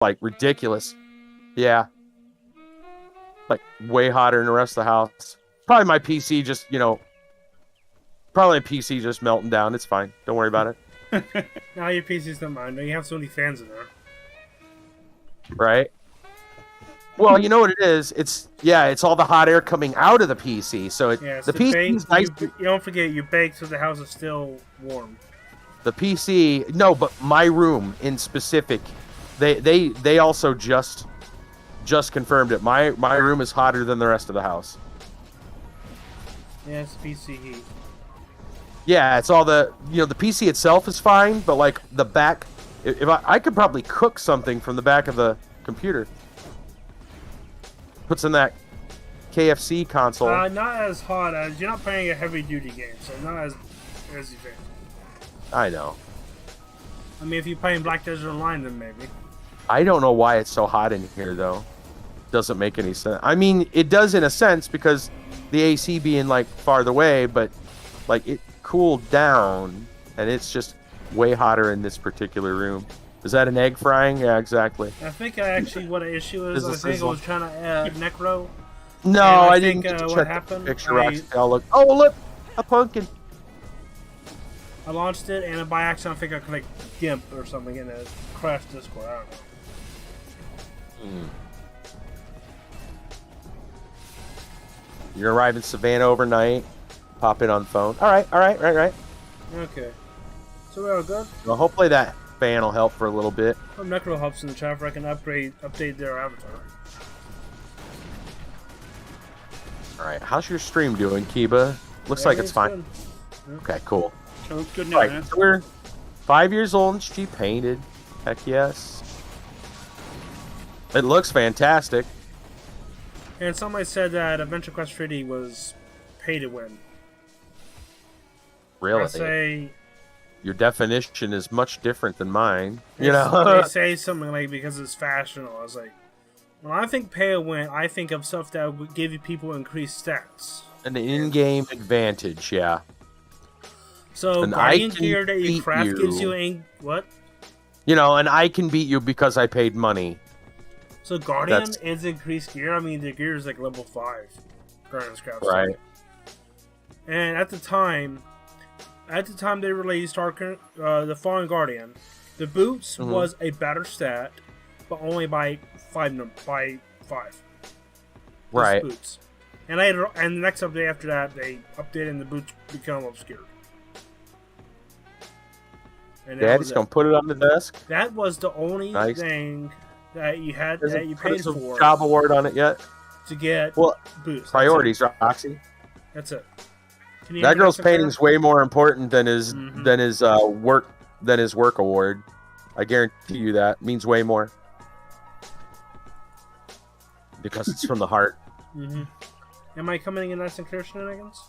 like ridiculous. Yeah. Like way hotter than the rest of the house. Probably my PC just, probably a PC just melting down. It's fine. Don't worry about it. No, your PC's don't mind. You have so many fans in there. Right? Well, you know what it is? It's all the hot air coming out of the PC. So the PC is nice. You don't forget, you bake so the house is still warm. The PC, no, but my room in specific, they also just confirmed it. My room is hotter than the rest of the house. Yeah, it's PC heat. Yeah, it's all the PC itself is fine, but like the back, if I could probably cook something from the back of the computer. Puts in that KFC console. Not as hot as you're not playing a heavy duty game, so not as efficient. I know. I mean, if you're playing Black Desert Online, then maybe. I don't know why it's so hot in here though. Doesn't make any sense. I mean, it does in a sense because the AC being like farther away, but like it cooled down and it's just way hotter in this particular room. Is that an egg frying? Yeah, exactly. I think what the issue is. I think I was trying to necro. No, I didn't get to what check happened. The picture. Look, a pumpkin. I launched it and by accident I think I clicked GIMP or something and it crashed Discord. I don't know. You're arriving in Savannah overnight. Pop in on the phone. All right. Okay. So we're all good. Well, hopefully that fan will help for a little bit. Necro helps in the chat. I can update their avatar. All right. How's your stream doing, Kiba? Looks like it's fine. Good. Okay, cool. So good news. Right, so we're 5 years old and she painted. Heck yes. It looks fantastic. And somebody said that AdventureQuest 3D was pay to win. Really? I say your definition is much different than mine. They say something like because it's fashionable. I was like, when I think pay to win, I think of stuff that would give you people increased stats. An in-game advantage, yeah. So Guardian gear that you craft gives you what? And I can beat you because I paid money. So Guardian is increased gear. I mean, the gear is like level 5. Guardian's craft. Right. And at the time they released the Fallen Guardian, the boots was a better stat, but only by 5. Right. Boots. And the next update after that, they updated and the boots become obscured. And Daddy's gonna put it on the desk. That was the only thing that you had that you paid for. Job award on it yet? To get boots. Priorities, Roxy. That's it. That girl's painting's way more important than his work award. I guarantee you that. It means way more. Because it's from the heart. Am I coming in nice and clear, Shenanigans?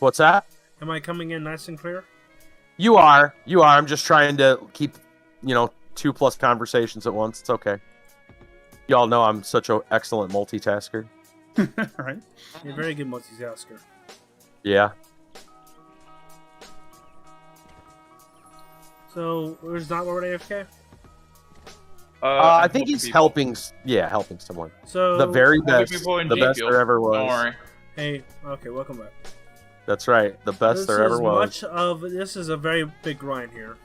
What's that? Am I coming in nice and clear? You are. I'm just trying to keep, 2+ conversations at once. It's okay. Y'all know I'm such an excellent multitasker. Right. You're a very good multitasker. Yeah. So, where's not Lord AFK? I think he's helping someone. So the very best, the best there ever was. Don't worry. Hey, okay, welcome back. That's right, the best there ever was. This is a very big grind here.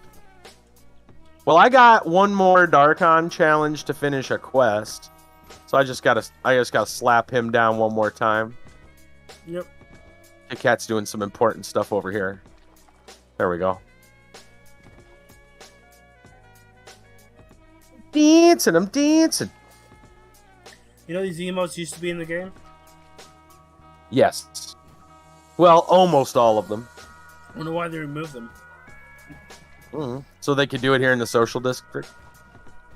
Well, I got one more Darkon challenge to finish a quest, so I just gotta slap him down one more time. Yep. The cat's doing some important stuff over here. There we go. I'm dancing. You know these emotes used to be in the game? Yes. Well, almost all of them. I wonder why they removed them. So they could do it here in the social district?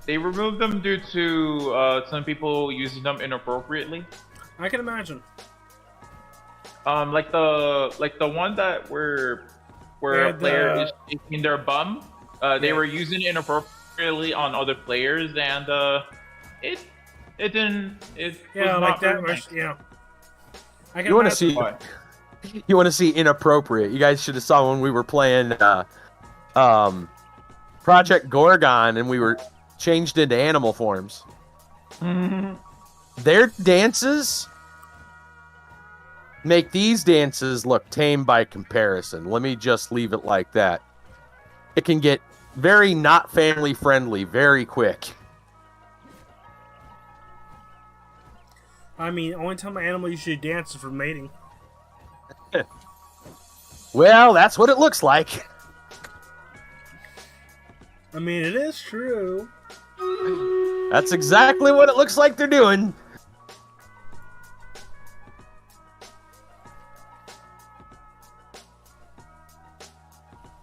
They removed them due to some people using them inappropriately. I can imagine. Like the one that where a player is shaking their bum. They were using it inappropriately on other players, and it didn't. It was like not that. nice. I can you want to see? You want to see inappropriate? You guys should have saw when we were playing Project Gorgon, and we were changed into animal forms. Their dances make these dances look tame by comparison. Let me just leave it like that. It can get very not family friendly very quick. I mean, only time an animal usually dances for mating. Well, that's what it looks like. I mean, it is true. That's exactly what it looks like they're doing.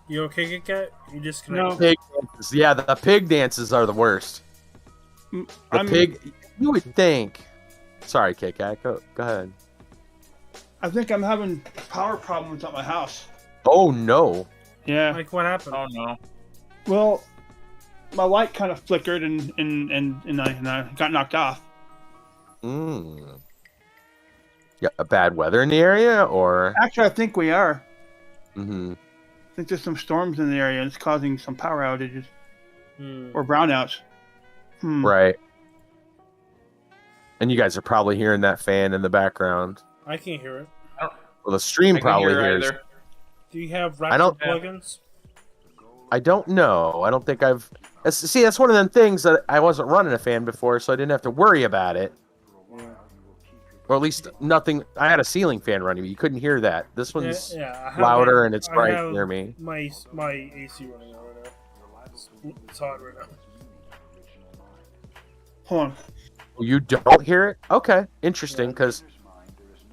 You okay, Kit Kat? You No. disconnected? Pig dances. Yeah, the pig dances are the worst. The pig, you would think. Sorry, Kit Kat, go ahead. I think I'm having power problems at my house. Oh no. Yeah. Like, what happened? Oh no. Well, my light kind of flickered and I got knocked off. Yeah, bad weather in the area, or? Actually, I think we are. Mm-hmm. I think there's some storms in the area and it's causing some power outages Hmm. or brownouts. Right. And you guys are probably hearing that fan in the background. I can't hear it. Well, the stream I can probably hear hears. either. Do you have I don't- Raptor plugins? I don't know. I don't think I've... See, that's one of them things that I wasn't running a fan before, so I didn't have to worry about it. Or at least nothing... I had a ceiling fan running, but you couldn't hear that. This one's I have louder and it's I right have near me. My AC running over there. It's hot right now. Hold on. You don't hear it? Okay, interesting, because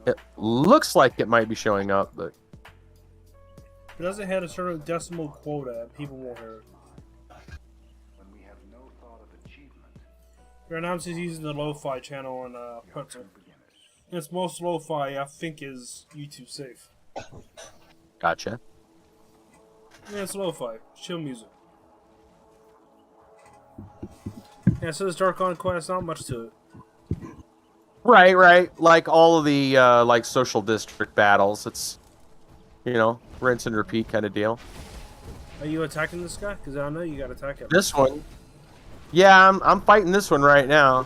it looks like it might be showing up, but... It doesn't hit a certain decimal quota, and people won't hear it. Right now, I'm just using the lo-fi channel on Putzer. It's most lo-fi, I think, is YouTube safe. Gotcha. Yeah, it's lo-fi. Chill music. Yeah, so this Dark Conquest, not much to it. Right. Like all of the like social district battles, it's, you know, rinse and repeat kind of deal. Are you attacking this guy? Because I know you got to attack him. This one, yeah, I'm fighting this one right now.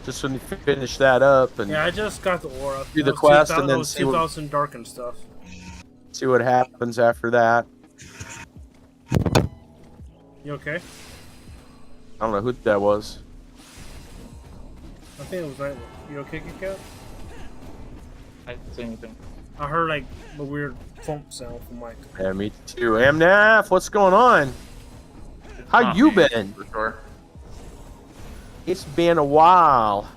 Just when you finish that up and Yeah, I just got the aura. do the That was quest 2000 and that then was see what, 2000 dark and stuff. see what happens after that. You okay? I don't know who that was. I think it was Nightly. You okay, Kit Kat? I didn't say anything. I heard like a weird thump sound from Mike. Yeah, me too. Amnaf, what's going on? How Not you me, been? For sure. It's been a while.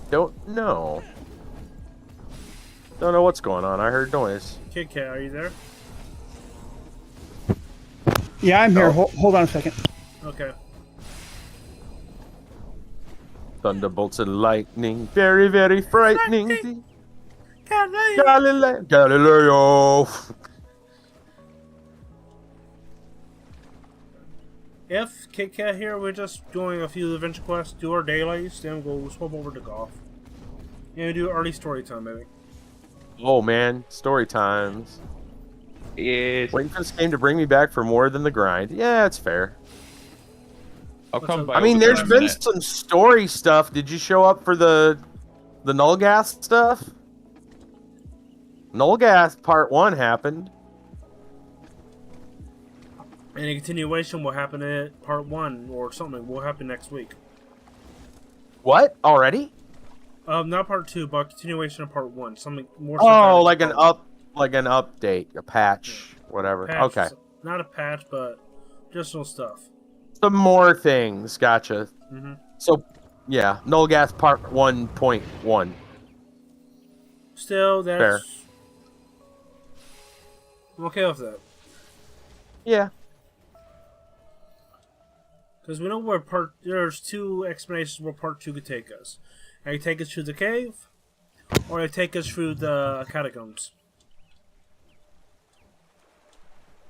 Don't know. Don't know what's going on. I heard noise. Kit Kat, are you there? Yeah, I'm here. Oh. Hold on a second. Okay. Thunderbolts and lightning, very, very frightening. Galileo. Galileo. If Kit Kat here, we're just doing a few adventure quests, do our dailies, then we'll swap over to golf. And do early story time, maybe. Oh man, story times. Yes. Waiting for this game to bring me back for more than the grind. Yeah, it's fair. I'll come by. I mean, with there's the been minute. some story stuff. Did you show up for the Nullgas stuff? Nullgas Part 1 happened. And a continuation will happen at part 1 or something will happen next week. What? Already? Not part 2, but continuation of part 1. Something more. Oh, like an update, a patch, whatever. patch, Okay. Not a patch, but additional stuff. Some more things. Gotcha. Mhm. So, yeah, Nullgas Part 1.1. Still, that's. Fair. I'm okay with that. Yeah. Because we know where there's two explanations where part 2 could take us. It could take us through the cave, or it could take us through the catacombs.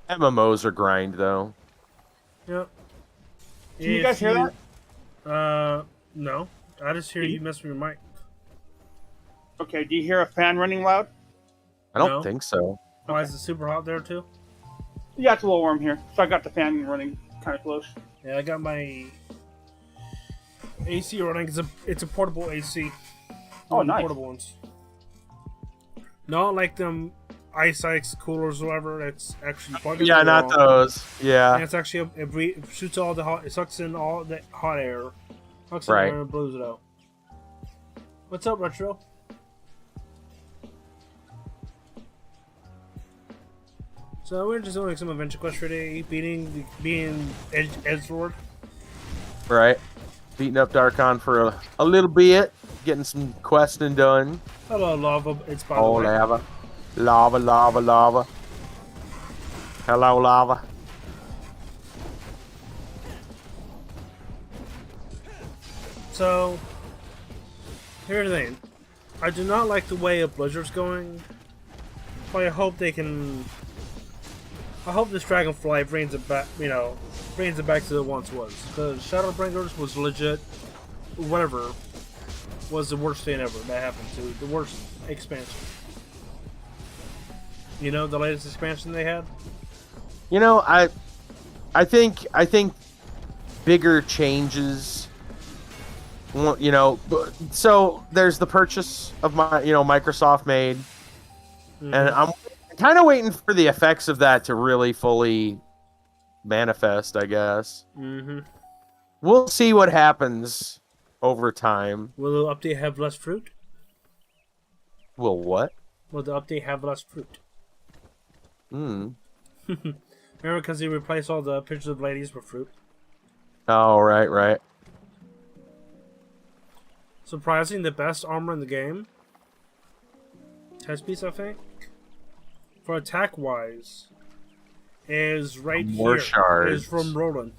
MMOs are grind, though. Yep. Can you guys hear that? No. I just hear you mess with your mic. Okay, do you hear a fan running loud? I don't No. think so. Why is it super hot there too? Yeah, it's a little warm here, so I got the fan running kind of close. Yeah, I got my AC running. It's a portable AC. Oh, One of the nice. Portable ones. Not like them ice coolers or whatever. It's actually plugged in Yeah, the not wall. those. Yeah. And it's actually it shoots all the hot. It sucks in all the hot air. Sucks in Right. air and blows it out. What's up, Retro? So we're just doing some AdventureQuest today, being Edgelord. Right. Beating up Darkon for a little bit, getting some questing done. Hello, Lava. It's by Oh, the way. lava. Lava, lava, lava. Hello, lava. So, here's the thing. I do not like the way a Blizzard's going, but I hope they can. I hope this Dragonfly brings it back. Brings it back to the once was. Because Shadowbringers was legit. Whatever was the worst thing ever that happened to the worst expansion. You know, the latest expansion they had. You know, I think bigger changes. You know, so there's the purchase of Microsoft made, and I'm kind of waiting for the effects of that to really fully manifest, I guess. We'll see what happens over time. Will the update have less fruit? Will what? Will the update have less fruit? Hmm. Remember, because they replaced all the pictures of ladies with fruit. Oh, right. Surprising, the best armor in the game. Test piece, I think. For attack wise, is right More here. shards. Is from Roland.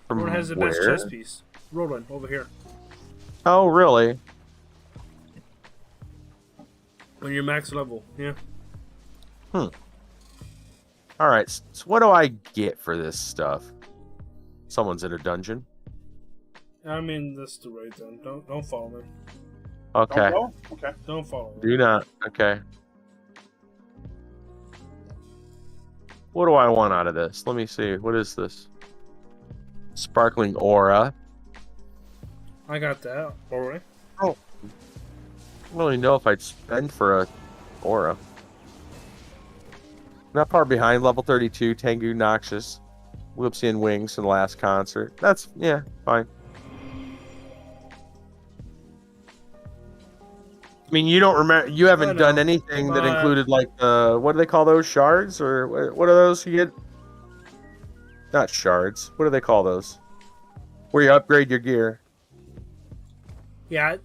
From Roland has the where? best chest piece. Roland, over here. Oh, really? When you're max level, yeah. All right. So what do I get for this stuff? Someone's in a dungeon. I mean, that's the right then. Don't follow me. Okay. Oh, okay. Don't follow me. Do not. Okay. What do I want out of this? Let me see. What is this? Sparkling aura. I got that already. Oh. I don't really know if I'd spend for a aura. Not far behind, level 32, Tengu Noxious. Whoopsie and Wings from the last concert. That's, yeah, fine. I mean, you don't remember, you haven't done anything that included, like, what do they call those? Shards? Or what are those you get? Not shards. What do they call those? Where you upgrade your gear. Yeah,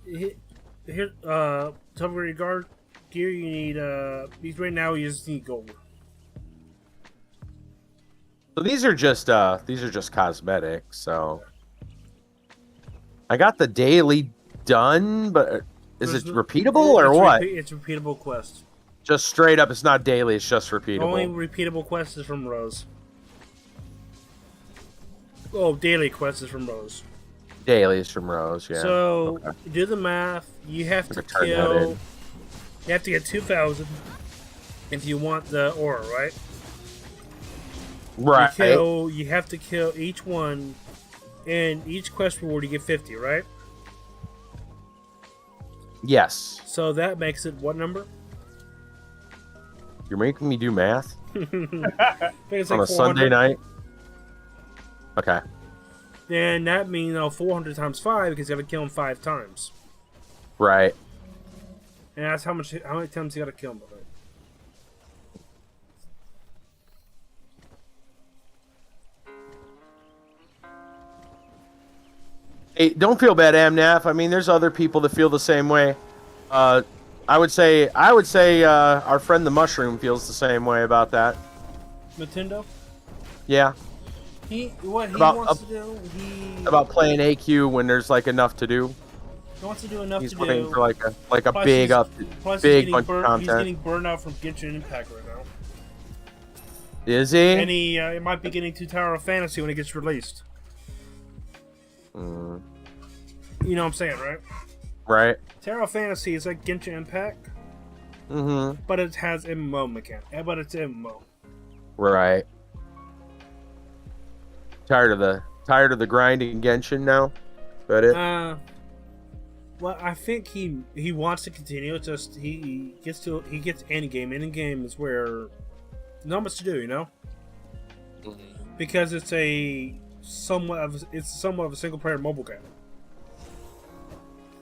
here, to upgrade your guard gear, you need, because right now you just need gold. So these are just cosmetic, so. I got the daily done, but is it repeatable or what? It's repeatable quest. Just straight up, it's not daily, it's just repeatable. Only repeatable quest is from Rose. Oh, daily quest is from Rose. Daily is from Rose, yeah. So, okay. do the math. You have to Turn that kill. in. You have to get 2,000 if you want the aura, right? Right. You have to kill each one, and each quest reward you get 50, right? Yes. So that makes it what number? You're making me do math I think it's on like a Sunday 400. night? Okay. Then that means 400 times 5 because you got to kill him 5 times. Right. And that's how many times you got to kill him. Right? Hey, don't feel bad, Amnaf. I mean, there's other people that feel the same way. I would say our friend the Mushroom feels the same way about that. Nintendo? Yeah. What he About- wants to do, About playing AQ when there's like enough to do. he wants to do enough He's to looking do. for like a Plus big he's bunch of content. He's getting burned out from Genshin Impact right now. Is he? And he might be getting to Tower of Fantasy when it gets released. Mm, You know what I'm saying, right? right. Tower of Fantasy is like Genshin Impact, Mm-hmm. but it has MMO mechanic. But it's MMO. Right. Tired of the grinding Genshin now. Is that it? Well, I think he wants to continue. It's just he gets end game. End game is where not much to do, you know, because it's somewhat of a single player mobile game.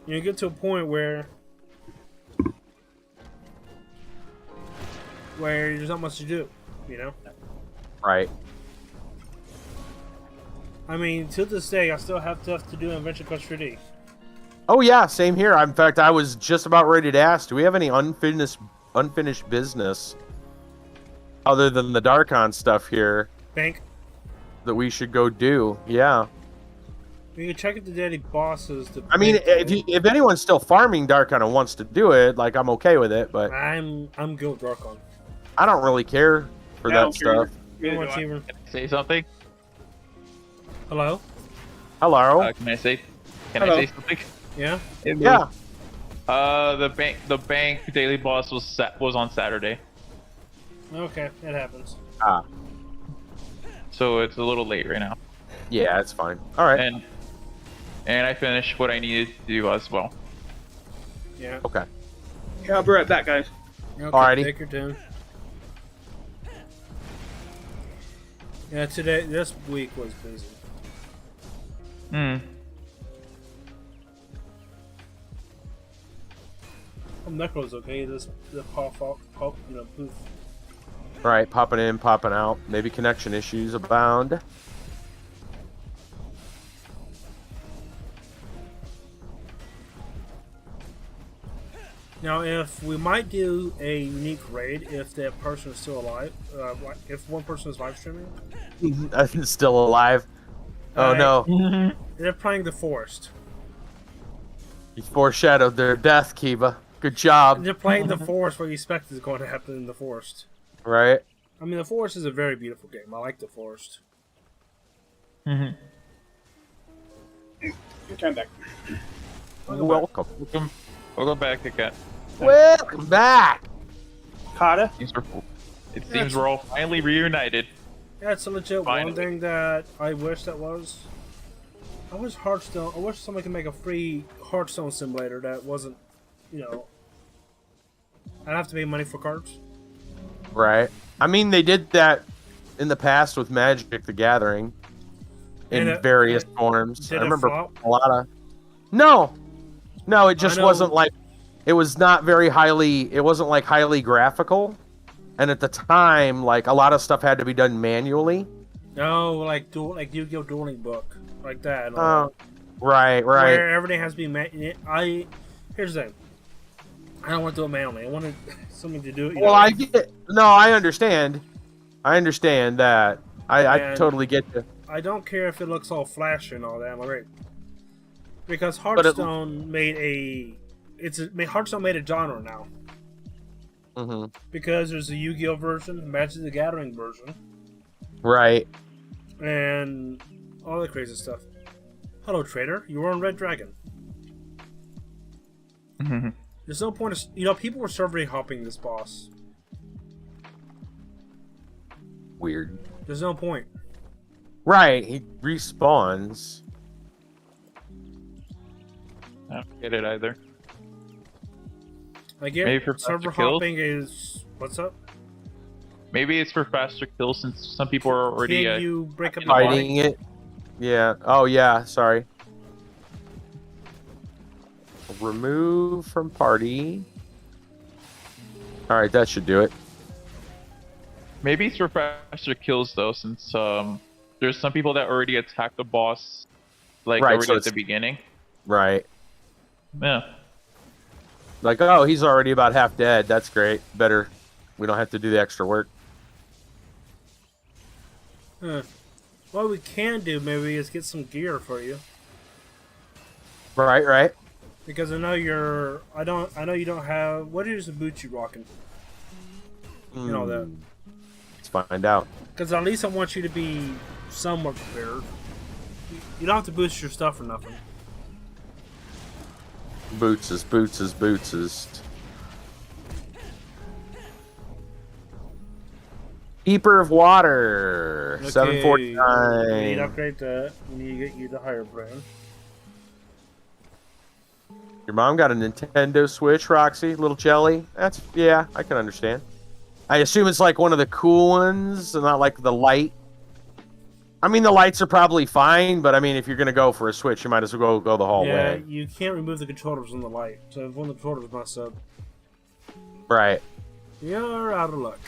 You get to a point where there's not much to do, you know. Right. I mean, to this day, I still have stuff to do in AdventureQuest 3D. Oh yeah, same here. In fact, I was just about ready to ask, do we have any unfinished business other than the Darkon stuff here Bank. that we should go do? Yeah. You can check if the daily bosses. I mean, if anyone's still farming Darkon and wants to do it, like I'm okay with it, but I'm Guild Darkon. I don't really care for Yeah, I that don't care. stuff. Neither do I. Can I say something? Hello. Hello. Can I say Hello. something? Yeah. Yeah. The bank daily boss was on Saturday, Okay, it happens. Ah. so it's a little late right now. Yeah, it's fine. All right. And I finished what I needed to do as well. Yeah. Okay. Yeah, I'll be right back, guys. Okay, Alrighty. take your turn. Yeah, this week was busy. Necro's okay. The pop, poof. Right, popping in, popping out. Maybe connection issues abound. Now, if we might do a unique raid if that person is still alive, if one person is live streaming. I'm still alive. Oh no. They're playing the Forest. You foreshadowed their death, Kiba. Good job. They're playing the Forest. What you expect is going to happen in the Forest. Right? I mean, the Forest is a very beautiful game. I like the Forest. Your turn back. Welcome. Welcome back again. Welcome back. Kata. It seems we're all finally reunited. Yeah, it's a legit Finally. one thing that I wish that was. I wish Hearthstone. I wish somebody could make a free Hearthstone simulator that wasn't, you know. I'd have to pay money for cards. Right. I mean, they did that in the past with Magic the Gathering in And various forms. did I it remember flop? a lot of. No, it just I know. wasn't like. It was not very highly. It wasn't like highly graphical, and at the time, like a lot of stuff had to be done manually. No, like Yu-Gi-Oh! Dueling Book, like that. And all Oh, that. right. Where everything has to be here's the thing. I don't want to do it manually. I wanted something to do it. Well, I get. No, I understand. I understand that. I And- totally get you. I don't care if it looks all flashy and all that. I'm right. Because But it- Hearthstone Hearthstone made a genre now. Hmm. Because there's a Yu-Gi-Oh version, Magic the Gathering version, Right. and all that crazy stuff. Hello, trader. You were on Red Dragon. There's no point of, people were survey hopping this boss. Weird. There's no point. Right. He respawns. I don't get it either. I get Maybe for server faster kills? hopping is what's up? Maybe it's for faster kills since some people are already. Can you break up the Fighting it. Yeah. Oh, yeah. Sorry. Remove from party. All right, that should do it. Maybe it's for faster kills though, since there's some people that already attacked the boss, like Right, already so at the it's- beginning. Right. Yeah. Like, oh, he's already about half dead. That's great. Better. We don't have to do the extra work. What we can do maybe is get some gear for you. Right, right. Because I know I know you don't have. What is the boots you rocking? You know that. Let's find out. Because at least I want you to be somewhat prepared. You don't have to boost your stuff or nothing. Boots is. Keeper of Water. Okay, 749. we need to upgrade that. We need to get you the higher brand. Your mom got a Nintendo Switch, Roxy. Little jelly. Yeah, I can understand. I assume it's like one of the cool ones, and not like the light. I mean, the lights are probably fine, but I mean, if you're gonna go for a Switch, you might as well go the whole Yeah, way. you can't remove the controllers from the light. So if one of the controllers mess up, Right. you're out of luck.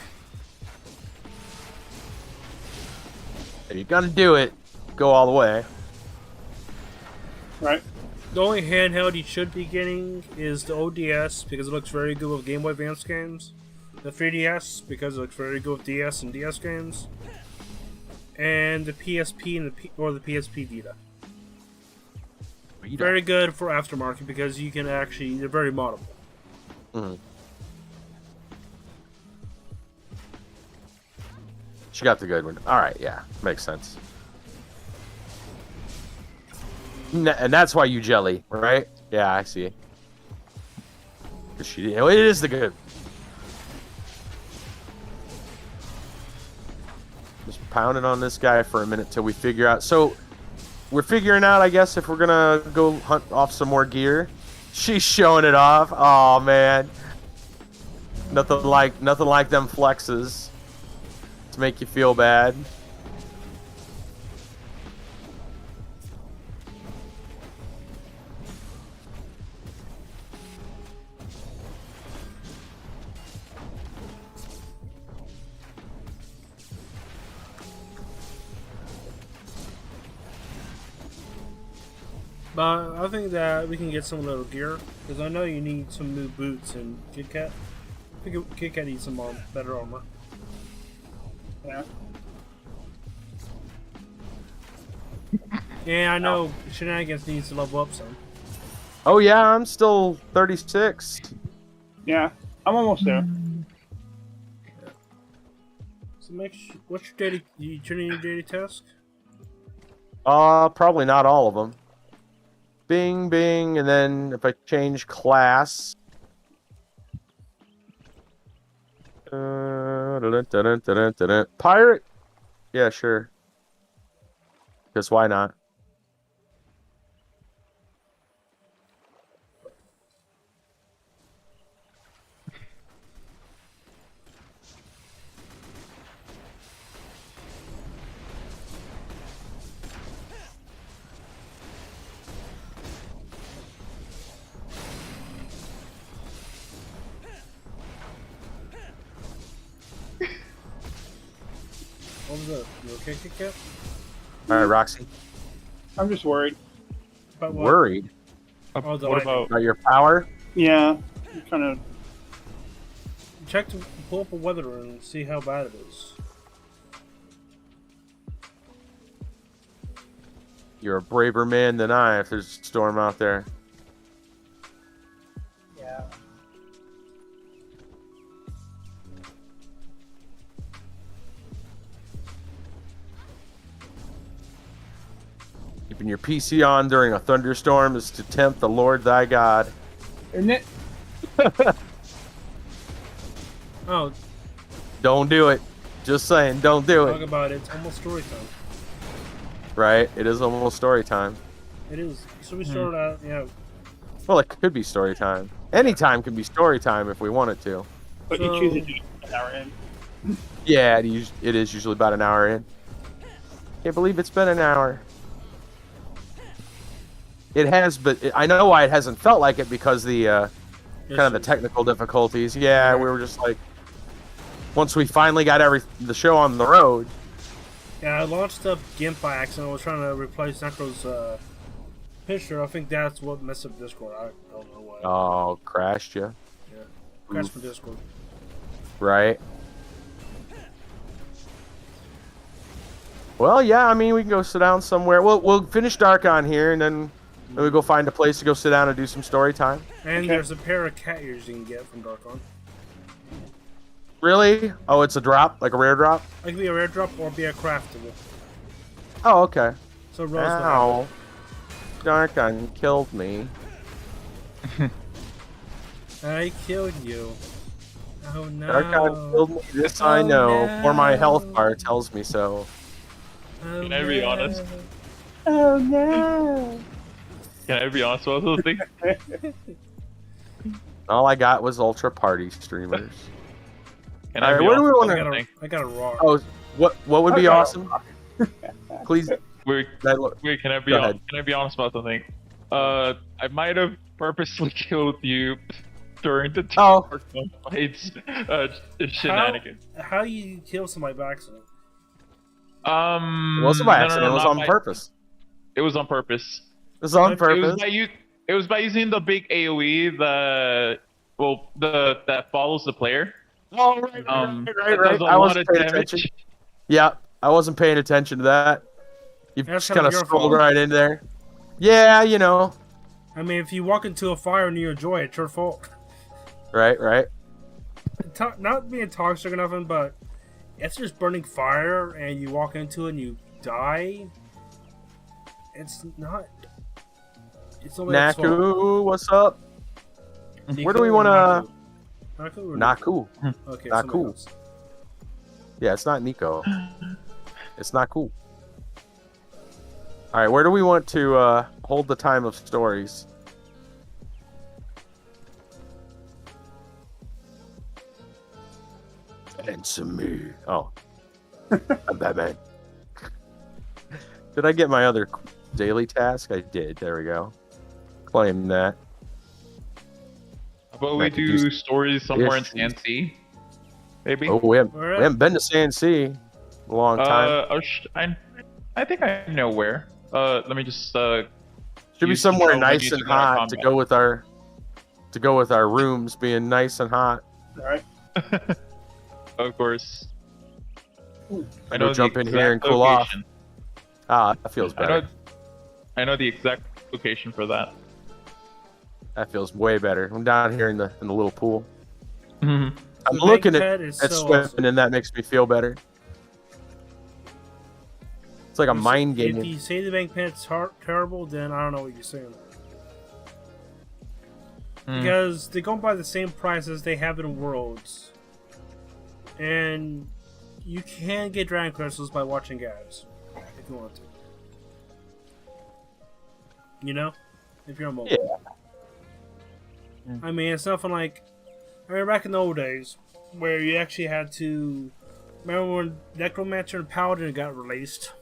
If you're gonna do it, go all the way. Right. The only handheld you should be getting is the ODS because it looks very good with Game Boy Advance games. The 3DS because it looks very good with DS and DS games. And the PSP and the PSP Vita. Very good for aftermarket because you can actually they're very moddable. Mm-hmm. She got the good one. All right, yeah, makes sense. And that's why you jelly, right? Yeah, I see. It is the good. Just pounding on this guy for a minute till we figure out. So we're figuring out, I guess, if we're gonna go hunt off some more gear. She's showing it off. Oh man, nothing like them flexes to make you feel bad. But I think that we can get some little gear because I know you need some new boots and Kit Kat. I think Kit Kat needs some better armor. Yeah. Yeah, I know Shenanigans needs to level up some. Oh yeah, I'm still 36. Yeah. I'm almost there. So what's your daily? You turning your daily task? Probably not all of them. Bing, bing, and then if I change class. Pirate? Yeah, sure. Because why not? What was that? You okay, Kit Kat? All right, Roxy. I'm just worried. About what? Worried Oh, the What lightning. about about your power? Yeah. I'm kind of. Check to pull up a weather and see how bad it is. You're a braver man than I if there's a storm out there. Yeah. Keeping your PC on during a thunderstorm is to tempt the Lord thy God. Isn't it? Oh, Don't do it. Just saying, don't do talk it. about it. It's almost story time. Right? It is almost story time. It is. So we start out, Well, it could be story time. Any time can be story time if we want it to. But So- you choose to do it an hour in. Yeah, it is usually about an hour in. Can't believe it's been an hour. It has, but I know why it hasn't felt like it because the kind of the technical difficulties. Yeah, we were just like, once we finally got the show on the road. Yeah, I launched up GIMP by accident. I was trying to replace Necro's picture. I think that's what messed up Discord. I don't know why. Oh, crashed you. Yeah, crashed from Discord. Right. Well, yeah. I mean, we can go sit down somewhere. We'll finish Dark on here, and then we go find a place to go sit down and do some story time. And Okay. there's a pair of cat ears you can get from Darkon. Really? Oh, it's a drop, like a rare drop. It can be a rare drop or be a craftable. Oh, okay. So Rose will have Ow. Darkon killed me. it. I killed you. Oh no. Darkon killed me. This I Oh, know. For my health no. bar tells me so. Oh, Can I be no. honest? Oh no! Can I be honest about something? All I got was ultra party streamers. Can All I right, be where do we honest want about to? something? I got a rock. Oh, what would be Okay. awesome? Please. Wait, That, wait, can I be Go ahead. can I be honest about something? I might have purposely killed you during the Oh. fights, shenanigans. How you kill somebody by accident? it wasn't by accident. It was not on by- purpose. It was on purpose. It was on It purpose. It was by using the big AOE that follows the player. Oh, right, That does a I lot wasn't of paying damage. attention. Yeah, I wasn't paying attention to that. You That's just kinda kind of your scrolled fault. right in there. Yeah, you know. I mean, if you walk into a fire and you enjoy it, it's your fault. Right. Not being toxic or nothing, but if there's burning fire and you walk into it and you die, it's not. It's only its fault. Naku, what's up? Nico Where do we or want to? Naku or Naku. Nico? Okay, Naku. somebody else. Yeah, it's not Nico. It's not cool. All right, where do we want to hold the time of stories? Answer me. Oh, I'm Batman. Did I get my other daily task? I did. There we go. Claim that. How about we I could do do stories somewhere in issues. CNC? Maybe. Oh, we Alright. haven't been to CNC in a long time. I think I know where. Let me just Should be use somewhere control nice menus and to go to hot to combat. go with our rooms being nice and hot. All right. Of course. I Go know jump the in here and exact cool off. location. Ah, that feels better. I know the exact location for that. That feels way better. I'm down here in the little pool. Mhm. I'm The looking bank at pad is at so swimming, awesome. and that makes me feel better. It's like a mind If game. you say the bank pet's terrible, then I don't know what you're saying. Mm. Because they go by the same prices they have in Worlds. And you can get Dragon Crystals by watching ads. If you want to. You know? If you're on mobile. Yeah. I mean, it's nothing like... I mean, back in the old days, where you actually had to... Remember when Necromancer and Paladin got released?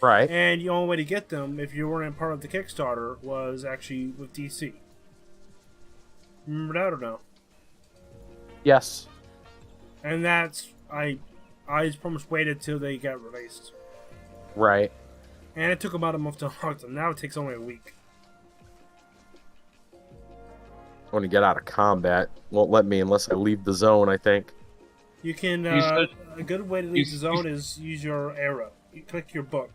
Right. And the only way to get them, if you weren't part of the Kickstarter, was actually with DC. Remember that or no? Yes. And that's... I just pretty much waited till they got released. Right. And it took about a month to unlock them. Now it takes only a week. I want to get out of combat. Won't let me unless I leave the zone, I think. You can... You said- a good way to leave the zone is use your arrow. You click your book.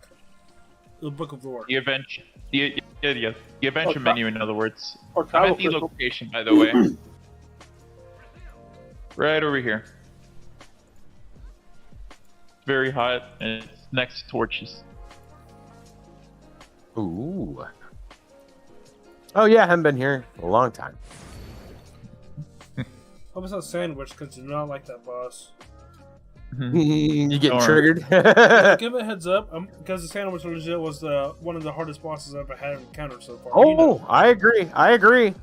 The Book of Lore. The adventure, the adventure Oh, menu, in other words. Or I'm travel at the crystal. location, by the way. Right over here. It's very hot, and it's next to torches. Ooh. Oh yeah, I haven't been here in a long time. Hope it's not sandwich, because you do not like that boss. You getting Darn. triggered? Give it a heads up, because the sandwich legit was one of the hardest bosses I've ever had encountered so far. You know. Oh, I agree. I agree.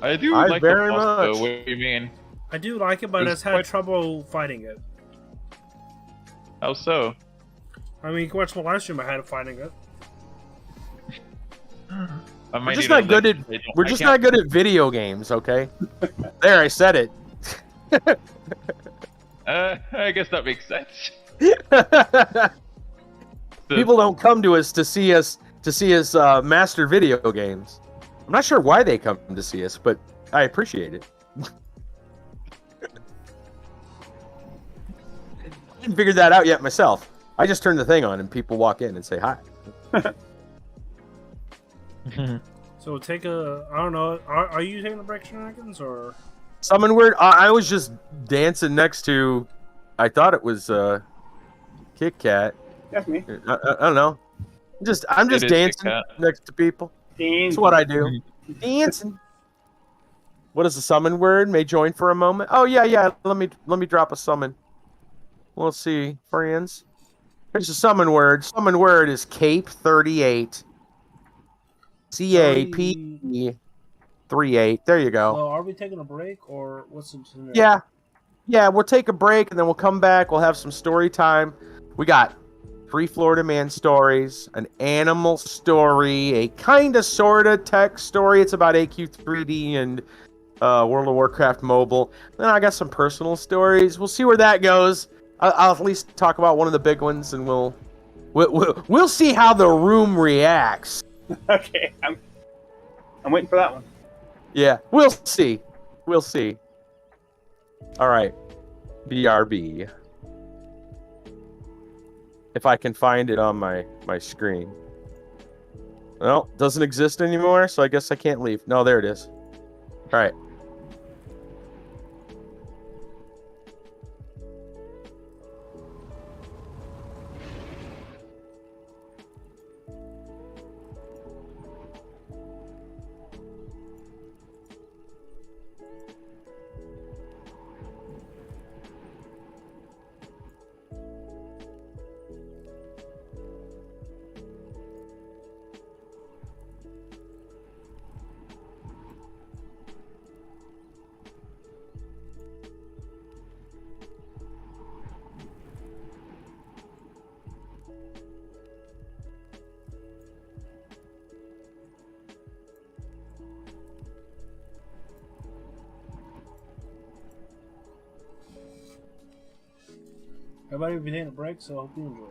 I do I like very the boss, though. much. What do you mean? I do like it, but I It's just had quite- trouble fighting it. How so? I mean, you can watch my live stream, I had fighting it. I might We're just need a not good at link. I don't- we're I just can't- not good at video games, okay? There, I said it. I guess that makes sense. People don't come to us to see us master video games. I'm not sure why they come to see us, but I appreciate it. I didn't figure that out yet myself. I just turn the thing on and people walk in and say hi. So take a... I don't know. Are you taking a break, Shenanigans, or... Summon word. I was just dancing next to. I thought it was Kit Kat. That's me. I don't know. I'm just It is Kit dancing Kat. next to people. That's what I do. Dancing. What is the summon word? May join for a moment. Oh yeah, yeah. Let me drop a summon. We'll see, friends. Here's the summon word. Summon word is Cape 38. CAP 38. There you go. So, are we taking a break or what's the scenario? Yeah. Yeah, we'll take a break and then we'll come back. We'll have some story time. We got 3 Florida Man stories, an animal story, a kind of sort of tech story. It's about AQ3D and World of Warcraft Mobile. Then I got some personal stories. We'll see where that goes. I'll at least talk about one of the big ones, and we'll see how the room reacts. Okay, I'm waiting for that one. Yeah, we'll see. We'll see. All right, BRB. If I can find it on my screen. Well, doesn't exist anymore, so I guess I can't leave. No, there it is. All right. Everybody will be taking a break, so I hope you enjoy.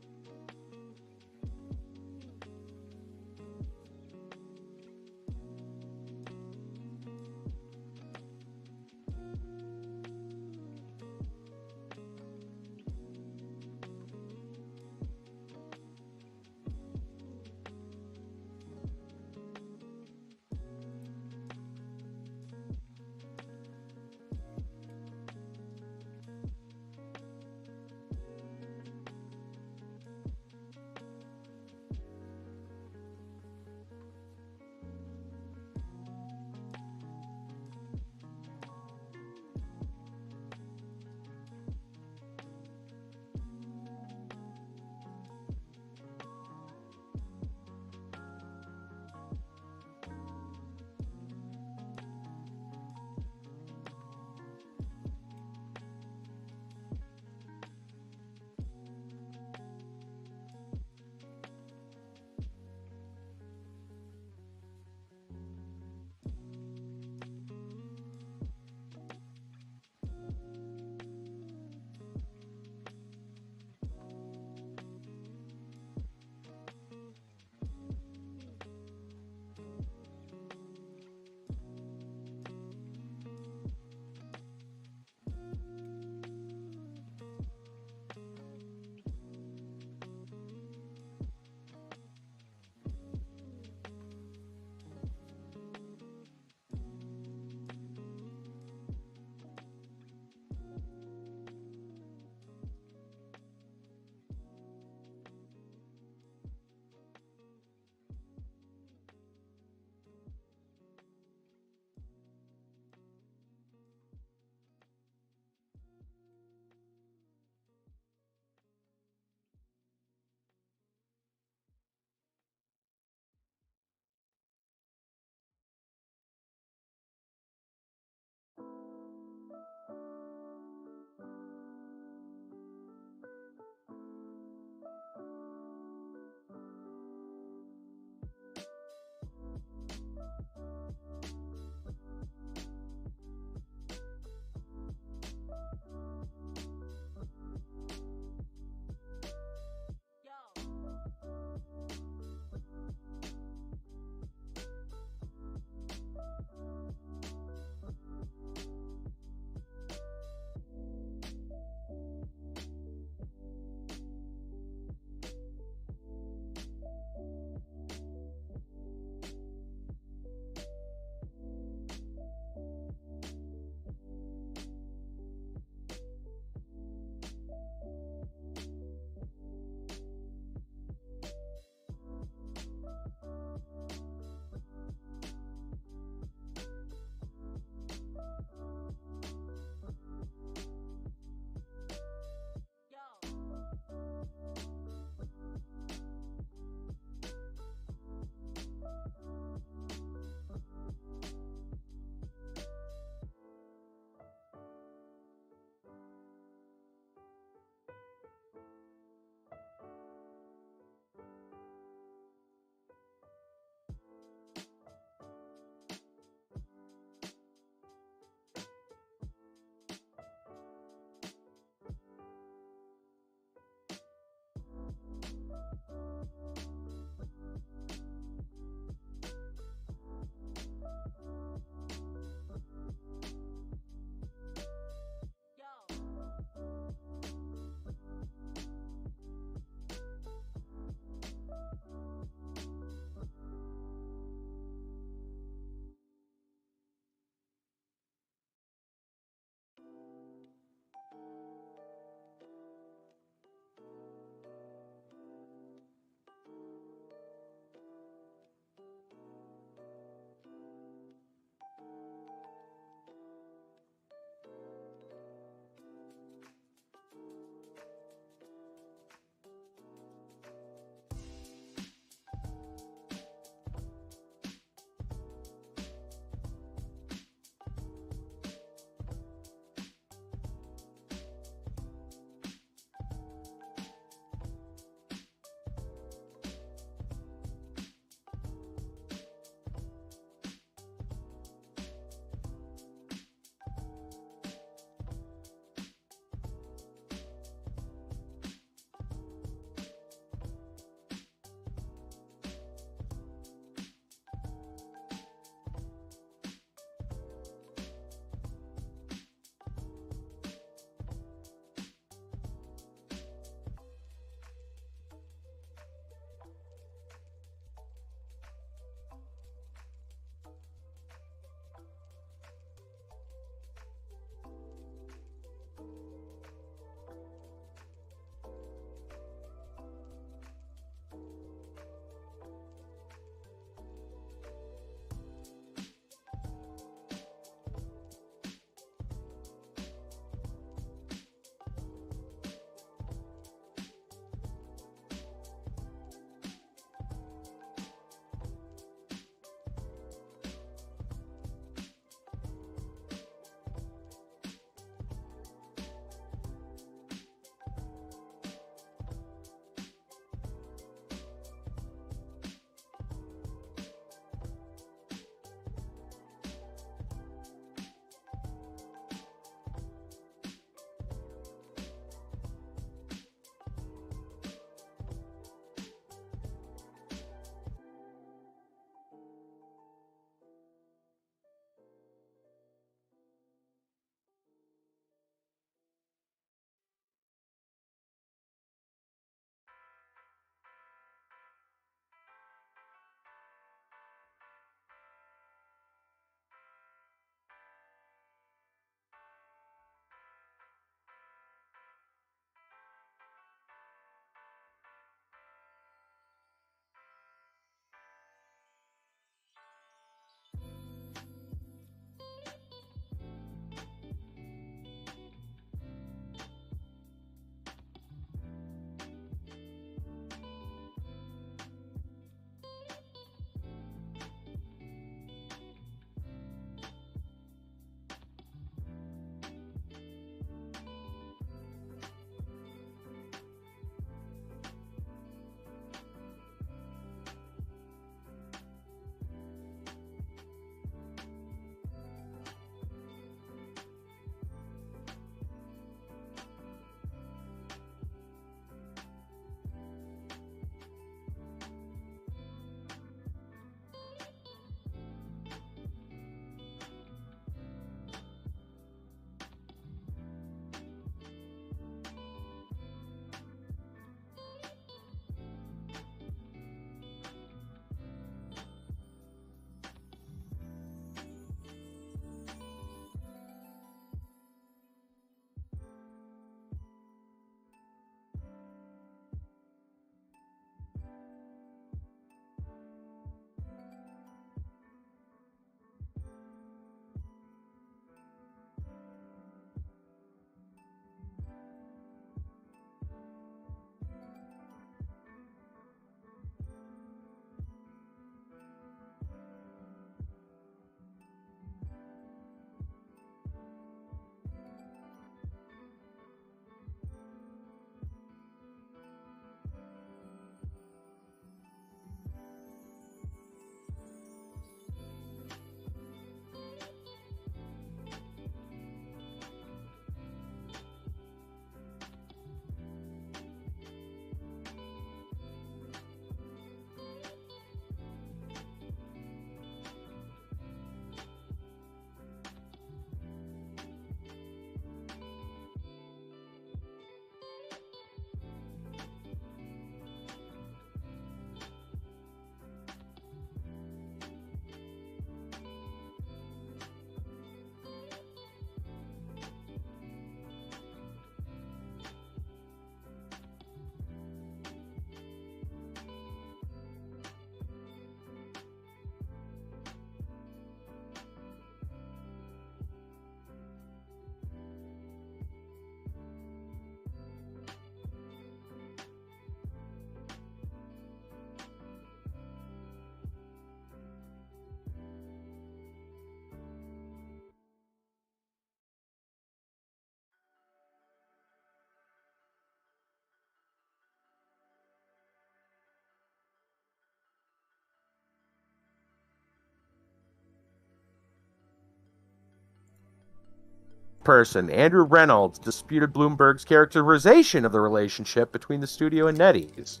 person, Andrew Reynolds, disputed Bloomberg's characterization of the relationship between the studio and NetEase.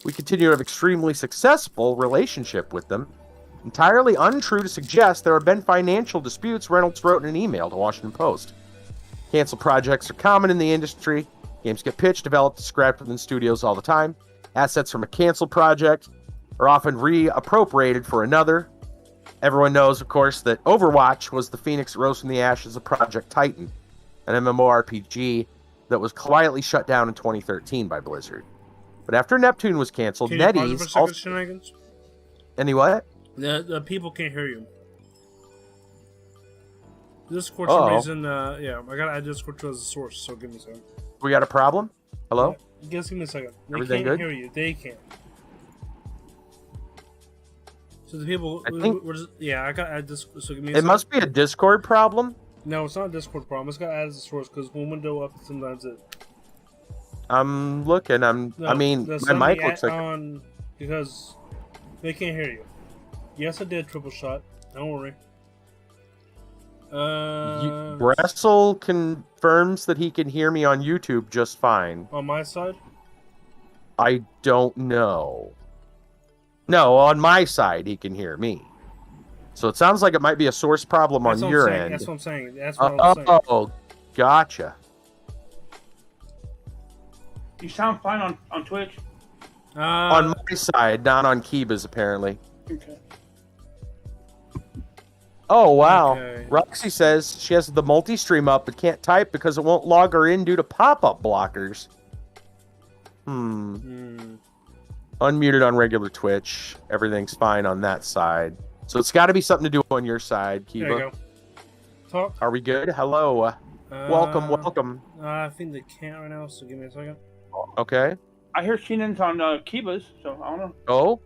We continue to have extremely successful relationship with them. Entirely untrue to suggest there have been financial disputes, Reynolds wrote in an email to Washington Post. Canceled projects are common in the industry. Games get pitched, developed, and scrapped within studios all the time. Assets from a canceled project are often reappropriated for another. Everyone knows, of course, that Overwatch was the phoenix rose from the ashes of Project Titan, an MMORPG that was quietly shut down in 2013 by Blizzard. But after Neptune was canceled, Can you pause it for a NetEase second, also... Shenanigans? Any what? The people can't hear you. Discord, Uh-oh. some reason, yeah, I gotta add Discord to as a source, so give me a second. We got a problem? Hello? Yeah, give me a second. They Everything can't good? hear you. They can't. So the people, I think- yeah, I gotta add Discord, so give me a It second. must be a Discord problem. No, it's not a Discord problem. It's gotta add as a source, because one window up, sometimes it... I'm looking. I mean, my mic looks like... on, because they can't hear you. Yes, I did triple shot. Don't worry. Wrestle confirms that he can hear me on YouTube just fine. On my side? I don't know. No, on my side, he can hear me. So it sounds like it might be a source problem That's on what your I'm saying. end. That's what I'm saying. That's what I'm saying. Oh, gotcha. You sound fine on Twitch. On my side, not on Kiba's, apparently. Okay. Oh, wow. Okay. Roxy says she has the multi-stream up but can't type because it won't log her in due to pop-up blockers. Unmuted on regular Twitch. Everything's fine on that side. So it's got to be something to do on your side, Kiba. There you go. Talk. Are we good? Hello. Welcome. I think they can't right now, so give me a second. Okay. I hear Sheenan's on Kiba's, so I don't know. Oh?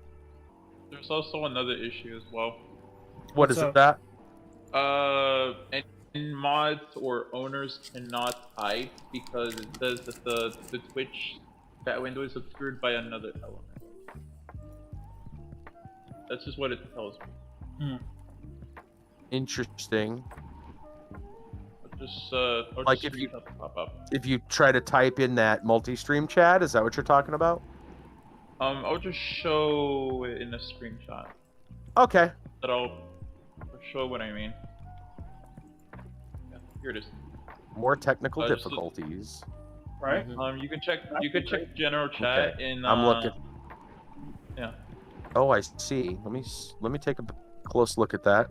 There's also another issue as well. What What's is up? that? And mods or owners cannot type because it says that the Twitch chat window is obscured by another element. That's just what it tells me. Interesting. Or Like just if you- pop up. If you try to type in that multi-stream chat, is that what you're talking about? I'll just show it in a screenshot. Okay. That I'll show what I mean. Yeah, here it is. More technical Just- difficulties. Right? You can check general chat in. I'm looking. Yeah. Oh, I see. Let me take a close look at that.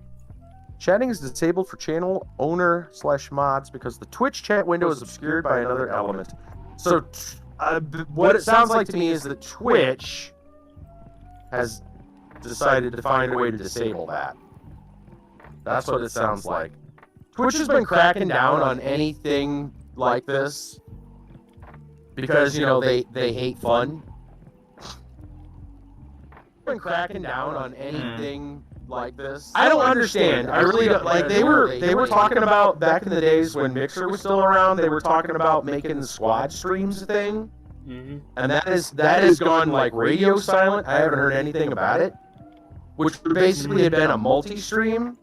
Chatting is disabled for channel owner / mods because the Twitch chat window is obscured by another element. So, what it sounds like to me is that Twitch has decided to find a way to disable that. That's what it sounds like. Twitch has been cracking down on anything like this because, you know, they hate fun. Been cracking down on anything like this. I don't understand. I really don't. Like they were talking about back in the days when Mixer was still around. They were talking about making the squad streams a thing, and that has gone like radio silent. I haven't heard anything about it, which would basically have been a multi-stream.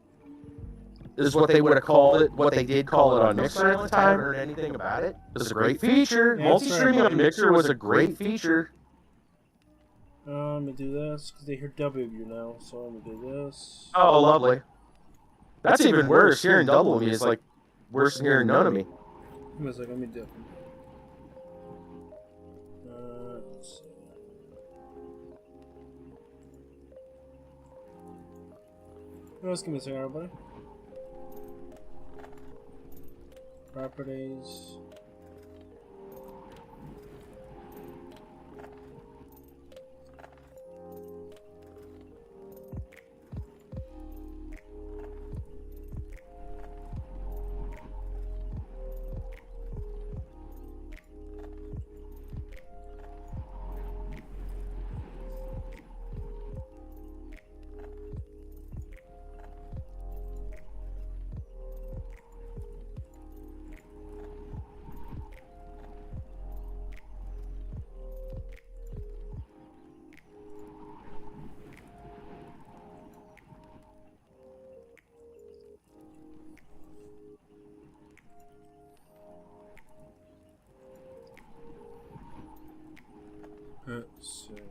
Is what they would have called it. What they did call it on Mixer at the time. I haven't heard anything about it. It was a great feature. Yeah, Multi-streaming on Mixer was a great feature. Let me do this, because they hear W of you now, so let me do this. Oh, lovely. That's even worse. Hearing double of me is like worse than hearing none of me. Give me a second, let me do it. Let's see. Just give me a second, everybody. Properties. Let's see.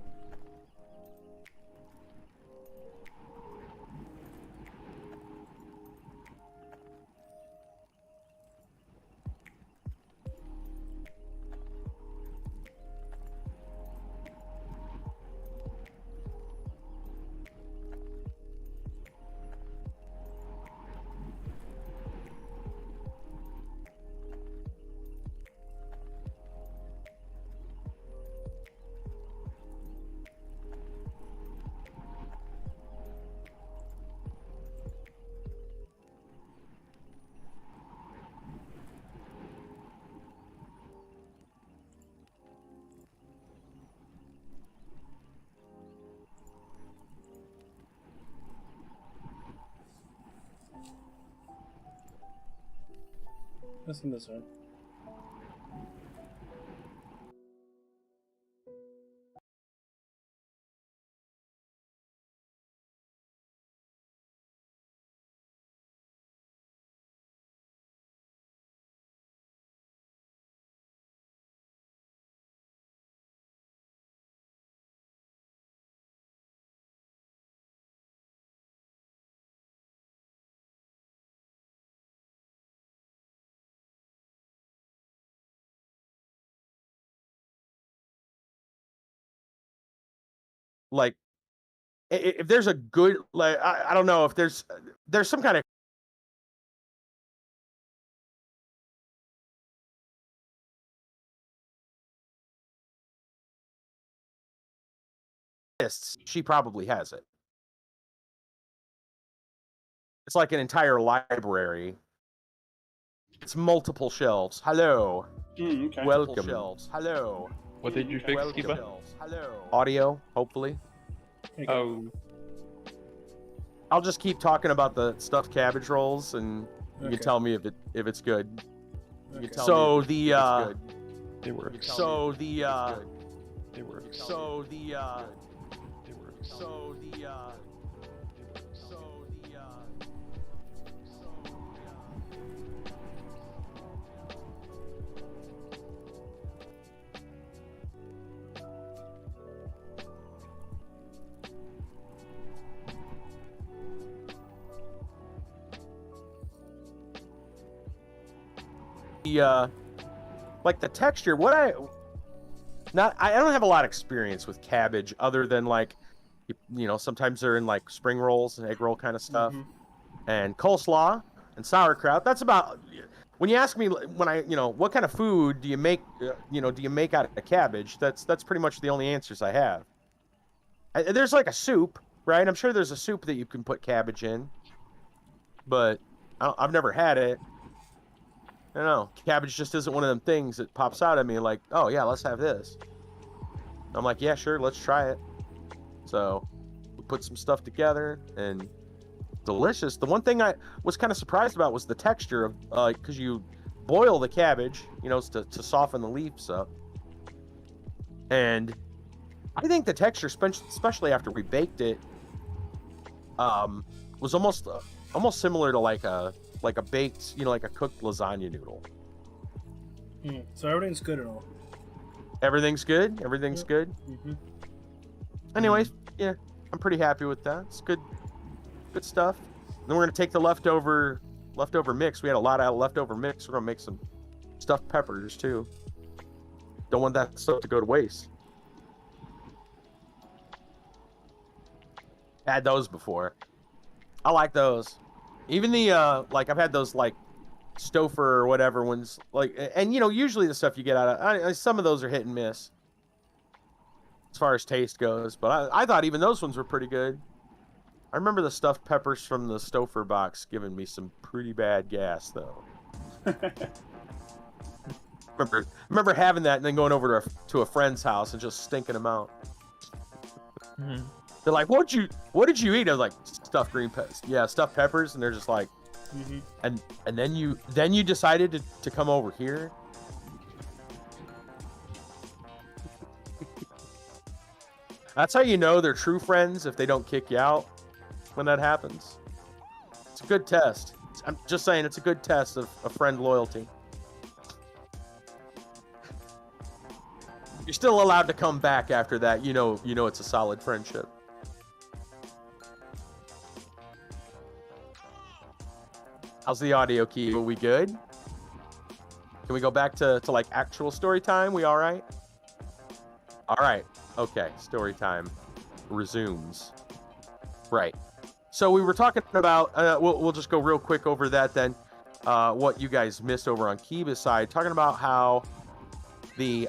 That's in this one. Like, if there's a good, like, I don't know if there's some kind of lists, she probably has it. It's like an entire library. It's multiple shelves. Hello. Okay. Welcome. Shelves. Hello. What did you fix, Kiba? Shelves. Hello. Audio, hopefully. Oh, I'll just keep talking about the stuffed cabbage rolls, and you can tell me if it's good. Okay. So the they were. so the They were. so the They were. so the like the texture. I don't have a lot of experience with cabbage other than like you know, sometimes they're in like spring rolls and egg roll kind of stuff, and coleslaw and sauerkraut. That's about, when you ask me when I, you know, what kind of food do you make, do you make out of cabbage? That's pretty much the only answers I have. There's like a soup, right? I'm sure there's a soup that you can put cabbage in, but I've never had it. I don't know. Cabbage just isn't one of them things that pops out at me like, oh yeah, let's have this. I'm like, yeah, sure, let's try it. So we put some stuff together and delicious. The one thing I was kind of surprised about was the texture of, because you boil the cabbage, you know, to soften the leaves up. And I think the texture, especially after we baked it, was almost similar to like a baked, you know, like a cooked lasagna noodle. So everything's good at all. Everything's good. Everything's good. Anyways, yeah, I'm pretty happy with that. It's good stuff. Then we're gonna take the leftover mix. We had a lot of leftover mix. We're gonna make some stuffed peppers too. Don't want that stuff to go to waste. Had those before. I like those. Even the like, I've had those like Stouffer or whatever ones, like, and you know, usually the stuff you get out of, some of those are hit and miss as far as taste goes, but I thought even those ones were pretty good. I remember the stuffed peppers from the Stouffer box giving me some pretty bad gas though. remember having that and then going over to a friend's house and just stinking them out. They're like, what did you eat? I was like, stuffed green peppers. Yeah, stuffed peppers. And they're just like, and then you decided to come over here. That's how you know they're true friends, if they don't kick you out when that happens. It's a good test. I'm just saying, it's a good test of friend loyalty. You're still allowed to come back after that. You know it's a solid friendship. How's the audio key? Are we good? Can we go back to like actual story time? We all right? All right. Okay. Story time resumes. Right. So we were talking about. We'll just go real quick over that then. What you guys missed over on Kiba's side, talking about how the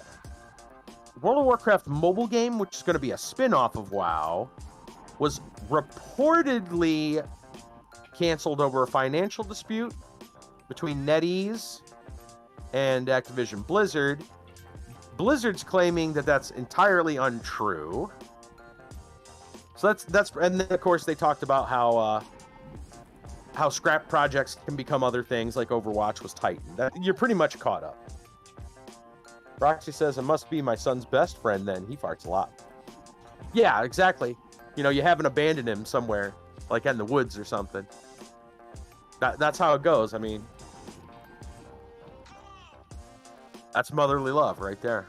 World of Warcraft mobile game, which is going to be a spin-off of WoW, was reportedly canceled over a financial dispute between NetEase and Activision Blizzard. Blizzard's claiming that that's entirely untrue. So that's and then of course they talked about how scrap projects can become other things, like Overwatch was Titan. You're pretty much caught up. Roxy says, it must be my son's best friend then. He farts a lot. Yeah, exactly. You haven't abandoned him somewhere, like in the woods or something. That's how it goes. I mean, that's motherly love right there.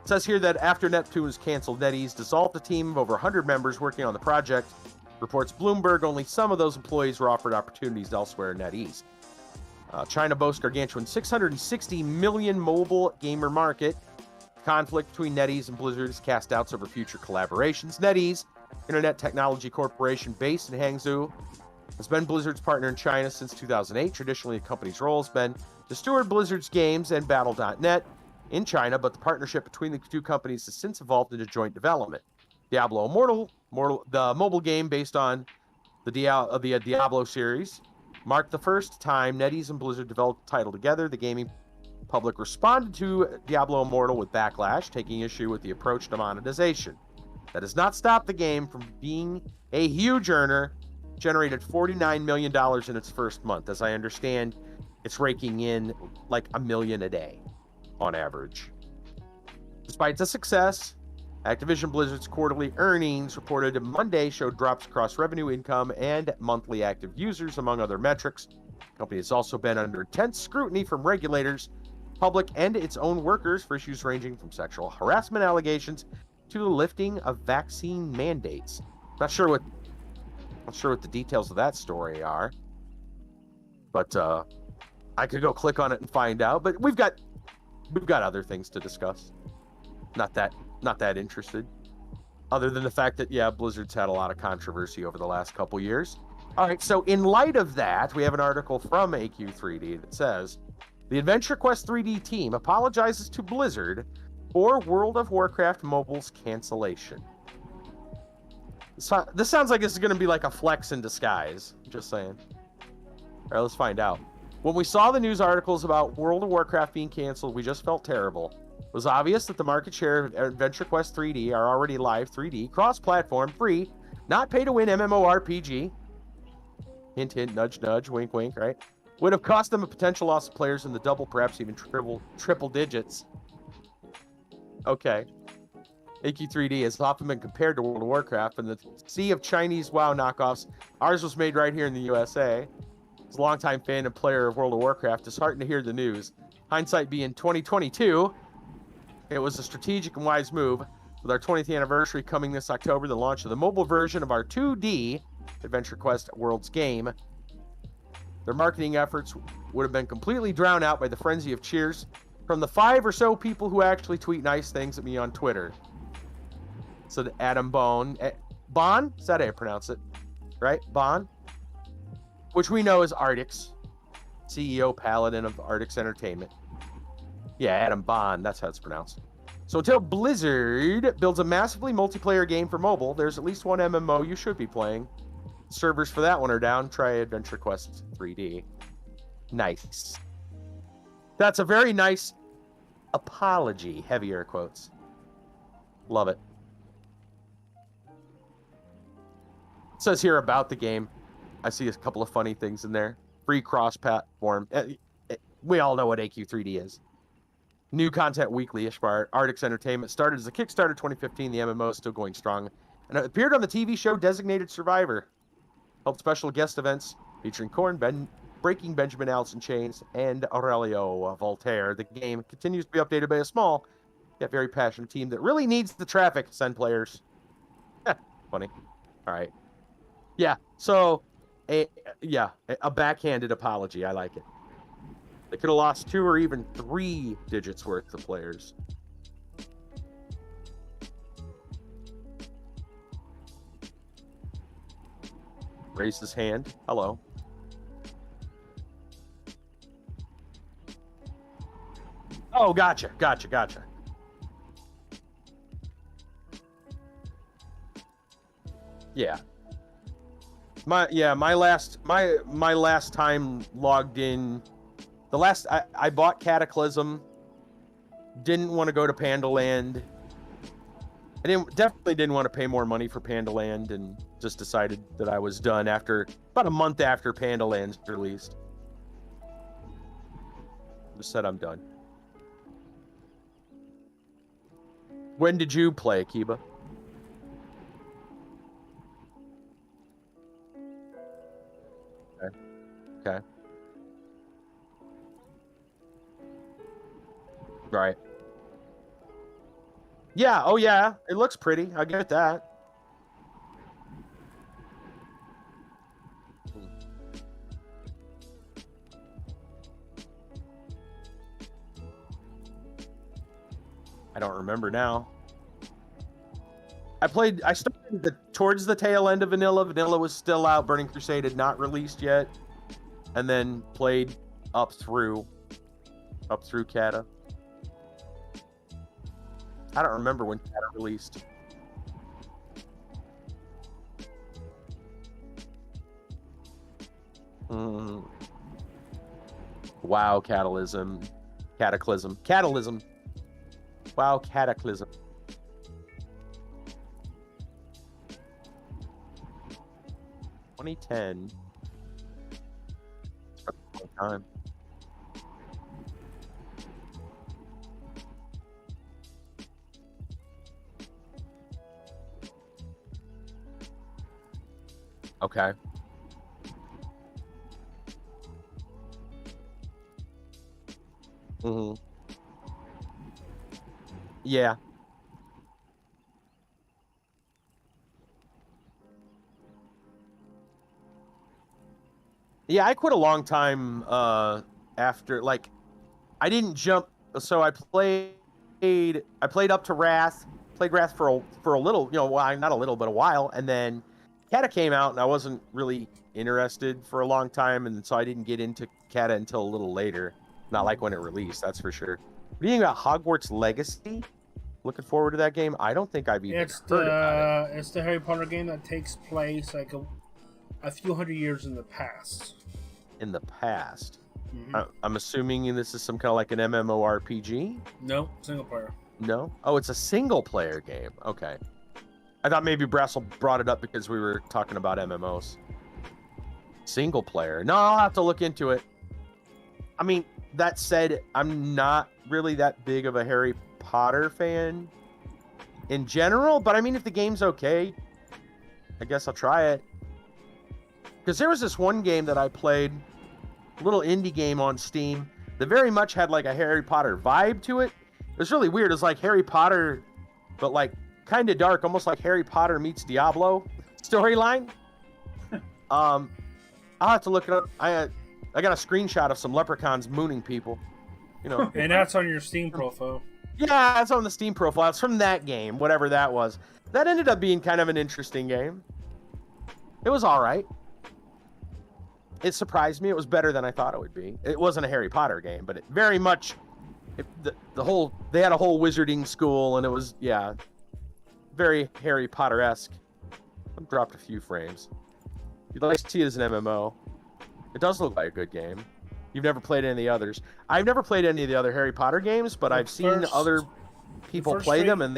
It says here that after Neptune was canceled, NetEase dissolved a team of over 100 members working on the project. Reports Bloomberg, only some of those employees were offered opportunities elsewhere in NetEase. China boasts gargantuan 660 million mobile gamer market. Conflict between NetEase and Blizzard has cast doubts over future collaborations. NetEase, Internet Technology Corporation based in Hangzhou, has been Blizzard's partner in China since 2008. Traditionally, the company's role has been to steward Blizzard's games and Battle.net in China, but the partnership between the two companies has since evolved into joint development. Diablo Immortal, the mobile game based on the Diablo series, marked the first time NetEase and Blizzard developed the title together. The gaming public responded to Diablo Immortal with backlash, taking issue with the approach to monetization. That has not stopped the game from being a huge earner, generated $49 million in its first month. As I understand, it's raking in like $1 million a day on average. Despite the success, Activision Blizzard's quarterly earnings reported Monday showed drops across revenue, income, and monthly active users, among other metrics. The company has also been under intense scrutiny from regulators, public, and its own workers for issues ranging from sexual harassment allegations to the lifting of vaccine mandates. Not sure what the details of that story are, but I could go click on it and find out. But we've got other things to discuss. Not that interested, other than the fact that, yeah, Blizzard's had a lot of controversy over the last couple years. All right, so in light of that, we have an article from AQ3D that says, the AdventureQuest 3D team apologizes to Blizzard for World of Warcraft Mobile's cancellation. This sounds like this is going to be like a flex in disguise. Just saying. All right, let's find out. When we saw the news articles about World of Warcraft being canceled, we just felt terrible. It was obvious that the market share of AdventureQuest 3D, our already live 3D, cross-platform, free, not pay-to-win MMORPG, hint, hint, nudge, nudge, wink, wink, right, would have cost them a potential loss of players in the double, perhaps even triple digits. Okay. AQ3D has often been compared to World of Warcraft, and the sea of Chinese WoW knockoffs. Ours was made right here in the USA. As a longtime fan and player of World of Warcraft, disheartened to hear the news. Hindsight being 2022, it was a strategic and wise move. With our 20th anniversary coming this October, the launch of the mobile version of our 2D AdventureQuest Worlds game, their marketing efforts would have been completely drowned out by the frenzy of cheers from the 5 or so people who actually tweet nice things at me on Twitter. So Adam Bon, is that how you pronounce it? Right? Bon? Which we know is Artix, CEO Paladin of Artix Entertainment. Yeah, Adam Bond, that's how it's pronounced. So until Blizzard builds a massively multiplayer game for mobile, there's at least one MMO you should be playing. Servers for that one are down. Try AdventureQuest 3D. Nice. That's a very nice apology. Heavy air quotes. Love it. It says here about the game. I see a couple of funny things in there. Free cross-platform. We all know what AQ3D is. New content weekly-ish for Artix Entertainment. Started as a Kickstarter 2015. The MMO is still going strong. And it appeared on the TV show Designated Survivor. Held special guest events featuring Korn, Breaking Benjamin, Alice in Chains, and Aurelio Voltaire. The game continues to be updated by a small Yeah, very passionate team that really needs the traffic. Send players. Funny. All right. Yeah. So, a backhanded apology. I like it. They could have lost 2 or even 3 digits worth of players. Raise his hand. Hello. Oh, gotcha. Yeah. My last time logged in, I bought Cataclysm. Didn't want to go to Pandaland. Definitely didn't want to pay more money for Pandaland, and just decided that I was done after about a month after Pandaland's released. Just said I'm done. When did you play, Kiba? Okay. Right. Yeah, oh yeah. It looks pretty. I get that. I don't remember now. I started towards the tail end of Vanilla. Vanilla was still out. Burning Crusade had not released yet. And then played up through Cata. I don't remember when Cata released. Wow, Cataclysm. Wow, Cataclysm. (2010). That's a long time. Okay. Yeah. Yeah, I quit a long time after, like, I didn't jump, so I played up to Wrath, played Wrath for a little, well, not a little, but a while, and then Cata came out, and I wasn't really interested for a long time, and so I didn't get into Cata until a little later. Not like when it released, that's for sure. What do you think about Hogwarts Legacy? Looking forward to that game. I don't think I've even heard about it. It's the Harry Potter game that takes place like a few hundred years in the past. In the past? Mm-hmm. I'm assuming this is some kind of like an MMORPG? No, single player. No? Oh, it's a single player game. Okay. I thought maybe Brassel brought it up because we were talking about MMOs. Single player. No, I'll have to look into it. I mean, that said, I'm not really that big of a Harry Potter fan in general, but I mean, if the game's okay, I guess I'll try it. Because there was this one game that I played, a little indie game on Steam, that very much had like a Harry Potter vibe to it. It was really weird. It was like Harry Potter, but like kind of dark, almost like Harry Potter meets Diablo storyline. I'll have to look it up. I got a screenshot of some leprechauns mooning people. And that's on your Steam profile. Yeah, that's on the Steam profile. It's from that game, whatever that was. That ended up being kind of an interesting game. It was all right. It surprised me. It was better than I thought it would be. It wasn't a Harry Potter game, but it very much, they had a whole wizarding school, and it was, yeah, very Harry Potter-esque. I've dropped a few frames. You'd like to see it as an MMO. It does look like a good game. You've never played any of the others. I've never played any of the other Harry Potter games, but I've seen other people play them, and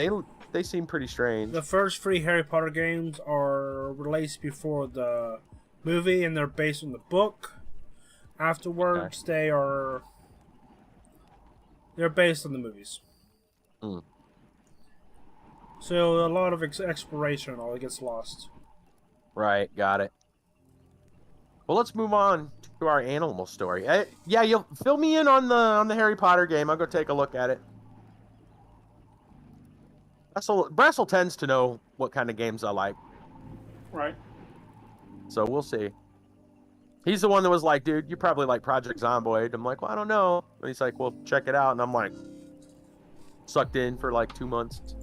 they seem pretty strange. The first 3 Harry Potter games are released before the movie, and they're based on the book. Afterwards, they're based on the movies. So a lot of exploration and all, it gets lost. Right, got it. Well, let's move on to our animal story. Yeah, you'll fill me in on the Harry Potter game. I'll go take a look at it. Bressel tends to know what kind of games I like. Right. So we'll see. He's the one that was like, dude, you probably like Project Zomboid. I'm like, well, I don't know. And he's like, well, check it out. And I'm like, sucked in for like 2 months.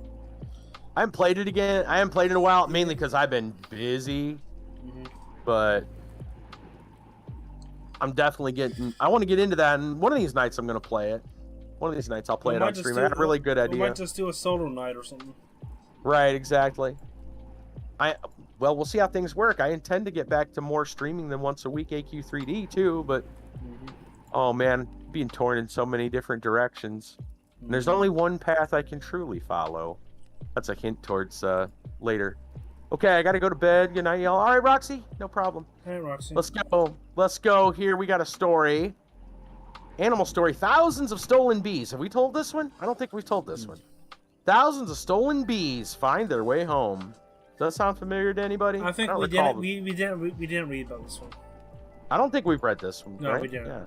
I haven't played it again. I haven't played it in a while, mainly because I've been busy. But I'm definitely I want to get into that. And one of these nights I'm going to play it. One of these nights I'll play it on stream. I got a really good idea. We might just do a solo night or something. Right, exactly. Well, we'll see how things work. I intend to get back to more streaming than once a week AQ3D too, but oh man, being torn in so many different directions. And there's only one path I can truly follow. That's a hint towards later. Okay, I gotta go to bed. Good night, y'all. All right, Roxy, no problem. Hey, Roxy. Let's go. Let's go. Here we got a story. Animal story. Thousands of stolen bees. Have we told this one? I don't think we've told this one. Thousands of stolen bees find their way home. Does that sound familiar to anybody? I think we didn't read about this one. I don't think we've read this one. No, right? we didn't. Yeah.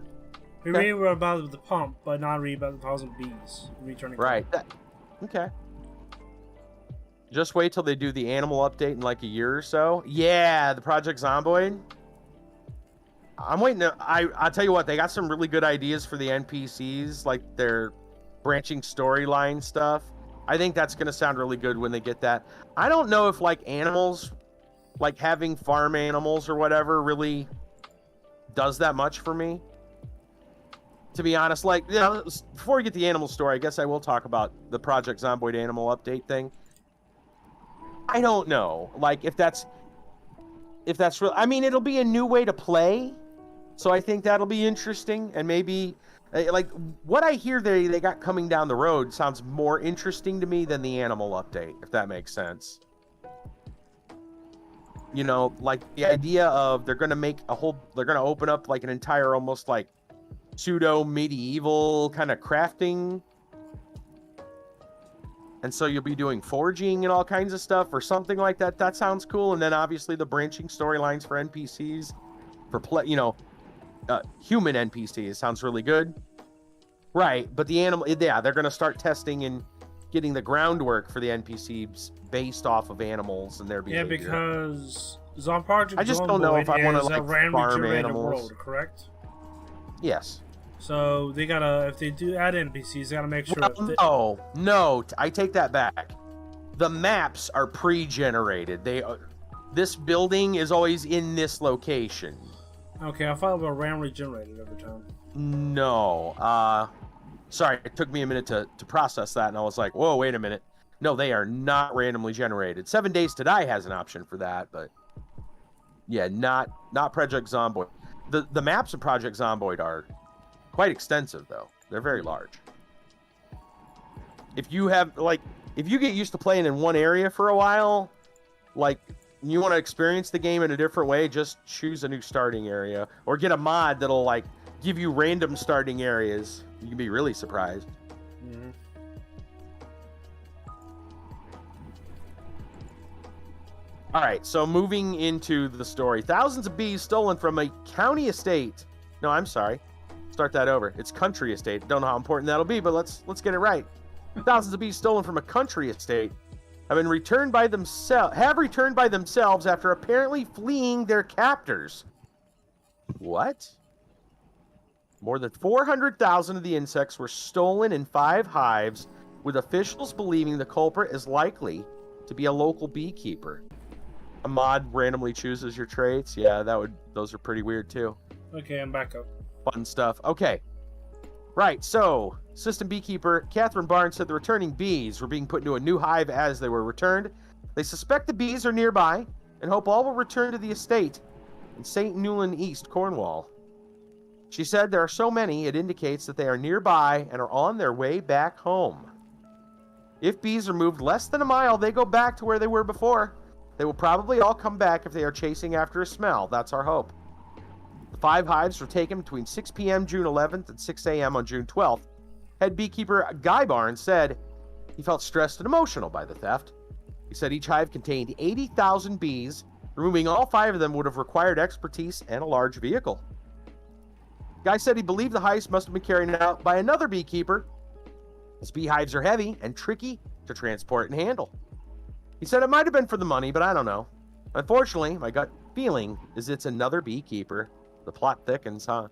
We read about the pump, but not read about the 1,000 bees returning. Right. Okay. Just wait till they do the animal update in like a year or so. Yeah, the Project Zomboid. I'm waiting to... I'll tell you what, they got some really good ideas for the NPCs, like their branching storyline stuff. I think that's going to sound really good when they get that. I don't know if like animals, like having farm animals or whatever, really does that much for me. To be honest, like, you know, before we get the animal story, I guess I will talk about the Project Zomboid animal update thing. I don't know, like, if that's real. I mean, it'll be a new way to play, so I think that'll be interesting. And maybe, like, what I hear they got coming down the road sounds more interesting to me than the animal update, if that makes sense. You know, like the idea of they're gonna open up like an entire almost like pseudo medieval kind of crafting. And so you'll be doing forging and all kinds of stuff or something like that. That sounds cool. And then obviously the branching storylines for NPCs, human NPCs sounds really good. Right. But the animal, yeah, they're going to start testing and getting the groundwork for the NPCs based off of animals and their behavior. Yeah, because Project I just don't know if I want to like farm animals. World, correct? Yes. So they gotta, if they do add NPCs, they gotta make sure. No, I take that back. The maps are pre-generated. This building is always in this location. Okay, I thought about randomly generated every time. No, sorry, it took me a minute to process that, and I was like, whoa, wait a minute. No, they are not randomly generated. 7 Days to Die has an option for that, but yeah, not Project Zomboid. The maps of Project Zomboid are quite extensive, though. They're very large. If you get used to playing in one area for a while, like, you want to experience the game in a different way, just choose a new starting area. Or get a mod that'll, like, give you random starting areas. You can be really surprised. Mm-hmm. Alright, so moving into the story. Thousands of bees stolen from a county estate. No, I'm sorry. Start that over. It's country estate. Don't know how important that'll be, but let's get it right. Thousands of bees stolen from a country estate have returned by themselves after apparently fleeing their captors. What? More than 400,000 of the insects were stolen in 5 hives, with officials believing the culprit is likely to be a local beekeeper. A mod randomly chooses your traits. Yeah, those are pretty weird too. Okay, I'm back up. Fun stuff. Okay. Right, so, assistant beekeeper Catherine Barnes said the returning bees were being put into a new hive as they were returned. They suspect the bees are nearby and hope all will return to the estate in St. Newland East, Cornwall. She said there are so many, it indicates that they are nearby and are on their way back home. If bees are moved less than a mile, they go back to where they were before. They will probably all come back if they are chasing after a smell. That's our hope. The 5 hives were taken between 6 p.m. June 11th and 6 a.m. on June 12th. Head beekeeper Guy Barnes said he felt stressed and emotional by the theft. He said each hive contained 80,000 bees. Removing all 5 of them would have required expertise and a large vehicle. Guy said he believed the heist must have been carried out by another beekeeper. His beehives are heavy and tricky to transport and handle. He said it might have been for the money, but I don't know. Unfortunately, my gut feeling is it's another beekeeper. The plot thickens, huh?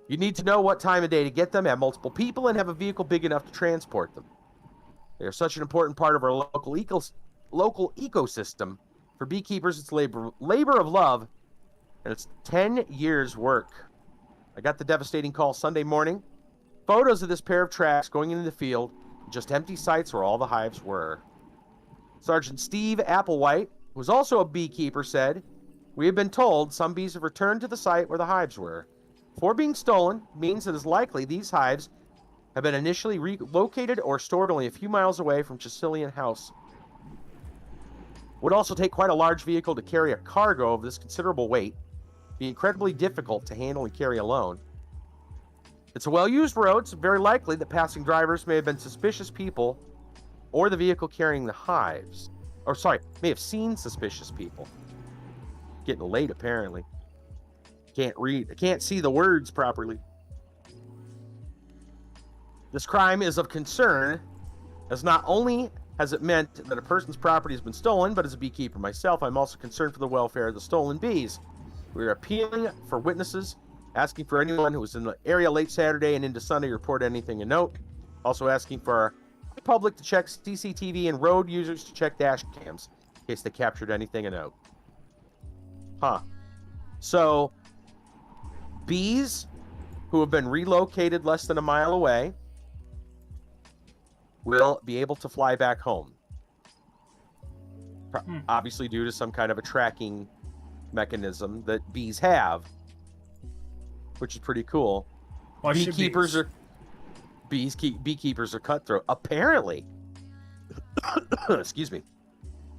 You need to know what time of day to get them, have multiple people, and have a vehicle big enough to transport them. They are such an important part of our local ecosystem. For beekeepers, it's labor of love, and it's 10 years' work. I got the devastating call Sunday morning. Photos of this pair of tracks going into the field, just empty sites where all the hives were. Sergeant Steve Applewhite, who was also a beekeeper, said, "We have been told some bees have returned to the site where the hives were. For being stolen means it is likely these hives have been initially relocated or stored only a few miles away from Cecilian House. Would also take quite a large vehicle to carry a cargo of this considerable weight, be incredibly difficult to handle and carry alone. It's a well-used road, so very likely that passing drivers may have been suspicious people or the vehicle carrying the hives. Or, sorry, may have seen suspicious people. Getting late, apparently. Can't read. I can't see the words properly. This crime is of concern, as not only has it meant that a person's property has been stolen, but as a beekeeper myself, I'm also concerned for the welfare of the stolen bees. We are appealing for witnesses, asking for anyone who was in the area late Saturday and into Sunday to report anything of note. Also asking for the public to check CCTV and road users to check dash cams in case they captured anything of note." Huh. So, bees who have been relocated less than a mile away will be able to fly back home. Obviously due to some kind of a tracking mechanism that bees have, which is pretty cool. Why Beekeepers are cutthroat. Apparently. Excuse me.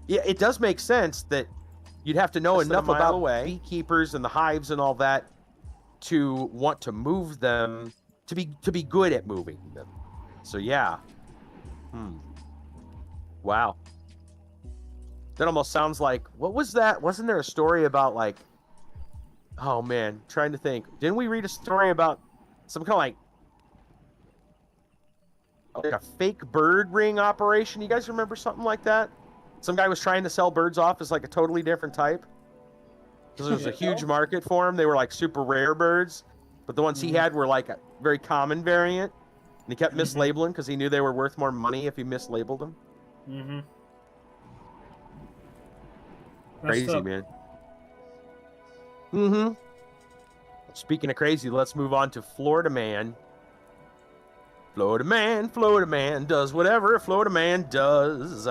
Yeah, it does make sense that you'd have to know enough about beekeepers and the hives and all that to want to move them, to be good at moving them. So yeah. Wow. That almost sounds like, what was that? Wasn't there a story about like, oh man, trying to think. Didn't we read a story about some kind of like a fake bird ring operation? You guys remember something like that? Some guy was trying to sell birds off as like a totally different type. Because there was a huge market for them. They were like super rare birds. But the ones he had were like a very common variant. And he kept mislabeling because he knew they were worth more money if he mislabeled them. Crazy, man. Speaking of crazy, let's move on to Florida Man. Florida Man does whatever a Florida man does.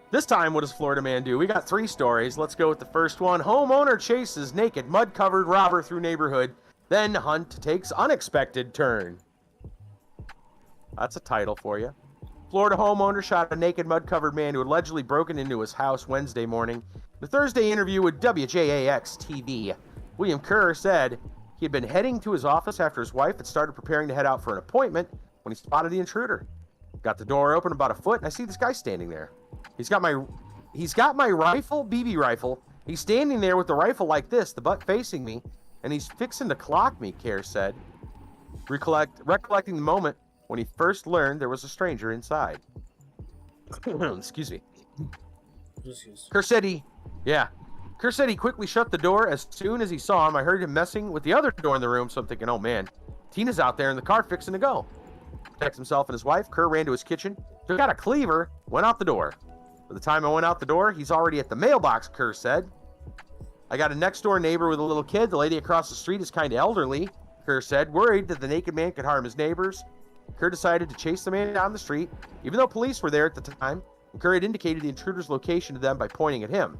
This time, what does Florida Man do? We got 3 stories. Let's go with the first one. Homeowner chases naked, mud-covered robber through neighborhood. Then hunt takes unexpected turn. That's a title for you. Florida homeowner shot a naked, mud-covered man who had allegedly broken into his house Wednesday morning. In a Thursday interview with WJAX-TV, William Kerr said he had been heading to his office after his wife had started preparing to head out for an appointment when he spotted the intruder. Got the door open about a foot, and I see this guy standing there. He's got my rifle, BB rifle. He's standing there with the rifle like this, the butt facing me, and he's fixing to clock me, Kerr said, recollecting the moment when he first learned there was a stranger inside. Excuse me. Kerr said he quickly shut the door as soon as he saw him. I heard him messing with the other door in the room, so I'm thinking, oh man, Tina's out there in the car fixing to go. Protects himself and his wife, Kerr ran to his kitchen, took out a cleaver, went out the door. By the time I went out the door, he's already at the mailbox, Kerr said. I got a next door neighbor with a little kid. The lady across the street is kind of elderly, Kerr said, worried that the naked man could harm his neighbors. Kerr decided to chase the man down the street, even though police were there at the time, and Kerr had indicated the intruder's location to them by pointing at him.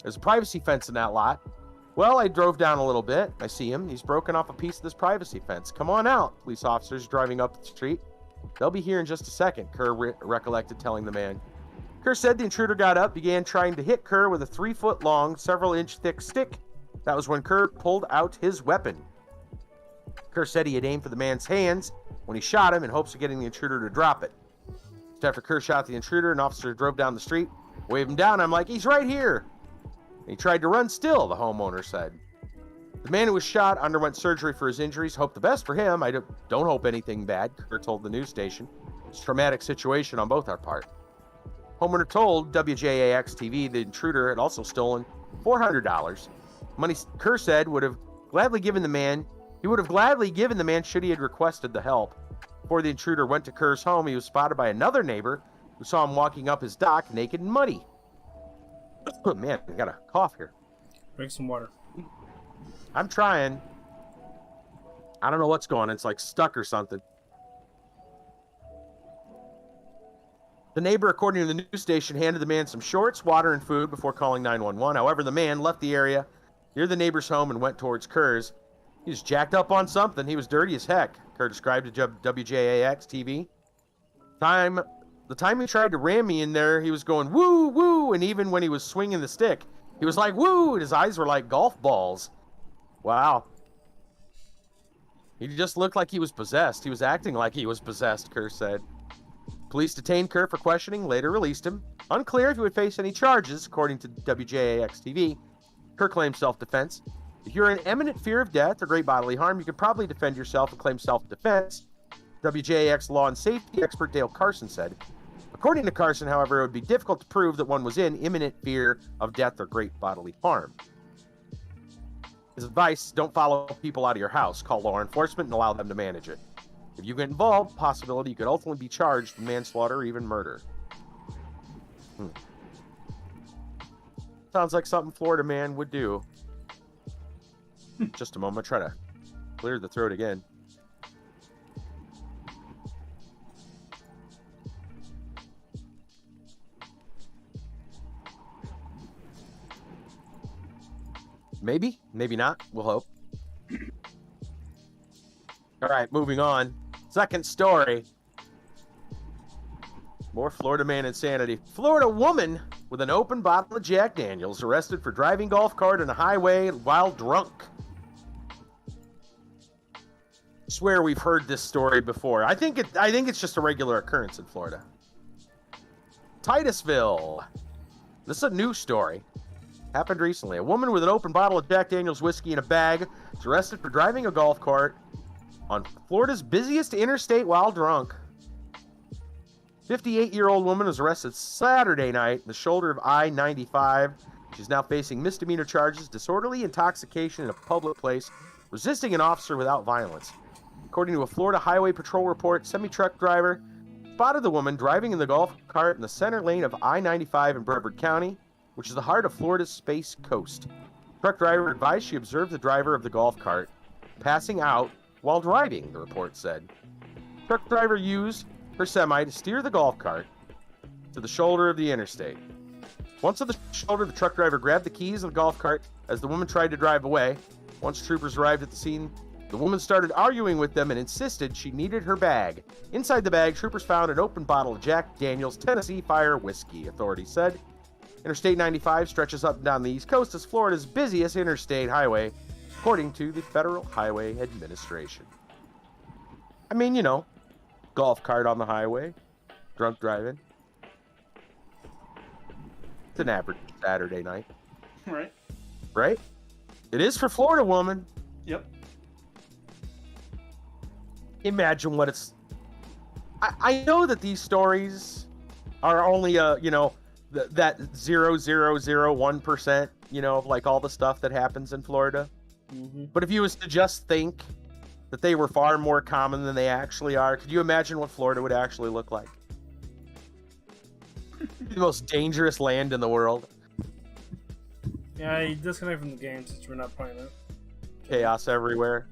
There's a privacy fence in that lot. Well, I drove down a little bit. I see him. He's broken off a piece of this privacy fence. Come on out, police officers driving up the street. They'll be here in just a second, Kerr recollected telling the man. Kerr said the intruder got up, began trying to hit Kerr with a 3-foot-long, several-inch thick stick. That was when Kerr pulled out his weapon. Kerr said he had aimed for the man's hands when he shot him in hopes of getting the intruder to drop it. Just after Kerr shot the intruder, an officer drove down the street, waved him down. I'm like, he's right here. And he tried to run still, the homeowner said. The man who was shot underwent surgery for his injuries. Hope the best for him. I don't hope anything bad, Kerr told the news station. It's a traumatic situation on both our part. Homeowner told WJAX-TV the intruder had also stolen $400. Money Kerr said would have gladly given the man should he had requested the help. Before the intruder went to Kerr's home, he was spotted by another neighbor who saw him walking up his dock naked and muddy. Oh, man, I got a cough here. Drink some water. I'm trying. I don't know what's going on. It's like stuck or something. The neighbor, according to the news station, handed the man some shorts, water, and food before calling 911. However, the man left the area near the neighbor's home and went towards Kerr's. He was jacked up on something. He was dirty as heck, Kerr described to WJAX-TV. The time he tried to ram me in there, he was going, woo, woo, and even when he was swinging the stick, he was like, woo, and his eyes were like golf balls. Wow. He just looked like he was possessed. He was acting like he was possessed, Kerr said. Police detained Kerr for questioning, later released him. Unclear if he would face any charges, according to WJAX-TV. Kerr claimed self-defense. If you're in imminent fear of death or great bodily harm, you could probably defend yourself and claim self-defense, WJAX law and safety expert Dale Carson said. According to Carson, however, it would be difficult to prove that one was in imminent fear of death or great bodily harm. His advice, don't follow people out of your house. Call law enforcement and allow them to manage it. If you get involved, possibility you could ultimately be charged with manslaughter or even murder. Sounds like something Florida man would do. Just a moment, try to clear the throat again. Maybe, maybe not. We'll hope. All right, moving on. Second story. More Florida man insanity. Florida woman with an open bottle of Jack Daniels arrested for driving golf cart on a highway while drunk. I swear we've heard this story before. I think it's just a regular occurrence in Florida. Titusville. This is a new story. Happened recently. A woman with an open bottle of Jack Daniels whiskey in a bag was arrested for driving a golf cart on Florida's busiest interstate while drunk. 58-year-old woman was arrested Saturday night in the shoulder of I-95. She's now facing misdemeanor charges, disorderly intoxication in a public place, resisting an officer without violence. According to a Florida Highway Patrol report, semi-truck driver spotted the woman driving in the golf cart in the center lane of I-95 in Brevard County, which is the heart of Florida's Space Coast. Truck driver advised she observed the driver of the golf cart passing out while driving, the report said. Truck driver used her semi to steer the golf cart to the shoulder of the interstate. Once at the shoulder, the truck driver grabbed the keys of the golf cart as the woman tried to drive away. Once troopers arrived at the scene, the woman started arguing with them and insisted she needed her bag. Inside the bag, troopers found an open bottle of Jack Daniels Tennessee Fire whiskey, authorities said. Interstate 95 stretches up and down the East Coast as Florida's busiest interstate highway, according to the Federal Highway Administration. I mean, you know, golf cart on the highway, drunk driving. It's an average Saturday night. Right. Right? It is for Florida woman. Yep. Imagine what it's... I know that these stories are only, that 0.001%, of like all the stuff that happens in Florida. Mm-hmm. But if you was to just think that they were far more common than they actually are, could you imagine what Florida would actually look like? The most dangerous land in the world. Yeah, you disconnect from the game since we're not playing it. Chaos everywhere.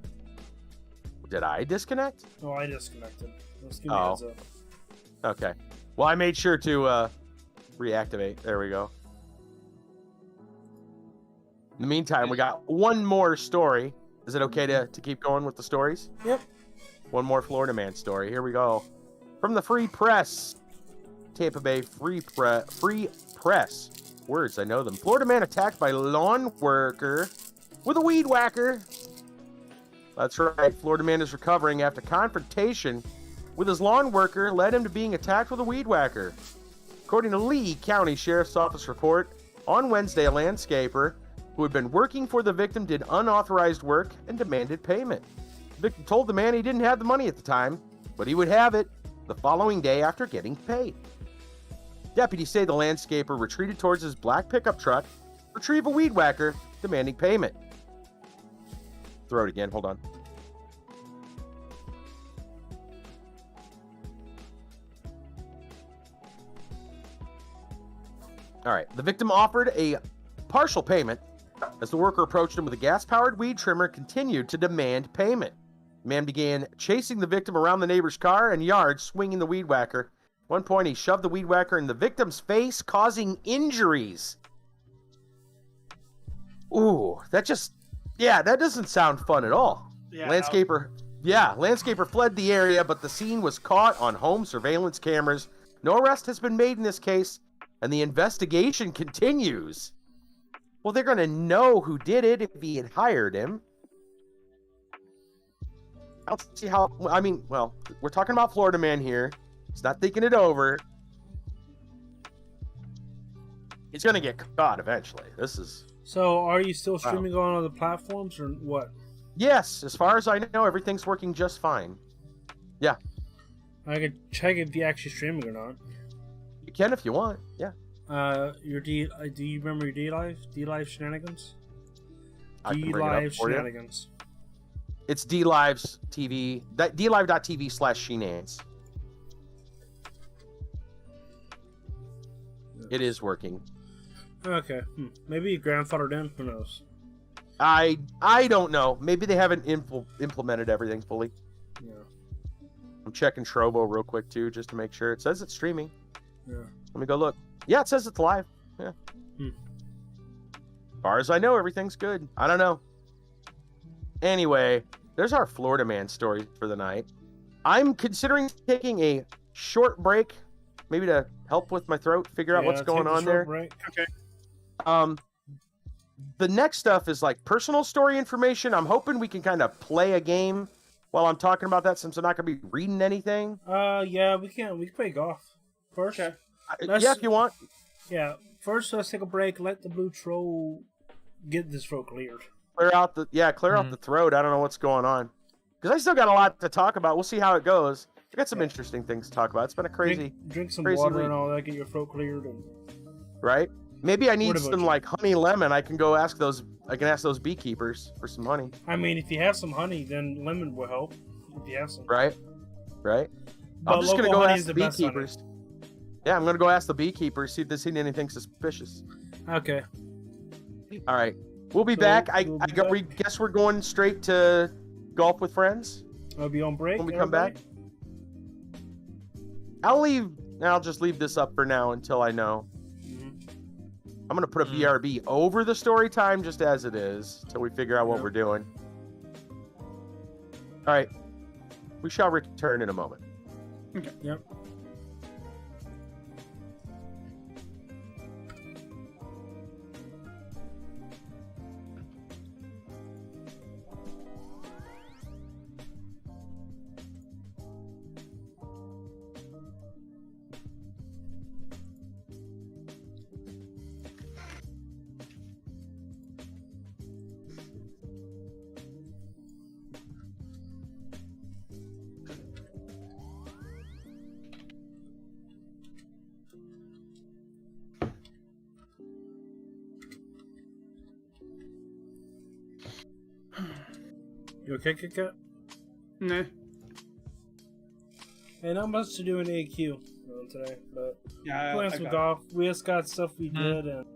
Did I disconnect? Oh, I disconnected. Let's give me a heads up. Okay. Well, I made sure to reactivate. There we go. In the meantime, we got one more story. Is it okay to keep going with the stories? Yep. One more Florida man story. Here we go. From the Free Press. Tampa Bay Free Press. Words, I know them. Florida man attacked by lawn worker with a weed whacker. That's right. Florida man is recovering after confrontation with his lawn worker led him to being attacked with a weed whacker. According to Lee County Sheriff's Office report, on Wednesday, a landscaper who had been working for the victim did unauthorized work and demanded payment. The victim told the man he didn't have the money at the time, but he would have it the following day after getting paid. Deputies say the landscaper retreated towards his black pickup truck, retrieve a weed whacker, demanding payment. Throw it again, hold on. All right, the victim offered a partial payment. As the worker approached him with a gas-powered weed trimmer, continued to demand payment. The man began chasing the victim around the neighbor's car and yard, swinging the weed whacker. At one point, he shoved the weed whacker in the victim's face, causing injuries. Ooh, that doesn't sound fun at all. Yeah, Landscaper fled the area, but the scene was caught on home surveillance cameras. No arrest has been made in this case, and the investigation continues. Well, they're going to know who did it if he had hired him. I don't see how... I mean, well, we're talking about Florida Man here. He's not thinking it over. He's going to get caught eventually. This is... So, are you still streaming on other platforms, or what? Yes, as far as I know, everything's working just fine. Yeah. I could check if you're actually streaming or not. You can if you want, yeah. Do you remember your D-Live shenanigans? I can bring it up D-Live for you. shenanigans. It's DLive's TV, DLive.tv/shenanigans. It is working. Okay. Maybe you grandfathered in. Who knows? I don't know. Maybe they haven't implemented everything fully. Yeah. I'm checking Trovo real quick too, just to make sure. It says it's streaming. Yeah. Let me go look. Yeah, it says it's live. Yeah. As far as I know, everything's good. I don't know. Anyway, there's our Florida Man story for the night. I'm considering taking a short break, maybe to help with my throat, figure out what's going on there. Break. Okay. The next stuff is like personal story information. I'm hoping we can kind of play a game while I'm talking about that, since I'm not going to be reading anything. Yeah, we can play golf first. Okay. Yeah, if you want. Yeah, first let's take a break. Let the blue troll get this throat cleared. Clear out the throat. I don't know what's going on, because I still got a lot to talk about. We'll see how it goes. I got some interesting things to talk about. It's been a crazy drink some crazy water week. and all that. Get your throat cleared. And... Right? Maybe I need What about some you? like honey lemon. I can go ask those. I can ask those beekeepers for some honey. I mean, if you have some honey, then lemon will help. If you have some, Right? But I'm just gonna local go honey ask is the the best honey. beekeepers. Yeah, I'm gonna go ask the beekeepers, see if they've seen anything suspicious. Okay. All right, we'll be So, back. we'll be back. We guess we're going straight to golf with friends I'll be on break when we come back. I'll just leave this up for now until I know. I'm gonna put a BRB over the story time just as it is until we figure out what we're doing. All right, we shall return in a moment. Okay. Yep. You okay, Kit Kat? Nah. Hey, not much to do in AQ today, but Yeah. playing some golf. We just got stuff we did, and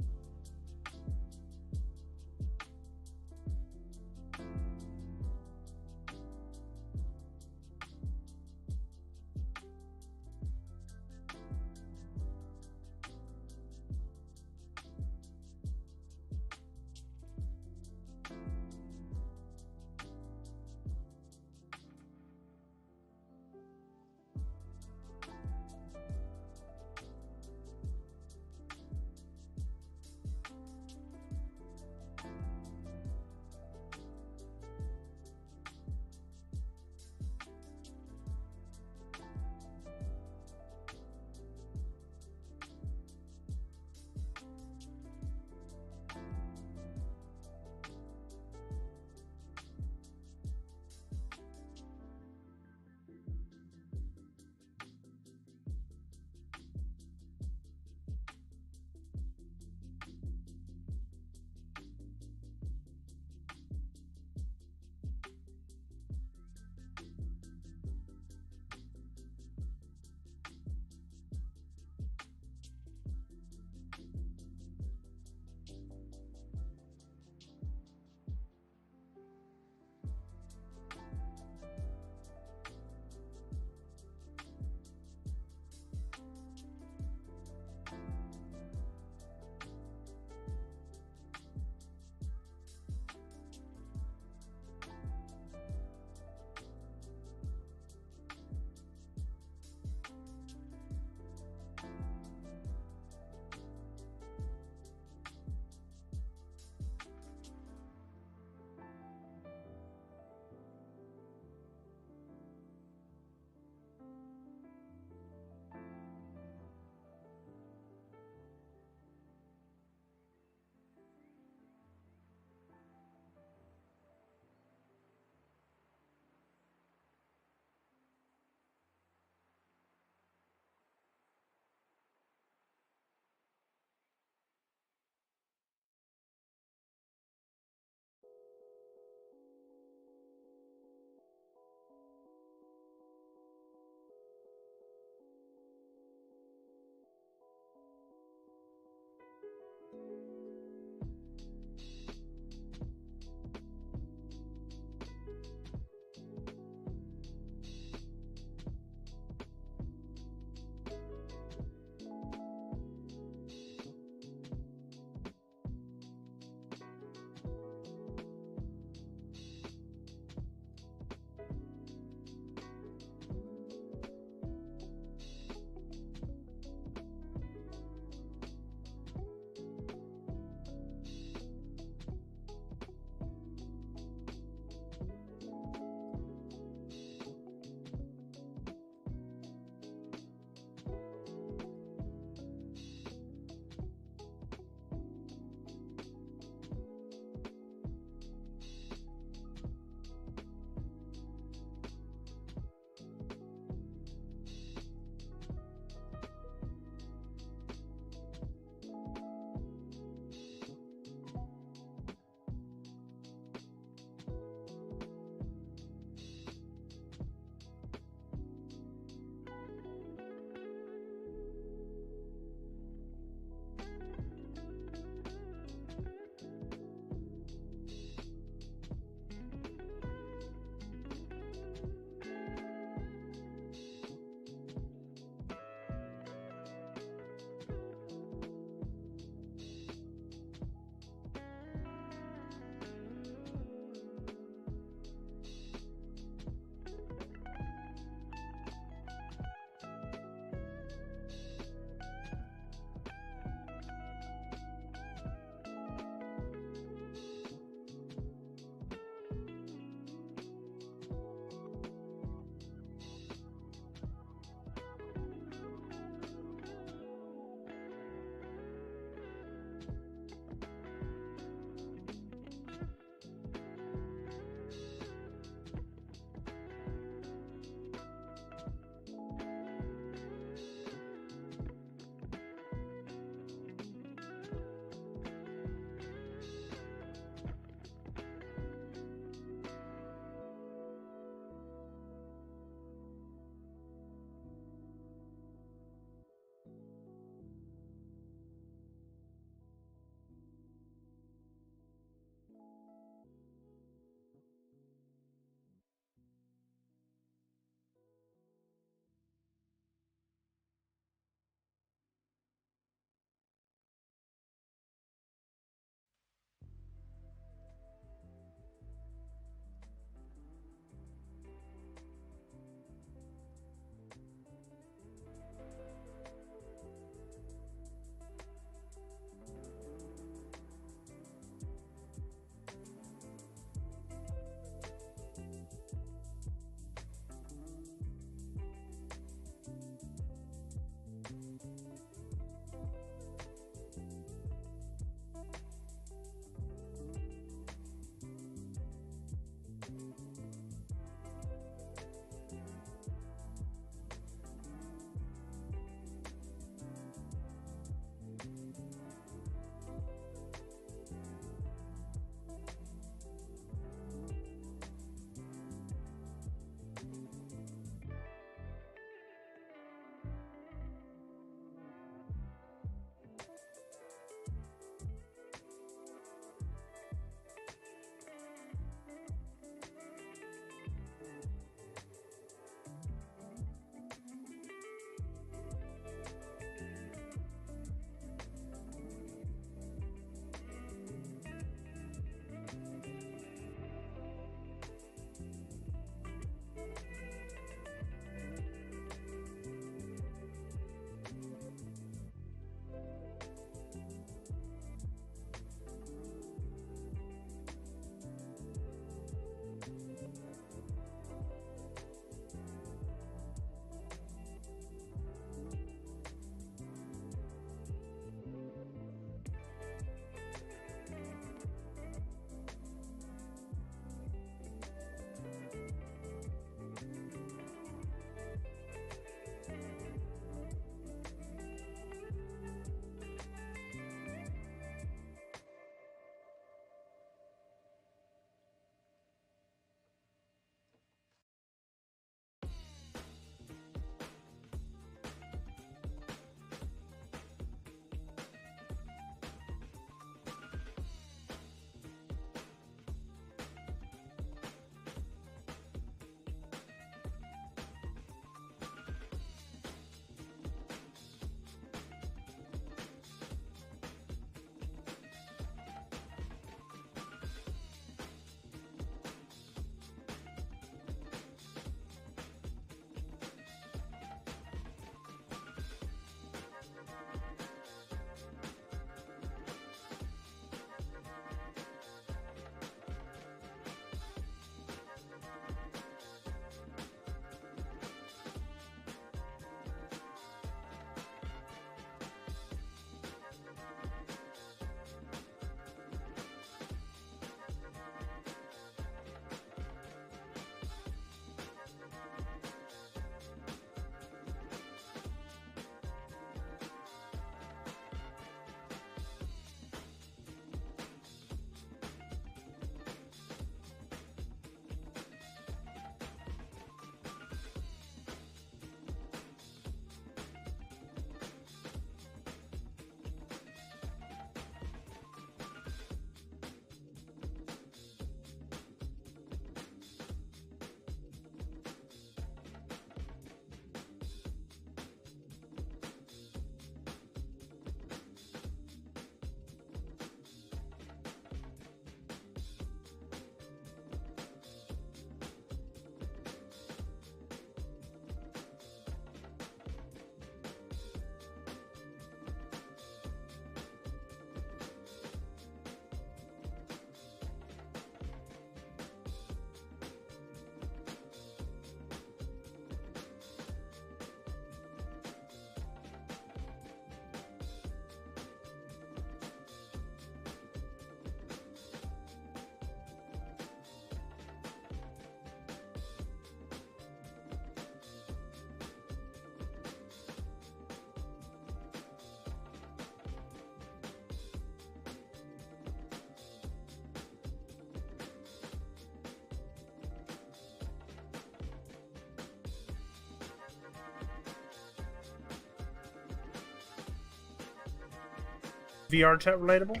VR chat relatable?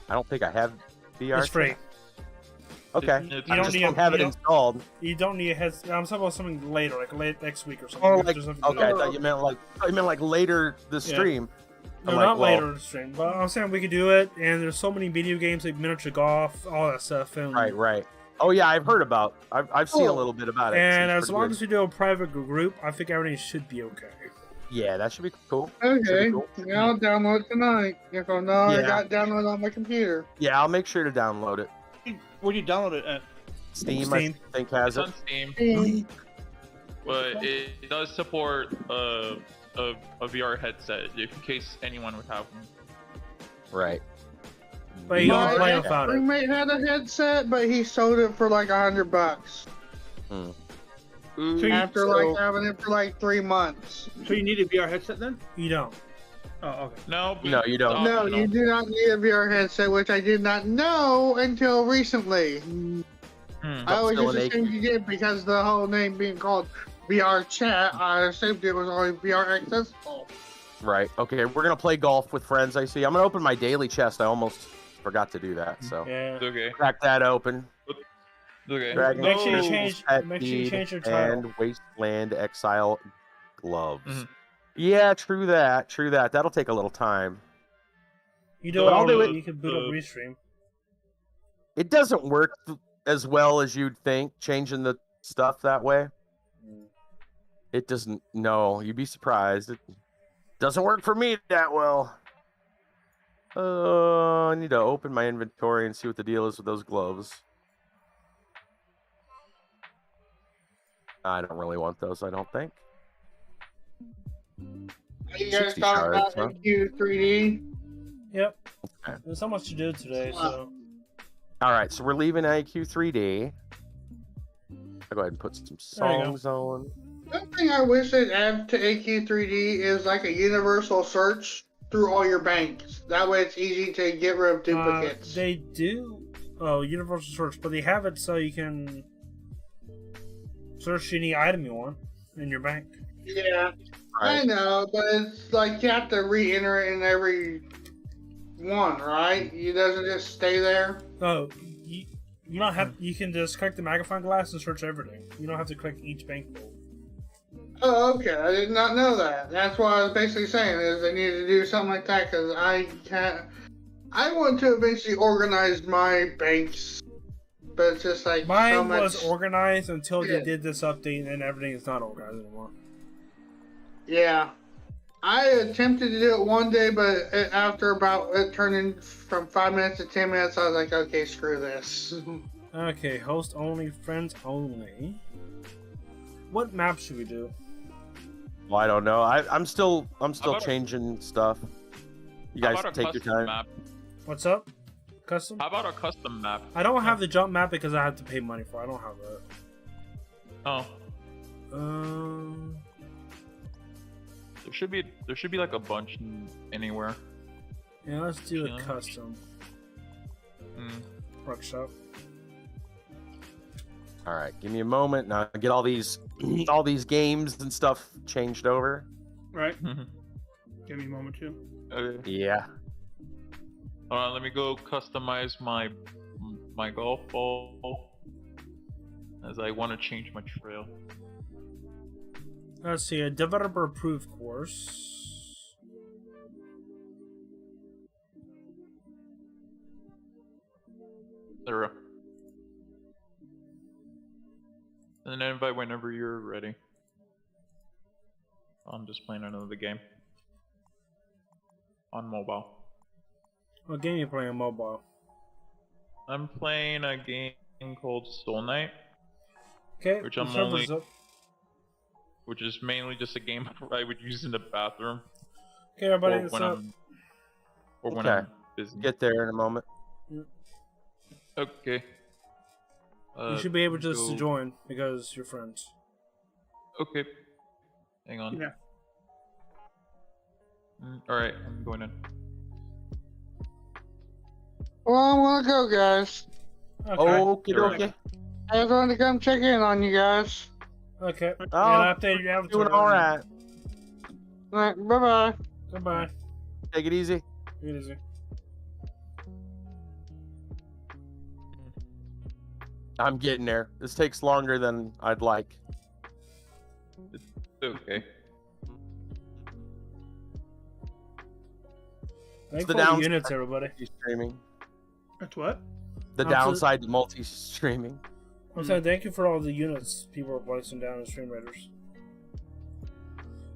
I don't think I have VR. It's free. Okay. You I just don't have it installed. You don't need a headset. I'm talking about something later, like late next week or something. Oh, If like there's nothing to okay, I do. thought you meant like later the stream. No, I'm like, not well, later in the stream. But I'm saying we could do it, and there's so many video games like miniature golf, all that stuff. And, Right. Oh yeah, I've heard about. I've seen a little bit about it. And Seems as pretty long good. as we do a private group, I think everything should be okay. Yeah, that should be cool. Okay, Should be cool. yeah, I'll download it tonight. If I know I Yeah. got download on my computer. Yeah, I'll make sure to download it. Where do you download it at? Steam, Steam. I think has It's it. on Steam, Hey, but it does support a VR headset in case anyone would have one. Right. But you don't My play without it. roommate had a headset, but he sold it for like $100 So after like having it for like 3 months. So you need a VR headset then? You don't. Oh, okay. No, No, you don't. No, optional. you do not need a VR headset, which I did not know until recently. I always Still just an assumed you did because the whole name being called VR chat. I assumed it was only VR accessible. Right. Okay, we're gonna play golf with friends. I see. I'm gonna open my daily chest. I almost forgot to do that. So Yeah. It's okay. crack that open. It's okay. Dragon Make sure you Tools, change- Pet make sure you Deed, change your title. And Wasteland Exile gloves. Mhm. Yeah, true that. True that. That'll take a little time. You do But it. I'll do it. You can boot up Restream. It doesn't work as well as you'd think, changing the stuff that way. It doesn't. No, you'd be surprised. It doesn't work for me that well. I need to open my inventory and see what the deal is with those gloves. I don't really want those, I don't think. Are you guys 60 talking about shards, huh? MQ3D? Yep. Okay. There's so much to do today, so. All right, so we're leaving IQ 3D. I'll go ahead and put some There you go. songs on. One thing I wish they'd add to AQ3D is like a universal search through all your banks. That way it's easy to get rid of duplicates. They do. Oh, universal search, but they have it so you can search any item you want in your bank. Yeah, I Right. know, but it's like you have to re-enter it in every one, right? It doesn't just stay there. Oh, you don't have. You can just click the magnifying glass and search everything. You don't have to click each bank vault. Oh, okay. I did not know that. That's what I was basically saying is they need to do something like that because I can't. I want to eventually organize my banks, but it's just like Mine so much. was organized until they Yeah. did this update, and everything is not organized anymore. Yeah. I attempted to do it one day, but after about it turning from 5 minutes to 10 minutes, I was like, okay, screw this. Okay, host only, friends only. What map should we do? Well, I don't know. I'm still about a- changing stuff. You How guys about a take your custom time. map? What's up? Custom? How about a custom map? I don't have the jump map because I have to pay money for it. I don't have that. Oh, Um, there should be like a bunch anywhere. yeah, let's do a Challenge. custom Mm. workshop. All right, give me a moment. Now get all these games and stuff changed over. Right. Give me a moment too. Okay. Yeah. Hold on, let me go customize my golf ball as I want to change my trail. Let's see, a developer approved course. There we go. And then invite whenever you're ready. I'm just playing another game on mobile. What game you playing on mobile? I'm playing a game called Soul Knight, Okay, Which the I'm server's only- up. which is mainly just a game I would use in the bathroom Okay, everybody, or it's when up. when Okay. I'm busy. Get there in a moment. Okay. You should be able just to go- join because you're friends. Okay. Hang on. Yeah. Alright, I'm going in. Well, I want to go, guys. Okay. Okay, Alright. okay. I just wanted to come check in on you guys. Okay. Oh, Yeah, update your avatar. Doing all right. All right, bye-bye. Goodbye. Take it easy. It is. I'm getting there. This takes longer than I'd like. It's okay. Thanks the for the downside. units, everybody. Streaming. That's what? The downside to multi-streaming. I'm saying thank you for all the units people are placing down in Stream Raiders.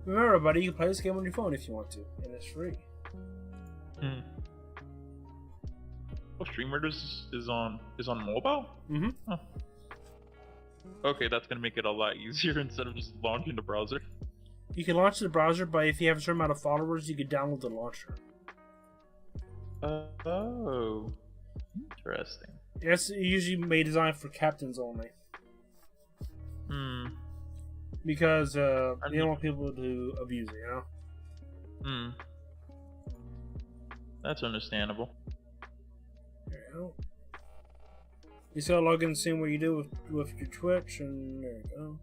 Remember, everybody, you can play this game on your phone if you want to, and it's free. Oh, Stream Raiders is on mobile? Mm-hmm. Huh. Okay, that's gonna make it a lot easier instead of just launching the browser. You can launch the browser, but if you have a certain amount of followers, you can download the launcher. Oh, interesting. It's usually made designed for captains only. Because you don't want people to abuse it, you know? That's understandable. There you go. You still log in and see what you do with your Twitch, and there you go.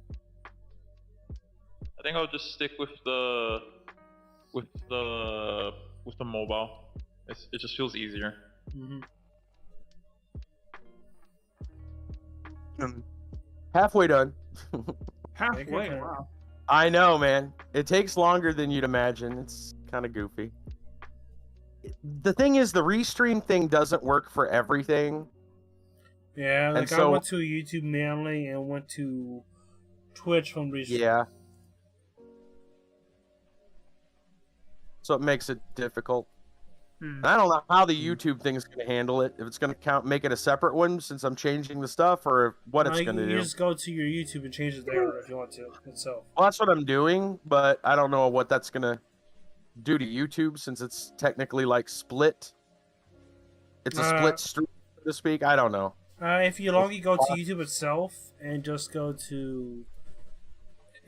I think I'll just stick with the mobile. It just feels easier. Halfway done. Halfway. Wow. I know, man. It takes longer than you'd imagine. It's kind of goofy. The thing is, the restream thing doesn't work for everything. Yeah, like so, I went to YouTube mainly and went to Twitch from restream. Yeah. So it makes it difficult. I don't know how the YouTube thing is going to handle it. If it's going to make it a separate one since I'm changing the stuff, or what it's going to do. You just go to your YouTube and change it there if you want to itself. Well, that's what I'm doing, but I don't know what that's going to do to YouTube since it's technically like split. It's a split stream, so to speak. I don't know. If you log, you go to YouTube itself and just go to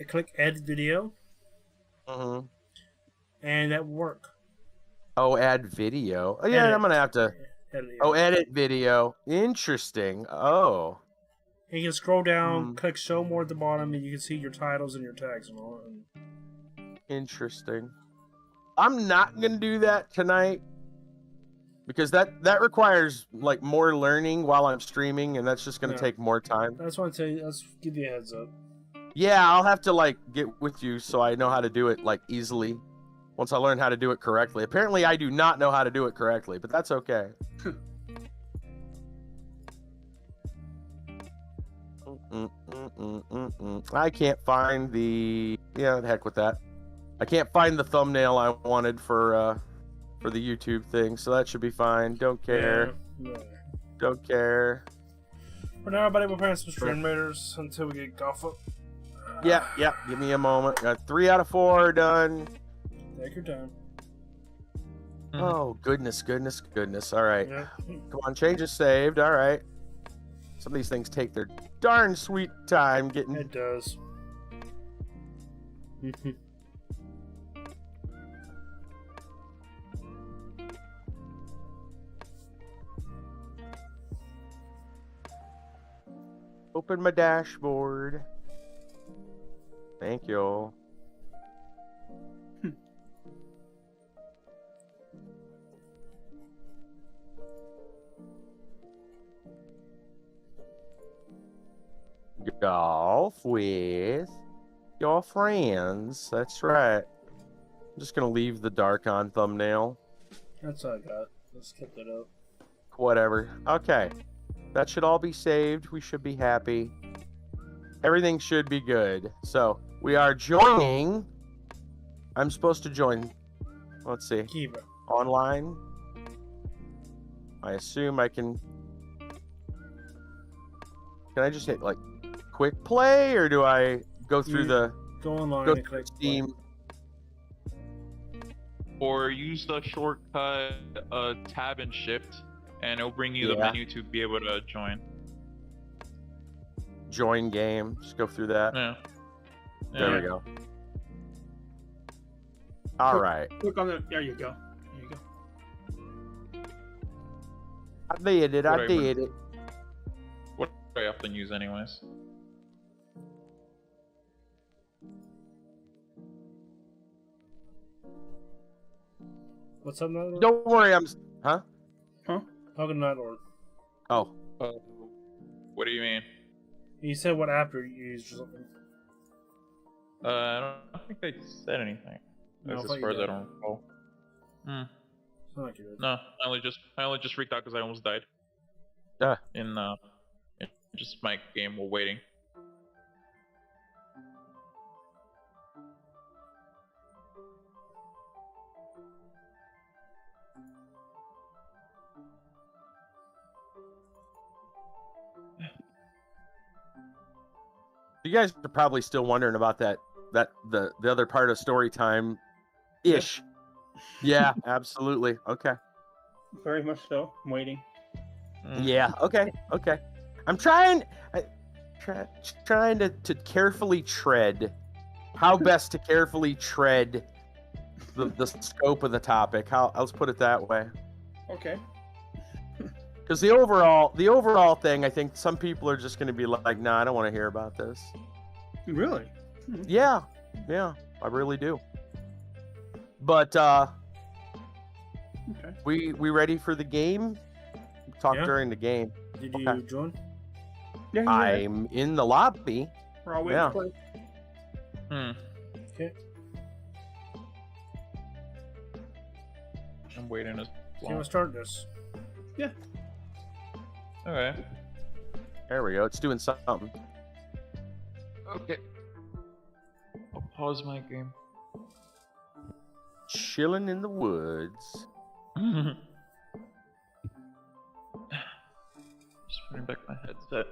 click Add Video, and that will work. Oh, add video. Oh, yeah, edit. I'm gonna have to. Edit video. Interesting. Oh. And you can scroll down, click Show More at the bottom, and you can see your titles and your tags and all. Interesting. I'm not gonna do that tonight because that requires like more learning while I'm streaming, and that's just gonna take more time. That's why I tell you. Let's give you a heads up. Yeah, I'll have to like get with you so I know how to do it like easily. Once I learn how to do it correctly. Apparently, I do not know how to do it correctly, but that's okay. I can't find the... Yeah, the heck with that. I can't find the thumbnail I wanted for the YouTube thing, so that should be fine. Don't care. Yeah. Don't care. For now, everybody, we're playing some Stream Raiders until we get golf up. Yeah. Give me a moment. Got 3 out of 4 done. Take your time. Oh, goodness. All right. Yeah. Come on, change is saved. All right. Some of these things take their darn sweet time getting... It does. Open my dashboard. Thank you. Golf with your friends. That's right. I'm just gonna leave the dark on thumbnail. That's all I got. Let's keep it up. Whatever. Okay. That should all be saved. We should be happy. Everything should be good. So, we are joining. I'm supposed to join. Let's see. Keep it. Online. I assume I can... Can I just hit, like, quick play, or do I go through Go online go and click Steam? play. Or use the shortcut tab and shift, and it'll bring you the menu to be able to join. Join game. Just go through that. Yeah. There we go. All right. Click on the... There you go. I did it. What do I often use anyways? What's up, Nightlord? Don't worry, huh? Talking to Nightlord. Oh, What do you mean? He said what app you used or something. I don't think they said anything. No, I As thought you far as I did. don't recall. Sound like you did. No, I only just freaked out because I almost died in just my game while waiting. you guys are probably still wondering about the other part of story time, ish. Yeah, absolutely. Okay. Very much so. I'm waiting. Yeah. Okay. I'm trying to carefully tread how best to carefully tread the scope of the topic. Let's put it that way. Okay. Because the overall thing, I think some people are just going to be like, "Nah, I don't want to hear about this." Really? Yeah, I really do. But Okay. we ready for the game? Talk Yeah. during the game. Did you join? Yeah, yeah. I'm in the lobby. We're all waiting yeah. to play. Okay. I'm waiting as So you well. want to start this? Yeah. Okay. There we go. It's doing something. Okay. I'll pause my game. Chilling in the woods. Just putting back my headset.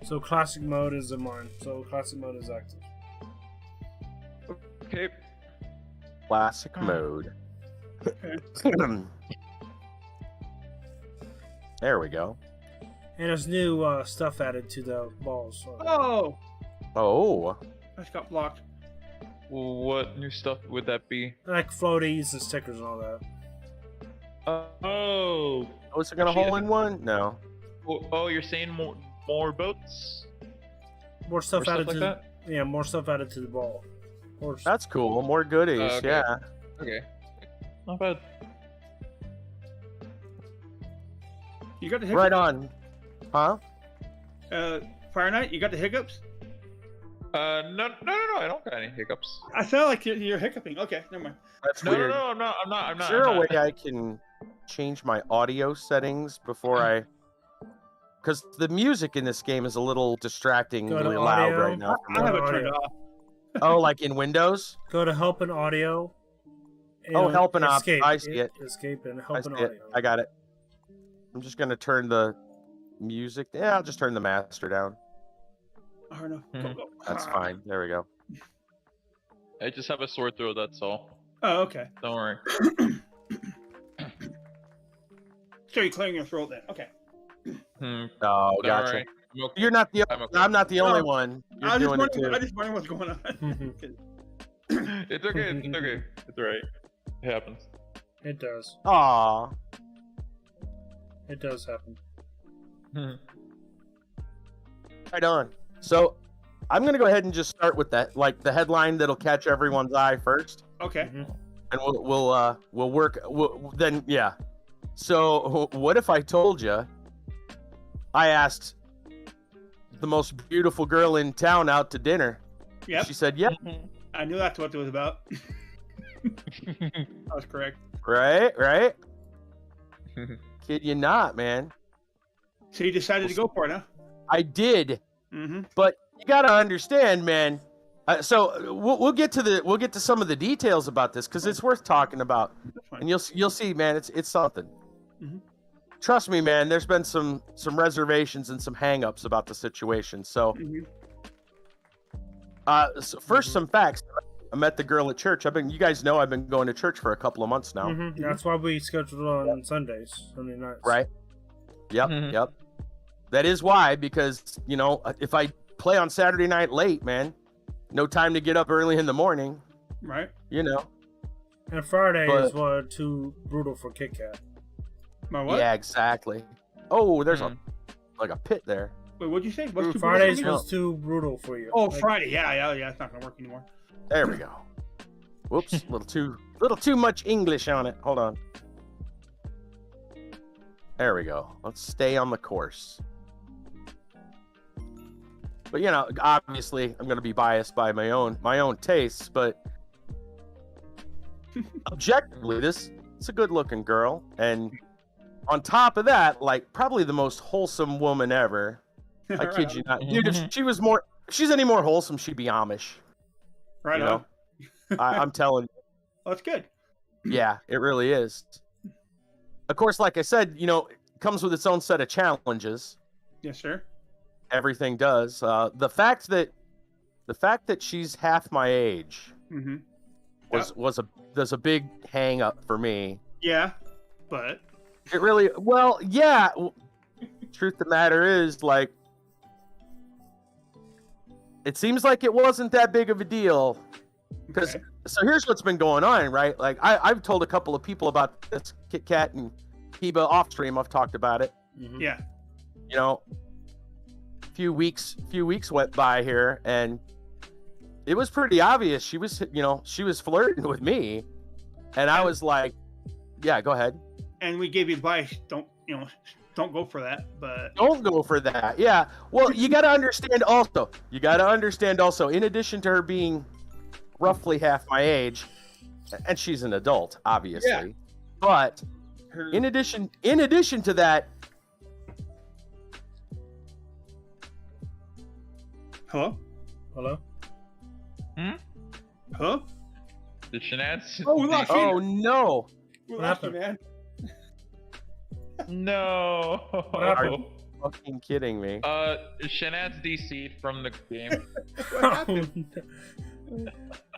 So classic mode is in mine. So classic mode is active. Okay. Classic mode. There we go. And there's new stuff added to the balls. So Oh! Oh, I just got blocked. What new stuff would that be? like floaties and stickers and all that. Oh. was it gonna Actually, hole in one? No. Oh, you're saying more boats? More stuff Or added stuff to like yeah, more stuff added to the ball. More That's cool. More goodies. Okay. Yeah. Okay. Not bad. You got the hiccups? Right on. Huh? Fire Knight, you got the hiccups? No, I don't got any hiccups. I sound like you're hiccuping. Okay, never mind. That's No, weird. I'm not. Is there a I'm way not. I can change my audio settings before I? Because the music in this game is a little distractingly Go to loud audio. right now. I have it turned Audio. off. Oh, like in Windows? Go to help and audio. Oh, help and escape. I see it. Escape and I help see and it. audio. I got it. I'm just gonna turn the music. Yeah, I'll just turn the master down. Oh, no. Go, go. That's fine. There we go. I just have a sore throat. That's all. Oh, okay. Don't worry. So you're clearing your throat then. Okay. Hmm. Oh, Don't gotcha. worry. I'm okay. You're not the. I'm okay. I'm not the only No. one. You're I doing it just too. wondering what's going on. It's okay. It's okay. It's alright. It happens. It does. Aw. It does happen. Right on. So, I'm gonna go ahead and just start with that, like the headline that'll catch everyone's eye first, Okay. Mhm. and we'll work. Then yeah. So, what if I told you? I asked the most beautiful girl in town out to dinner. Yep. She said, "Yeah." I knew that's what it was about. That was correct. Right. Kid you not, man. So you decided to go for it, huh? I did, Mm-hmm. but you gotta understand, man. So we'll get to some of the details about this because it's worth talking about, That's fine. and you'll see, man. It's something. Mhm. Trust me, man. There's been some reservations and some hangups about the situation. So, Mhm. so first, some facts. I met the girl at church. You guys know I've been going to church for a couple of months now, Mhm. That's why we scheduled on Sundays, Sunday nights. right? Yep, Mhm. yep. That is why, because if I play on Saturday night late, man, no time to get up early in the morning. Right. And Friday But- is too brutal for Kit Kat. My what? Yeah, exactly. Oh, there's Mhm. a pit there. Wait, what'd you say? What's too Fridays brutal? was too brutal for you. Oh, Like, Friday. Yeah. It's not gonna work anymore. There we go. Whoops, little too much English on it. Hold on. There we go. Let's stay on the course. But you know, obviously, I'm going to be biased by my own tastes. But objectively, it's a good-looking girl, and on top of that, like probably the most wholesome woman ever. I kid you not, dude. If she's any more wholesome, she'd be Amish. Right You on. know? I'm telling you. Oh, that's good. Yeah, it really is. Of course, like I said, you know, it comes with its own set of challenges. Yes, sir. Everything does. The fact that she's half my age Mm-hmm. was a big hang up for me. Yeah, but It really, well, yeah. Truth of the matter is, like, it seems like it wasn't that big of a deal. Because so here's what's been going on, right? Like I've told a couple of people about this. Kit Kat and Heba off stream. I've talked about it. yeah, You know, few weeks went by here, and it was pretty obvious she was flirting with me, and I was like, yeah, go ahead. and we gave you advice. Don't go for that. But Don't go for that. Yeah. Well, you got to understand also. In addition to her being roughly half my age, and she's an adult, obviously. Yeah. But in addition to that, hello, hello. The shenanigans. Oh, we lost oh you. no, We What lost you, happened? man. No. are you fucking kidding me? Shenanigans DC'd from the game. What happened?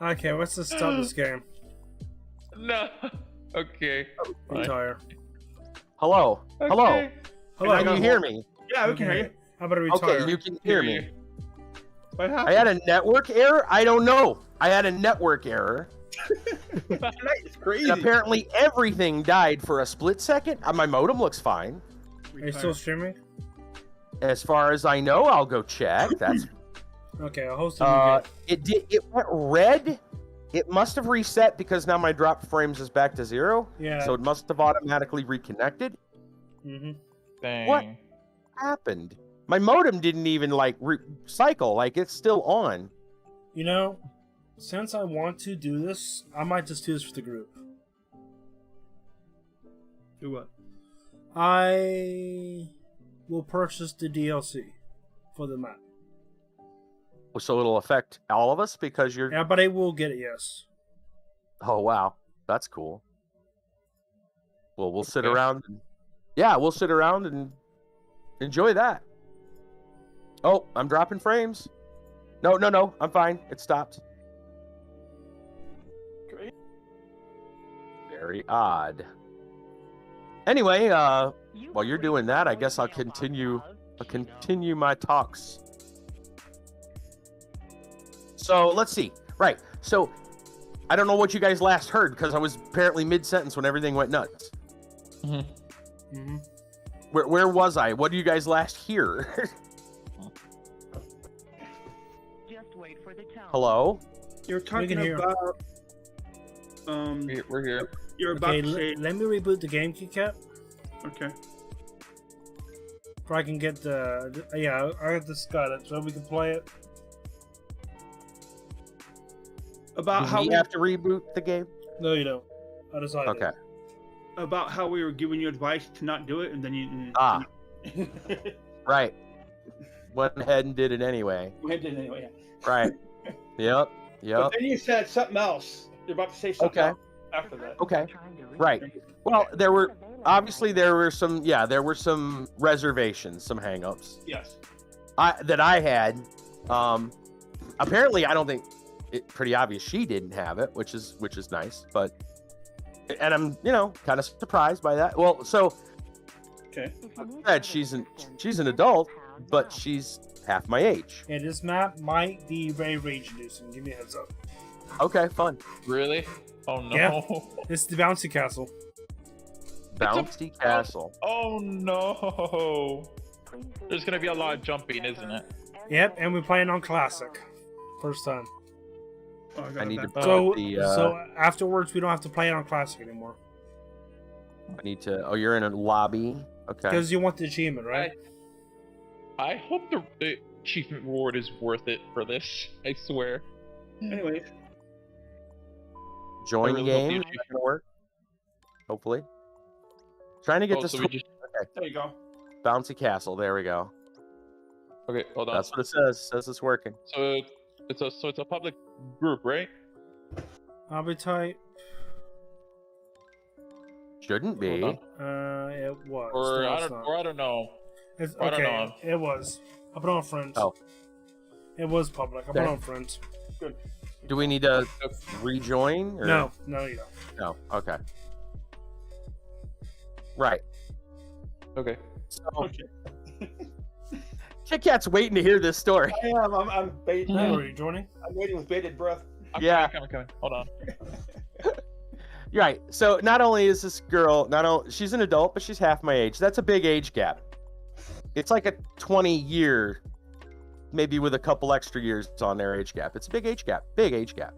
Okay, let's just stop this game. No. Okay. I'm tired. Hello. Okay. Hello, Can you hear me? Yeah, we can hear you. How about I retire? Okay, you can hear me. What I happened? had a network error? I don't know. I had a network error. It's crazy. And apparently everything died for a split second. My modem looks fine. Are you still streaming? As far as I know, I'll go check. That's Okay, I'll host a new game. it went red. It must have reset because now my drop frames is back to 0. Yeah. So it must have automatically reconnected. Mm-hmm. Dang. What happened? My modem didn't even like cycle. Like it's still on. You know, since I want to do this, I might just do this for the group. Do what? I will purchase the DLC for the map. So it'll affect all of us because you're. Everybody will get it, yes. Oh wow, that's cool. Well, we'll sit Okay. around. We'll sit around and enjoy that. Oh, I'm dropping frames. No, I'm fine. It stopped. Great. Very odd. Anyway, while you're doing that, I guess I'll continue my talks. So let's see. Right. So I don't know what you guys last heard because I was apparently mid-sentence when everything went nuts. Mm-hmm. Where was I? What do you guys last hear? Just wait for the tone. Hello? You're talking can hear. about. We're here. You're about Okay, to say. let me reboot the game, KitKat. Okay. So I can get the I just got it, so we can play it. About Do how we have to reboot the game? No, you don't. I decided. Okay. about how we were giving you advice to not do it, and then you. Ah. Right. Went ahead and did it anyway. We did it anyway. Yeah. Right. Yep. But then you said something else. You're about to say something Okay. else after that. Okay. Right. Well, there were some reservations, some hangups Yes. that I had. Apparently, I don't think it's pretty obvious she didn't have it, which is nice. But and I'm kind of surprised by that. Well, so Okay. said she's an adult, but she's half my age. Yeah, this map might be very rage-inducing. Give me a heads up. Okay, fun. Really? Oh no. Yeah. It's the bouncy castle. Bouncy castle. Oh no. There's gonna be a lot of jumping, isn't it? Yep, and we're playing on classic. First time. Oh, I need to. So, the, so afterwards, we don't have to play it on classic anymore. I need to. Oh, you're in a lobby. Okay. Because you want the achievement, right? I hope the achievement reward is worth it for this. I swear. Anyway, Join I really hope game. the That's gonna work. Hopefully. Trying to get this. So we just... there you go. Bouncy castle. There we go. Okay, hold on. That's what it says. It says it's working. So it's a public group, right? I'll be tight. Shouldn't be. Hold It was. Or No, I it's don't. not. Or I don't know. It's, I don't okay, know. it was. I put on friends. Oh. It was public. I put Okay. on friends. Do we need to rejoin? Or... No, you don't. No. Okay. Right. Okay. So, Okay. Kit Kat's waiting to hear this story. I am. I'm baiting. Hey, are you joining? I'm waiting with bated breath. I'm Yeah. coming. Hold on. You're right. So not only is this girl, she's an adult, but she's half my age. That's a big age gap. It's like a 20-year, maybe with a couple extra years on their age gap. It's a big age gap. Big age gap.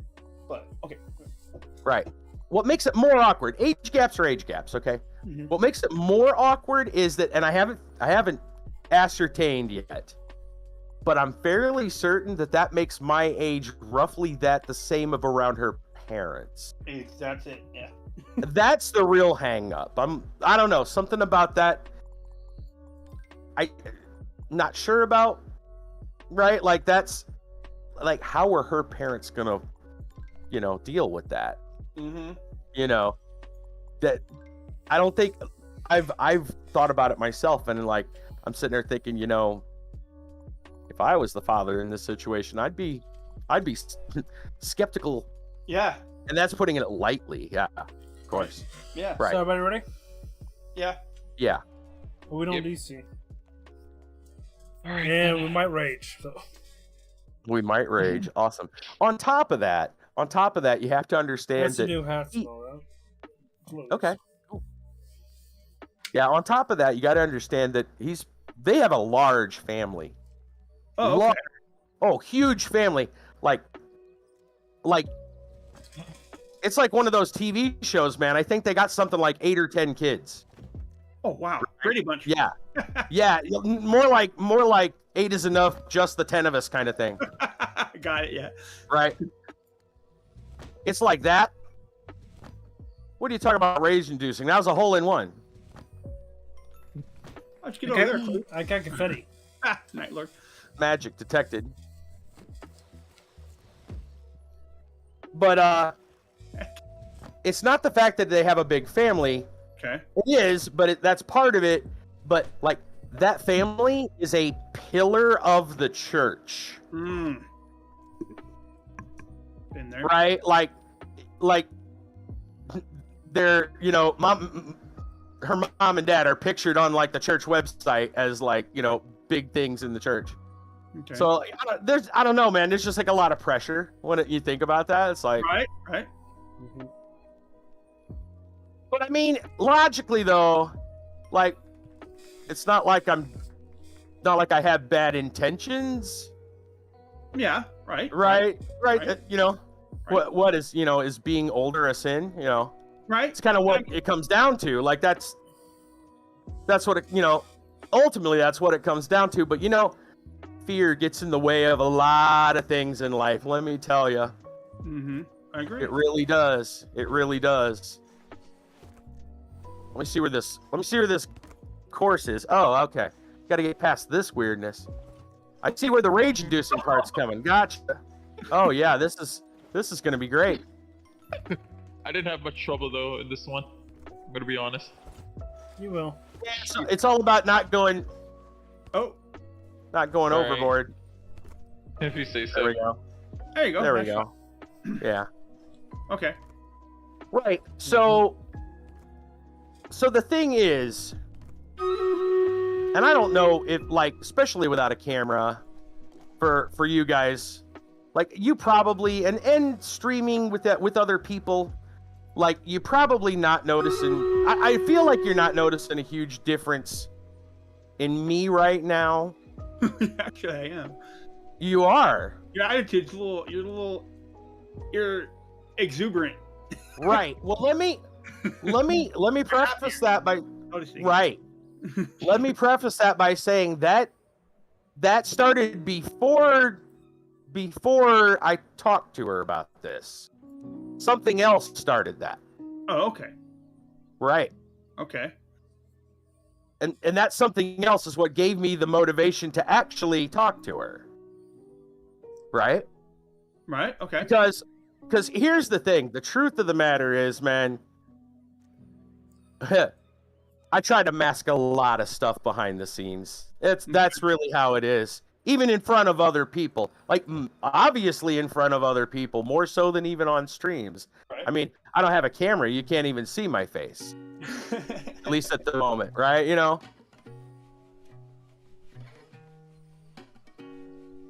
But okay. Right. What makes it more awkward? Age gaps are age gaps. Okay. Mhm. What makes it more awkward is that, and I haven't ascertained yet, but I'm fairly certain that makes my age roughly the same of around her parents. That's it. Yeah. That's the real hang up. I don't know, something about that I not sure about, right? Like that's like, how are her parents gonna deal with that? Mm-hmm. That I don't think I've thought about it myself, and like I'm sitting there thinking, if I was the father in this situation, I'd be skeptical, Yeah. and that's putting it lightly. Yeah, of course. Yeah. Right. So, everybody ready? Yeah. Yeah. Well, we don't Yep. DC. All right. Yeah, we might rage. So. We might rage. Awesome. On top of that, you have to understand That's the that. new hats and all that. Clothes. Okay. Cool. Yeah. On top of that, you got to understand that they have a large family. Oh, okay. Lar- oh, huge family. Like, it's like one of those TV shows, man. I think they got something like 8 or 10 kids. Oh, wow. Pretty much. Yeah. Yeah. More like 8 is enough. Just the 10 of us kind of thing. Got it. Yeah. Right. It's like that. What are you talking about rage inducing? That was a hole in one. Why don't you get over there, please? I got confetti. Night Lord. Magic detected. But it's not the fact that they have a big family. Okay. It is, but that's part of it. But like that family is a pillar of the church, Hmm. Been there. right? Like they're her mom and dad are pictured on like the church website as like big things in the church. Okay. So like, I don't know, man. There's just like a lot of pressure when you think about that. It's like, Right. Right. but I mean, logically though, like it's not like I have bad intentions, Yeah. Right. right? Right. Right. What is is being older a sin? Right. It's kind of what it comes down to. Like that's what it, ultimately that's what it comes down to. But fear gets in the way of a lot of things in life. Let me tell you, Mm-hmm. I agree. it really does. It really does. Let me see where this course is. Oh, okay. Got to get past this weirdness. I see where the rage-inducing part's coming. Gotcha. Oh yeah, this is gonna be great. I didn't have much trouble though in this one. I'm gonna be honest. You will. Yeah, so it's all about not going Oh, Right. overboard. If you say There so. we go. there you go. There we Nice go. Yeah. shot. Okay. Right. So the thing is, and I don't know if like, especially without a camera, for you guys, like you probably and streaming with other people, like you probably not noticing. I feel like you're not noticing a huge difference in me right now. Actually, I am. You are. Your attitude's you're exuberant. Right. Well, let me preface that by Noticing. right. Let me preface that by saying that started before I talked to her about this. Something else started that. Oh, okay. Right. Okay. And that something else is what gave me the motivation to actually talk to her. Right? Right. Okay. Because here's the thing. The truth of the matter is, man, I try to mask a lot of stuff behind the scenes. That's really how it is. Even in front of other people. Like, obviously in front of other people, more so than even on streams. Right. I mean, I don't have a camera. You can't even see my face. At least at the moment, right? You know?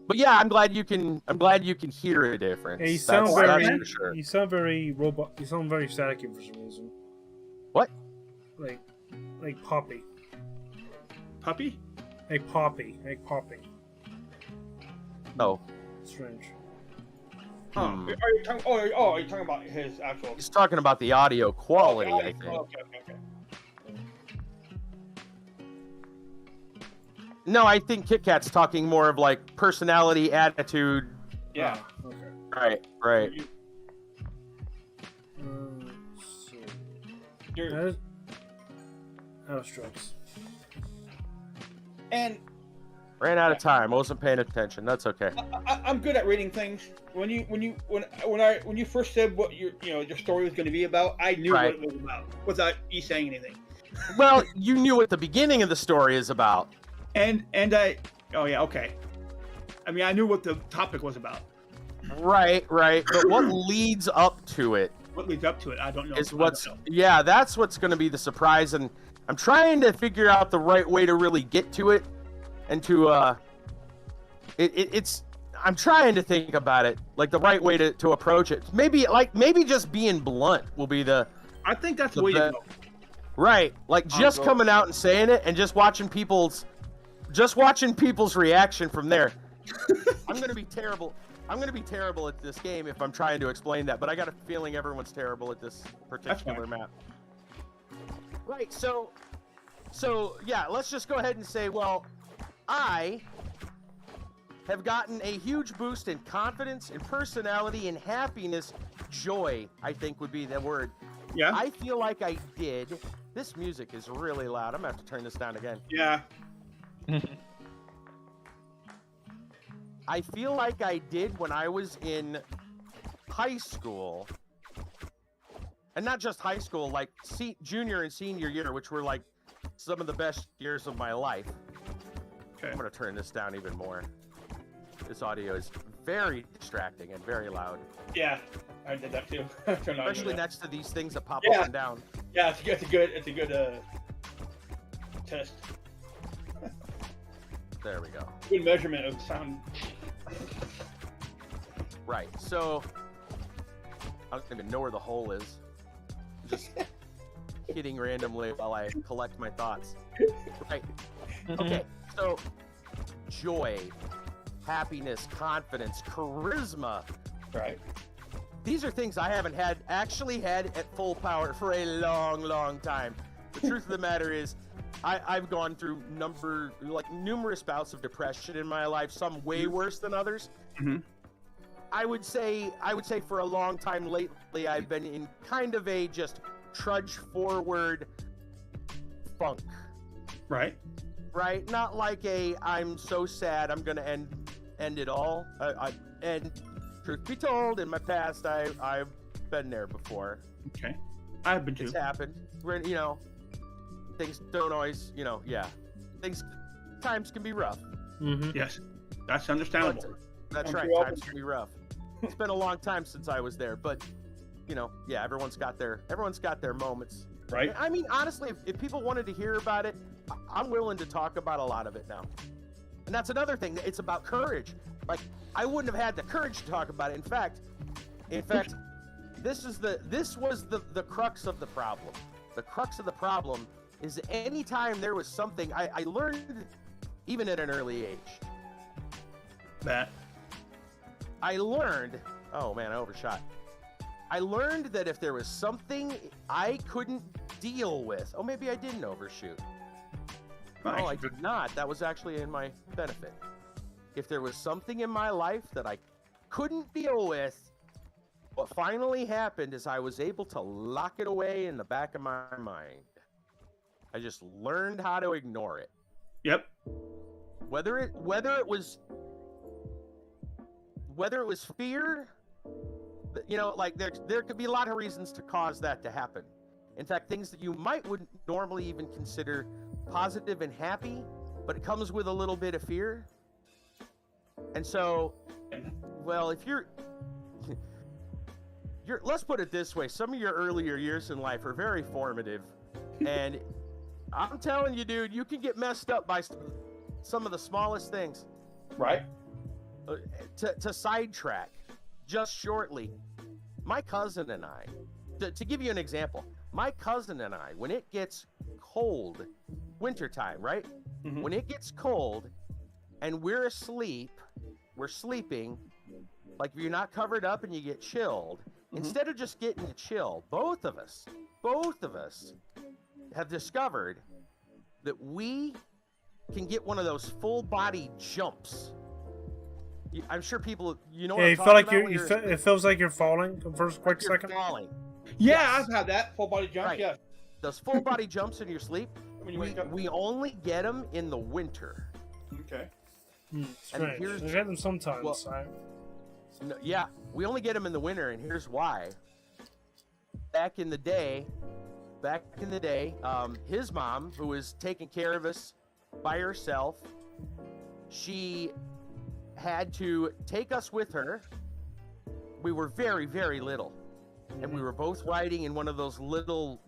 But yeah, I'm glad you can hear a difference. Yeah, you sound That's for sure. You sound very robot. You sound very staticky for some reason. What? Like Poppy. Puppy? Like Poppy. Oh. Strange. Huh. Hmm. Are you talking about his actual? He's talking about the audio quality, I think. Okay. No, I think Kit Kat's talking more of like personality, attitude. Yeah. Oh, okay. Right. So, You're, out of strokes. and Ran out of time. Wasn't paying attention. That's okay. I'm good at reading things. When you first said what your story was going to be about, I knew Right. what it was about without you saying anything. Well, you knew what the beginning of the story is about. And I okay. I mean, I knew what the topic was about. Right. But what leads up to it What leads up to it, I don't know. is that's what's going to be the surprise, and I'm trying to figure out the right way to really get to it, and to it's I'm trying to think about it, like the right way to approach it. Maybe just being blunt will be the I think that's the the way to best. go. Right, like just coming out and saying it, and just watching people's reaction from there. I'm gonna be terrible at this game if I'm trying to explain that, but I got a feeling everyone's terrible at this particular map. Right, so yeah, let's just go ahead and say, well, I have gotten a huge boost in confidence, in personality, in happiness, joy, I think would be the word. Yeah. I feel like I did. This music is really loud. I'm gonna have to turn this down again. Yeah. I feel like I did when I was in high school. And not just high school, like junior and senior year, which were like some of the best years of my life. Okay. I'm going to turn this down even more. This audio is very distracting and very loud. Yeah. I did that too. Especially next to these things that pop Yeah. up and down. Yeah, it's a good test. There we go. Good measurement of sound. Right. So I don't even know where the hole is. Just hitting randomly while I collect my thoughts. Right. Okay. So joy, happiness, confidence, charisma. Right. These are things I haven't actually had at full power for a long, long time. The truth of the matter is, I've gone through numerous bouts of depression in my life, some way worse than others. Mm-hmm. I would say for a long time lately, I've been in kind of a just trudge forward funk. Right. Right? Not like I'm so sad I'm gonna end it all. And truth be told, in my past, I've been there before. Okay. I've been too. It's happened. Things don't always, times can be rough. Mm-hmm. Yes. That's understandable. That's I'm right. sure Times can be rough. It's been a long time since I was there, but everyone's got their moments. Right. I mean, honestly, if people wanted to hear about it, I'm willing to talk about a lot of it now. And that's another thing. It's about courage. Like, I wouldn't have had the courage to talk about it. In fact, this was the crux of the problem. The crux of the problem is anytime there was something I learned, even at an early age. That. I learned. Oh man, I overshot. I learned that if there was something I couldn't deal with, oh, maybe I didn't overshoot. Nice. Oh, I did not. That was actually in my benefit. If there was something in my life that I couldn't deal with, what finally happened is I was able to lock it away in the back of my mind. I just learned how to ignore it. Yep. Whether it was fear, you know, like there could be a lot of reasons to cause that to happen. In fact, things that you wouldn't normally even consider positive and happy, but it comes with a little bit of fear. And so, well, if you're let's put it this way, some of your earlier years in life are very formative. And I'm telling you, dude, you can get messed up by some of the smallest things. Right. To sidetrack, just shortly, my cousin and I, to give you an example, my cousin and I, when it gets cold, wintertime, right? Mm-hmm. When it gets cold and we're asleep, we're sleeping, like if you're not covered up and you get chilled, instead of just getting a chill, both of us have discovered that we can get one of those full body jumps. I'm sure people, you know, Yeah, you feel like it feels like you're falling for a quick second. Falling. Yeah, Yes. I've had that full body jump. Right. Yeah. Those full body jumps in your sleep, When you wake up. we only get them in the winter. Okay. Strange. here's- I get them sometimes. well- No, yeah, we only get them in the winter, and here's why. Back in the day, his mom, who was taking care of us by herself, she had to take us with her. We were very, very little, and we were both riding in one of those little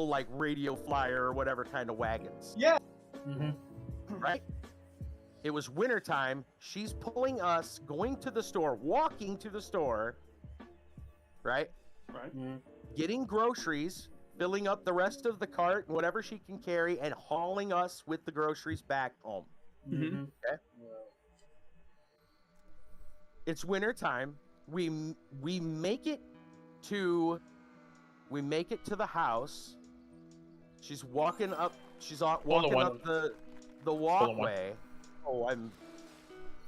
like radio flyer or whatever kind of wagons. Yeah. Right? It was wintertime. She's pulling us, going to the store, walking to the store, right? Right. Getting groceries, filling up the rest of the cart and whatever she can carry, and hauling us with the groceries back home. Mm-hmm. Okay? It's wintertime. We make it to the house. She's walking up. She's walking up the walkway. Oh, I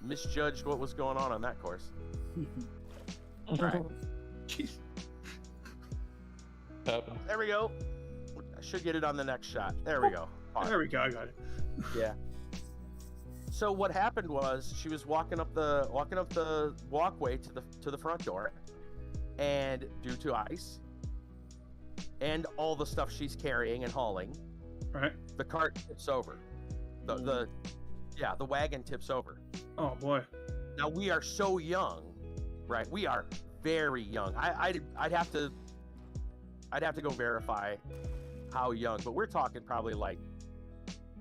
misjudged what was going on that course. Right. Jeez. There we go. I should get it on the next shot. There we go. There we go. I got it. Yeah. So what happened was she was walking up the walkway to the front door, and due to ice and all the stuff she's carrying and hauling, Right. the cart tips over. The wagon tips over. Oh boy. Now we are so young, right? We are very young. I'd have to go verify how young, but we're talking probably like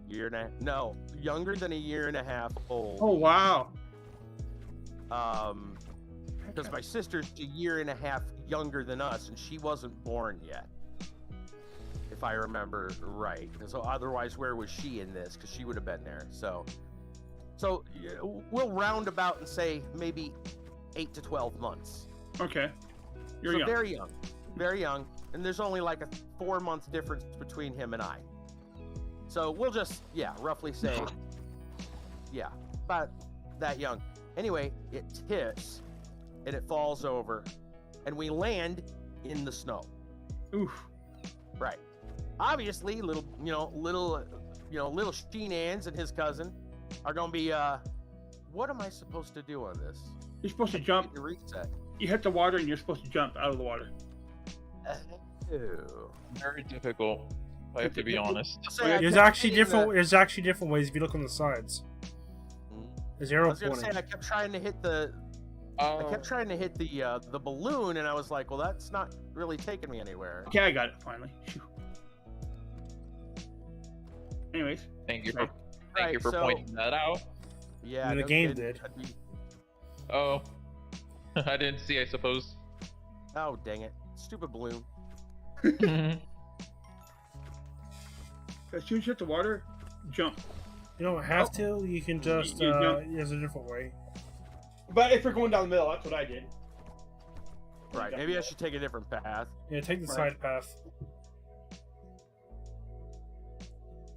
younger than a year and a half old. Oh wow. Because my sister's a year and a half younger than us, and she wasn't born yet, if I remember right. So otherwise, where was she in this? Because she would have been there. So we'll round about and say maybe 8 to 12 months. Okay. You're So young. very young, and there's only like a 4-month difference between him and I. So we'll just roughly say about that young. Anyway, it tips and it falls over, and we land in the snow. Oof. Right. Obviously, little Sheenans and his cousin are gonna be what am I supposed to do on this? You're supposed to jump. The reset. You hit the water and you're supposed to jump out of the water. Ew. Very difficult. I have to be honest. There's actually different ways if you look on the sides. There's I arrow was gonna say pointing. I kept trying to hit the the balloon, and I was like, well, that's not really taking me anywhere. Okay, I got it finally. Phew. Anyways. Thank you Right, for so- pointing that out. Yeah, And the no game kidding. did. Oh, I didn't see. I suppose. Oh, dang it. Stupid balloon. As soon as you hit the water, jump. You don't have to. You can just. You jump. There's a different way. But if you're going down the middle, that's what I did. Right. Maybe I should take a different path. Yeah, take the Right. side path.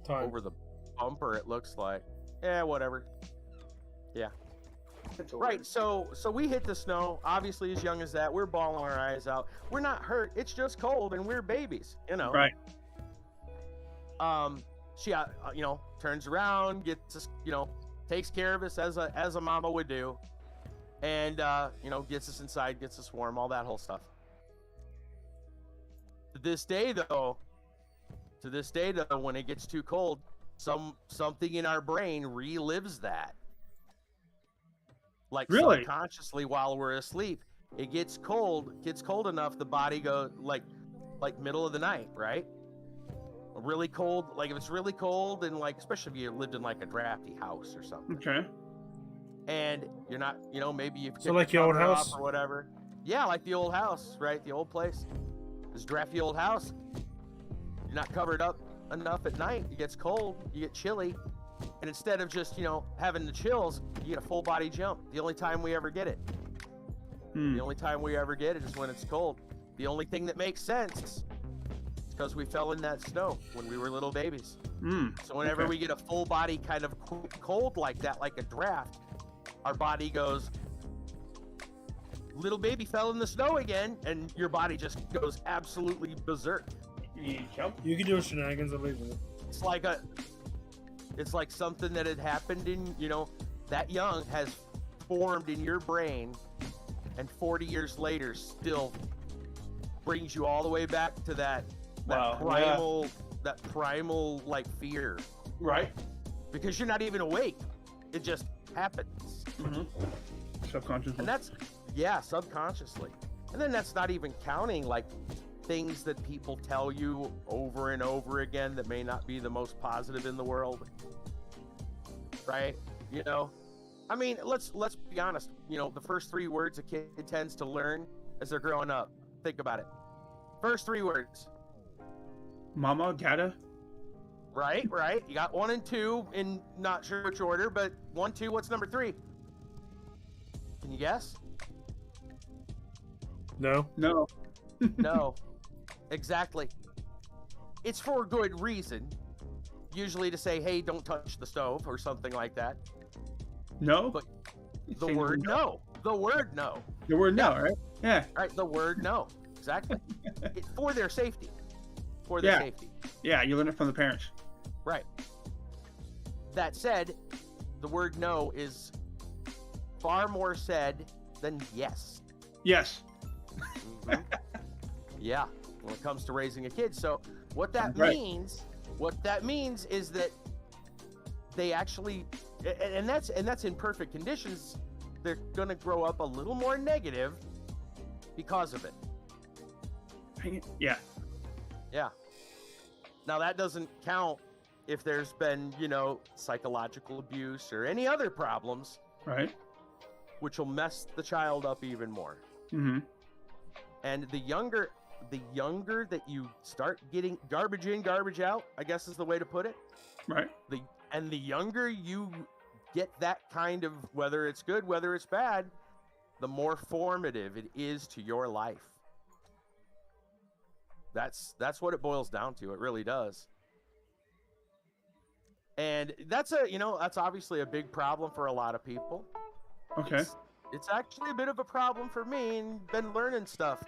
Time. Over the bumper, it looks like. Yeah, whatever. Yeah. It's over. Right. So we hit the snow. Obviously, as young as that, we're bawling our eyes out. We're not hurt. It's just cold, and we're babies. You know. Right. She turns around, gets us, takes care of us as a mama would do, and gets us inside, gets us warm, all that whole stuff. To this day though, when it gets too cold, something in our brain relives that. Like Really? subconsciously while we're asleep, it gets cold enough, the body goes like middle of the night, right? Really cold, like if it's really cold, and like especially if you lived in like a drafty house or something, Okay. and you're not, maybe you've So like your old cover off house? or whatever. Yeah, like the old house, right? The old place, this drafty old house. You're not covered up enough at night. It gets cold, you get chilly, and instead of just having the chills, you get a full body jump. The only time we ever get it. The only time we ever get it is when it's cold. The only thing that makes sense. Because we fell in that snow when we were little babies. So whenever we get a full body kind of cold like that, like a draft, our body goes, little baby fell in the snow again, and your body just goes absolutely berserk. You jump. You can do shenanigans, I believe in it. It's like something that had happened in, that young has formed in your brain, and 40 years later still brings you all the way back to that Wow, primal like fear, Right. because you're not even awake. It just happens. Subconsciously. And that's subconsciously. And then that's not even counting like things that people tell you over and over again that may not be the most positive in the world, right? I mean, let's be honest. The first 3 words a kid tends to learn as they're growing up. Think about it. First 3 words. Mama, Dada. Right. You got 1 and 2 in not sure which order, but 1, 2. What's number 3? Can you guess? No. No. No. Exactly. It's for good reason. Usually to say, hey, don't touch the stove or something like that. No. But the word no. The word no. The word no, right? Yeah. Right. The word no. Exactly. For their safety. For their safety. Yeah, you learn it from the parents. Right. That said, the word no is far more said than yes. Yes. Yeah, when it comes to raising a kid. So what that means is that they actually, and that's in perfect conditions, they're gonna grow up a little more negative because of it. Yeah. Yeah. Now that doesn't count if there's been, psychological abuse or any other problems, Right. which will mess the child up even more. And the younger that you start getting garbage in, garbage out, I guess is the way to put it. Right. The younger you get that kind of, whether it's good, whether it's bad, the more formative it is to your life. That's what it boils down to. It really does. And that's obviously a big problem for a lot of people. Okay. It's actually a bit of a problem for me, and been learning stuff.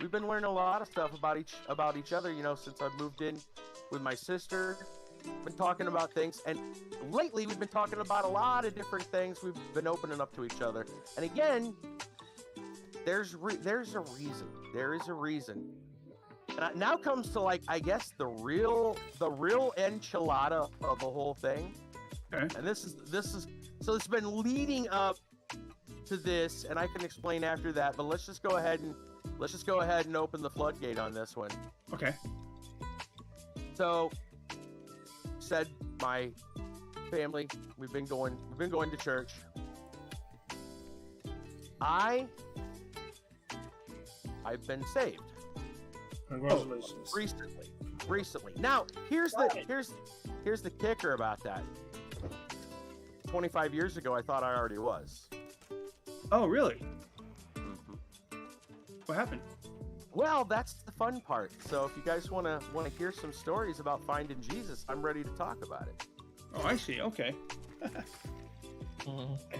We've been learning a lot of stuff about each other, since I've moved in with my sister. Been talking about things, and lately we've been talking about a lot of different things. We've been opening up to each other, and again, there's a reason. There is a reason. And now comes to I guess the real enchilada of the whole thing. Okay. And this is so it's been leading up to this, and I can explain after that. But let's just go ahead and open the floodgate on this one. Okay. So, said my family, we've been going to church. I've been saved. Congratulations. Recently. recently. Now, here's the kicker about that. 25 years ago, I thought I already was. Oh, really? Mhm. What happened? Well, that's the fun part. So if you guys want to hear some stories about finding Jesus, I'm ready to talk about it. Oh, I see. Okay.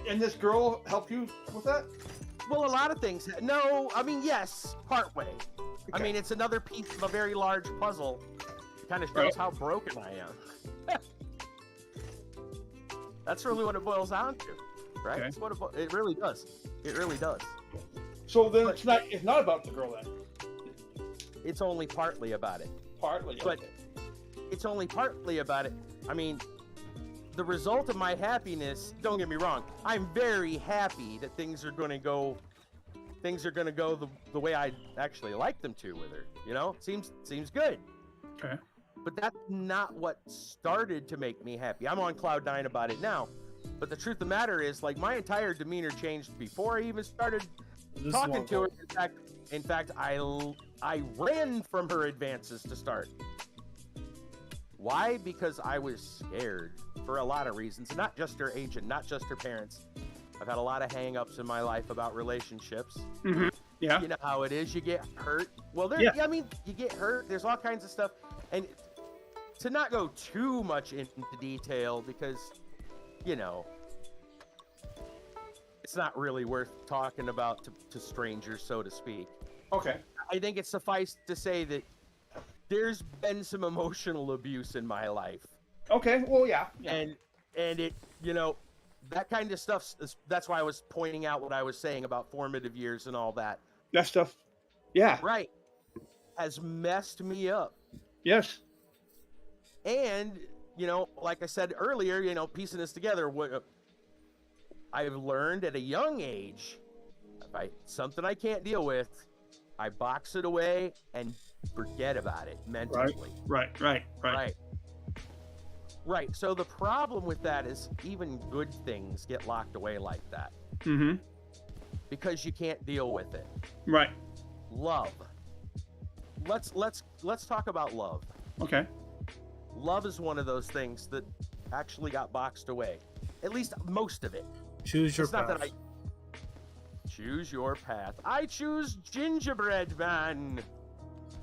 And this girl helped you with that? Well, a lot of things. No, I mean, yes, partway. I Okay. mean, it's another piece of a very large puzzle. It kind of shows Right. how broken I am. That's really what it boils down to, right? Okay. It's what it really does. It really does. So then it's not about the girl then. It's only partly about it. Partly. But okay. it's only partly about it. I mean, the result of my happiness, don't get me wrong, I'm very happy that things are going to go the way I actually like them to with her. You know, seems good. Okay. But that's not what started to make me happy. I'm on cloud nine about it now. But the truth of the matter is, like, my entire demeanor changed before I even started talking to her. In fact, I ran from her advances to start. Why? Because I was scared for a lot of reasons. Not just her agent, not just her parents. I've had a lot of hang-ups in my life about relationships. Mm-hmm. Yeah. You know how it is. You get hurt. Well, I mean, you get hurt. There's all kinds of stuff. And to not go too much into detail, because, you know, it's not really worth talking about to strangers, so to speak. Okay. I think it's suffice to say that there's been some emotional abuse in my life. Okay. Well, yeah. And it, you know, that kind of stuff, that's why I was pointing out what I was saying about formative years and all that. That stuff. Yeah. Right. Has messed me up. Yes. And, you know, like I said earlier, you know, piecing this together, what I've learned at a young age, something I can't deal with, I box it away and forget about it mentally. Right. Right. So the problem with that is even good things get locked away like that. Mm-hmm. Because you can't deal with it. Right. Love. Let's talk about love. Okay. Love is one of those things that actually got boxed away. At least most of it. Choose your It's not path. that choose your path. I choose gingerbread man.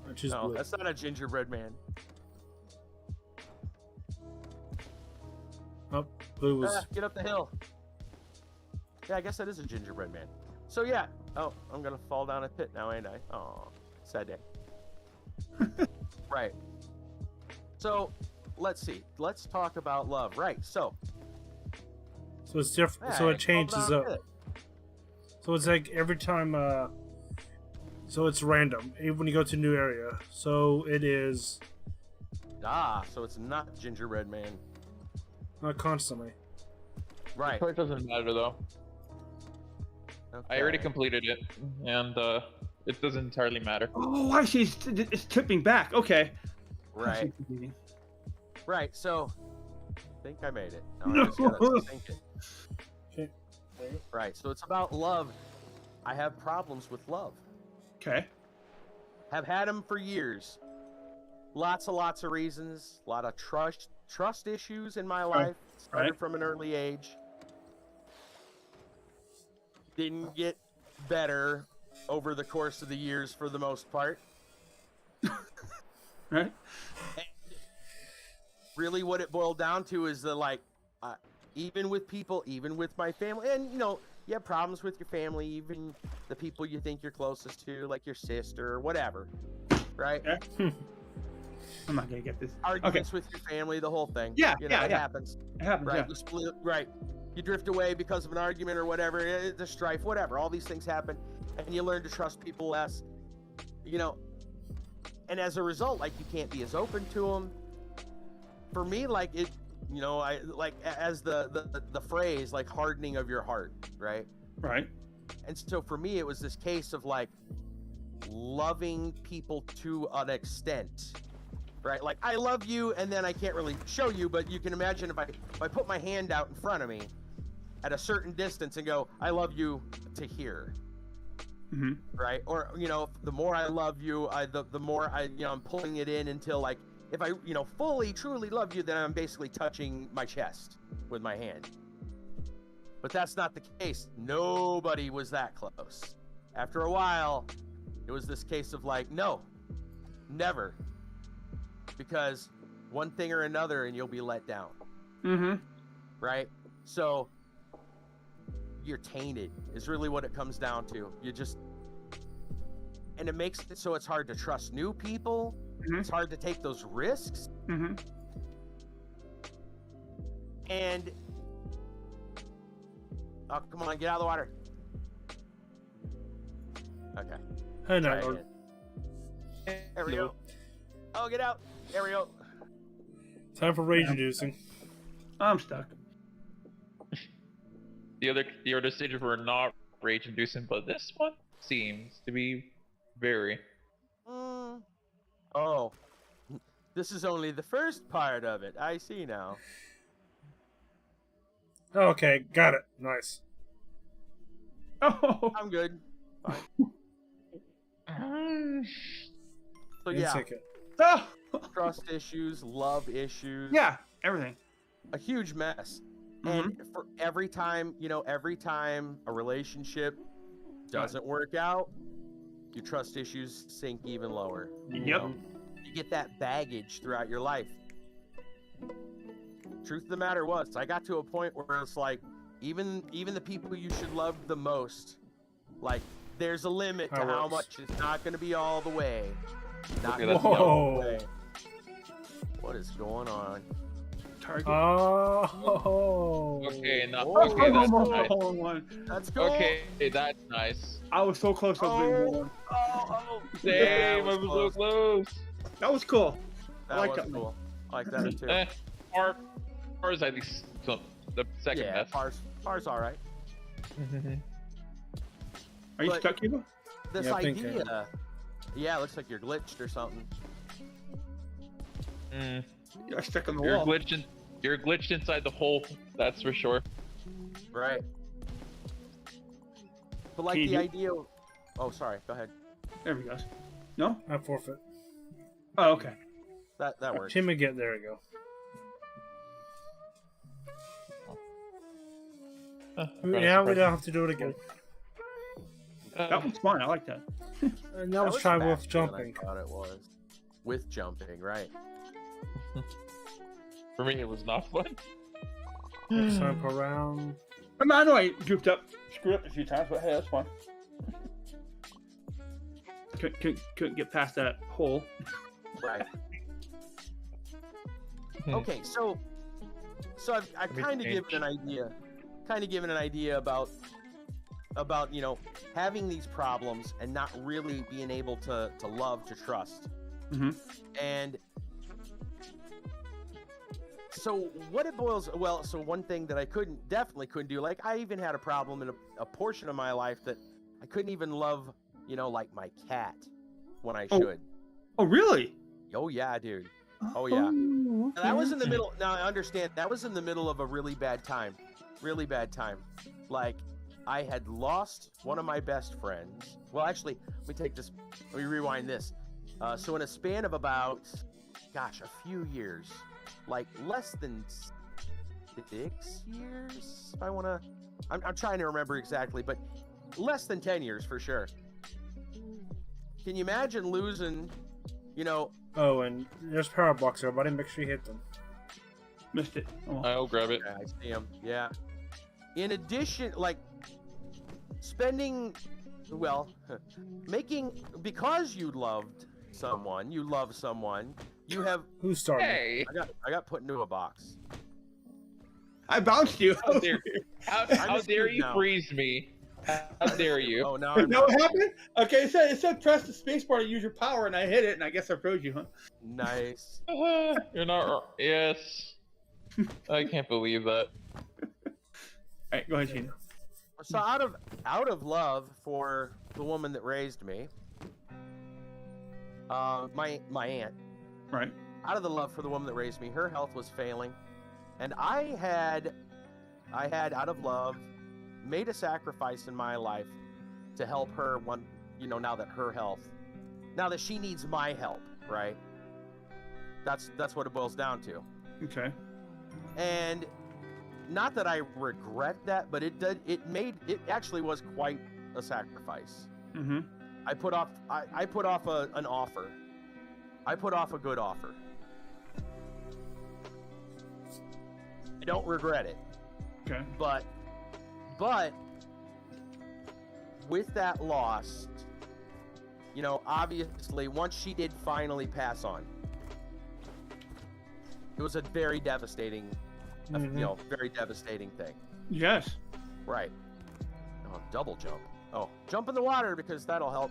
I choose No, blue. that's not a gingerbread man. Oh, blue was. Get up the hill. Yeah, I guess that is a gingerbread man. So yeah. Oh, I'm gonna fall down a pit now, ain't I? Oh, sad day. Right. So, let's see. Let's talk about love. Right. So So it's different. yeah, So I it changes fall down a up. pit. So it's like every time. So it's random even when you go to a new area. So it is So it's not gingerbread man. not constantly. Right. It doesn't matter though. Okay. I already completed it, and it doesn't entirely matter. Oh, I see. It's tipping back. Okay. Right. I see. Right. So, I think I made it. Now No. I just gotta think it. Okay. Right. So it's about love. I have problems with love. Okay. Have had them for years. Lots of reasons. A lot of trust issues in my life. Started Right. from an early age. Didn't get better over the course of the years for the most part. Right. And really what it boiled down to is even with people, even with my family, and you know, you have problems with your family, even the people you think you're closest to, like your sister or whatever, right? Okay. I'm not gonna get this. Arguments with your family, the whole thing. Yeah, you know, yeah, it yeah. happens, It happens. right? Yeah. You split, right? You drift away because of an argument or whatever, the strife, whatever. All these things happen, and you learn to trust people less, you know. And as a result, like, you can't be as open to them. For me, like, it, you know, I like as the phrase, like, hardening of your heart, right? Right. And so for me, it was this case of like loving people to an extent, right? Like, I love you, and then I can't really show you, but you can imagine if I put my hand out in front of me at a certain distance and go, I love you to here. Mm-hmm. Right? Or, you know, the more I love you, the more I'm pulling it in until, like, if I, fully, truly love you, then I'm basically touching my chest with my hand. But that's not the case. Nobody was that close. After a while, it was this case of like, no, never. Because one thing or another and you'll be let down. Mm-hmm. Right? So you're tainted is really what it comes down to. And it makes it so it's hard to trust new people. Mm-hmm. It's hard to take those risks. Mm-hmm. And oh, come on, get out of the water. Okay. Hey, Try no. again. There we go. Oh, get out. There we go. Time for rage reducing. I'm stuck. The other stages were not rage inducing, but this one seems to be very. Oh, this is only the first part of it. I see now. Okay, got it. Nice. Oh. I'm good. Fine. So yeah, Ticket. Oh. trust issues, love issues. Yeah, everything. A huge mess. And for every time a relationship doesn't work out, your trust issues sink even lower. Yep. You get that baggage throughout your life. Truth of the matter was, I got to a point where it's like, even the people you should love the most, like, there's a limit to how much it's not going to be all the way. Not Okay, gonna that's be all the Whoa. way. What is going on? Target. Oh. Okay, not Whoa. okay. That's nice. One. That's cool. Okay, that's nice. I was so close to being one. Oh. Damn, I that was so close. That was cool. That like was that. cool. I like that too. Ours at least the second Yeah, best. Par's all right. Are you But- stuck, Kiva? This Yeah, I think idea. Yeah, it looks like you're glitched or something. You're stuck on the You're wall. glitching. You're glitched inside the hole. That's for sure. Right. But like Can you the do- idea. Oh, sorry. Go ahead. There we go. No? I forfeit. Oh, okay. That works. Timmy, get there we go. Yeah, we don't have to do it again. That was fun. I like that. And now let's try with jumping. I thought it was. With jumping, right? For me, it was not fun. Next time per round. I know I goofed up, screwed up a few times, but hey, that's fun. Couldn't get past that hole. Right. Okay, so I've kind of given an idea about having these problems and not really being able to love, to trust. Mm-hmm. And so what it boils, so one thing that I definitely couldn't do, like I even had a problem in a portion of my life that I couldn't even love, like my cat when I should. Oh, really? Oh yeah, dude. Oh yeah. And that was in the middle. Now I understand that was in the middle of a really bad time. Really bad time. Like I had lost one of my best friends. Well, actually, let me rewind this. So in a span of about, a few years, like less than 6 years, if I want to, I'm trying to remember exactly, but less than 10 years for sure. Can you imagine losing, Oh, and there's power blocks there, buddy. Make sure you hit them. Missed it. Oh. I'll grab it. Yeah, I see him. Yeah. In addition, like spending, because you love someone, you have. Who's starting? Hey, I got put into a box. I bounced you. how dare, how I'm dare asleep you now. freeze me? How dare you? Oh no! You know what happened? Okay, it said press the space bar to use your power, and I hit it, and I guess I froze you, huh? Nice. You're not. Yes. I can't believe that. Alright, go ahead, Sheena. So out of love for the woman that raised me, my aunt. Right. Out of the love for the woman that raised me, her health was failing, and I had out of love made a sacrifice in my life to help her now that she needs my help, right? That's what it boils down to. Okay. And not that I regret that, but it actually was quite a sacrifice. Mm-hmm. I put off an offer. I put off a good offer. I don't regret it. Okay. But with that loss, you know, obviously once she did finally pass on, it was a very devastating, very devastating thing. Yes. Right. Oh, double jump. Oh, jump in the water because that'll help.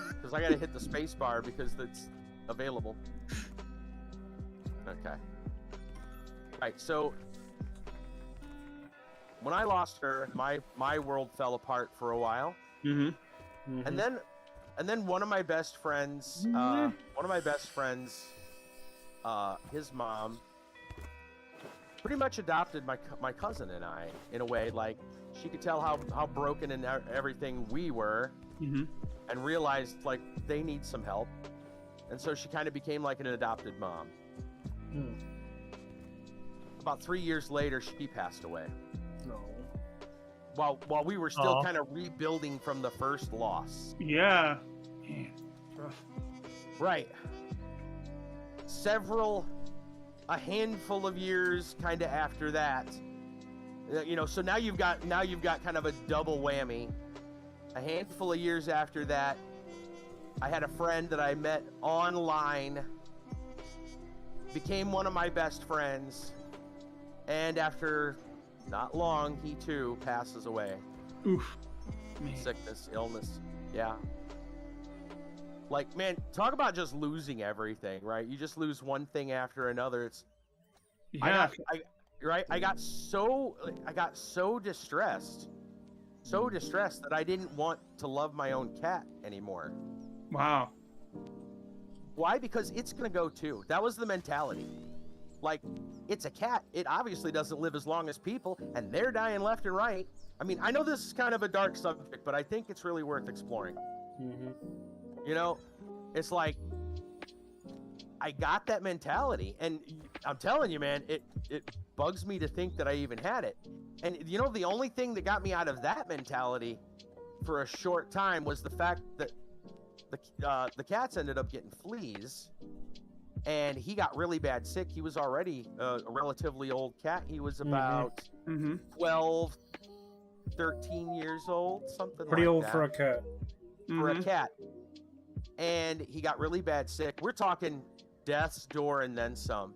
Because I got to hit the space bar because that's available. Okay. Right. So when I lost her, my world fell apart for a while. Mm-hmm. And then one of my best friends, his mom pretty much adopted my cousin and I in a way. Like, she could tell how broken and everything we were, and realized like they need some help, and so she kind of became like an adopted mom. About 3 years later, she passed away. No. While we were still kind of rebuilding from the first loss. Yeah. Man, rough. Right. A handful of years kind of after that, you know, so now you've got kind of a double whammy. A handful of years after that, I had a friend that I met online, became one of my best friends, and after not long, he too passes away. Oof. Man. Sickness, illness, yeah. Like, man, talk about just losing everything, right? You just lose one thing after another. It's Yeah. I got so distressed that I didn't want to love my own cat anymore. Wow. Why? Because it's gonna go too. That was the mentality. Like, it's a cat. It obviously doesn't live as long as people, and they're dying left and right. I mean, I know this is kind of a dark subject, but I think it's really worth exploring. You know, it's like, I got that mentality, and I'm telling you, man, it bugs me to think that I even had it. And you know, the only thing that got me out of that mentality for a short time was the fact that the cats ended up getting fleas, and he got really bad sick. He was already a relatively old cat. He was about 12, 13 years old, something Pretty like old that. for a cat. For a cat. And he got really bad sick. We're talking death's door and then some.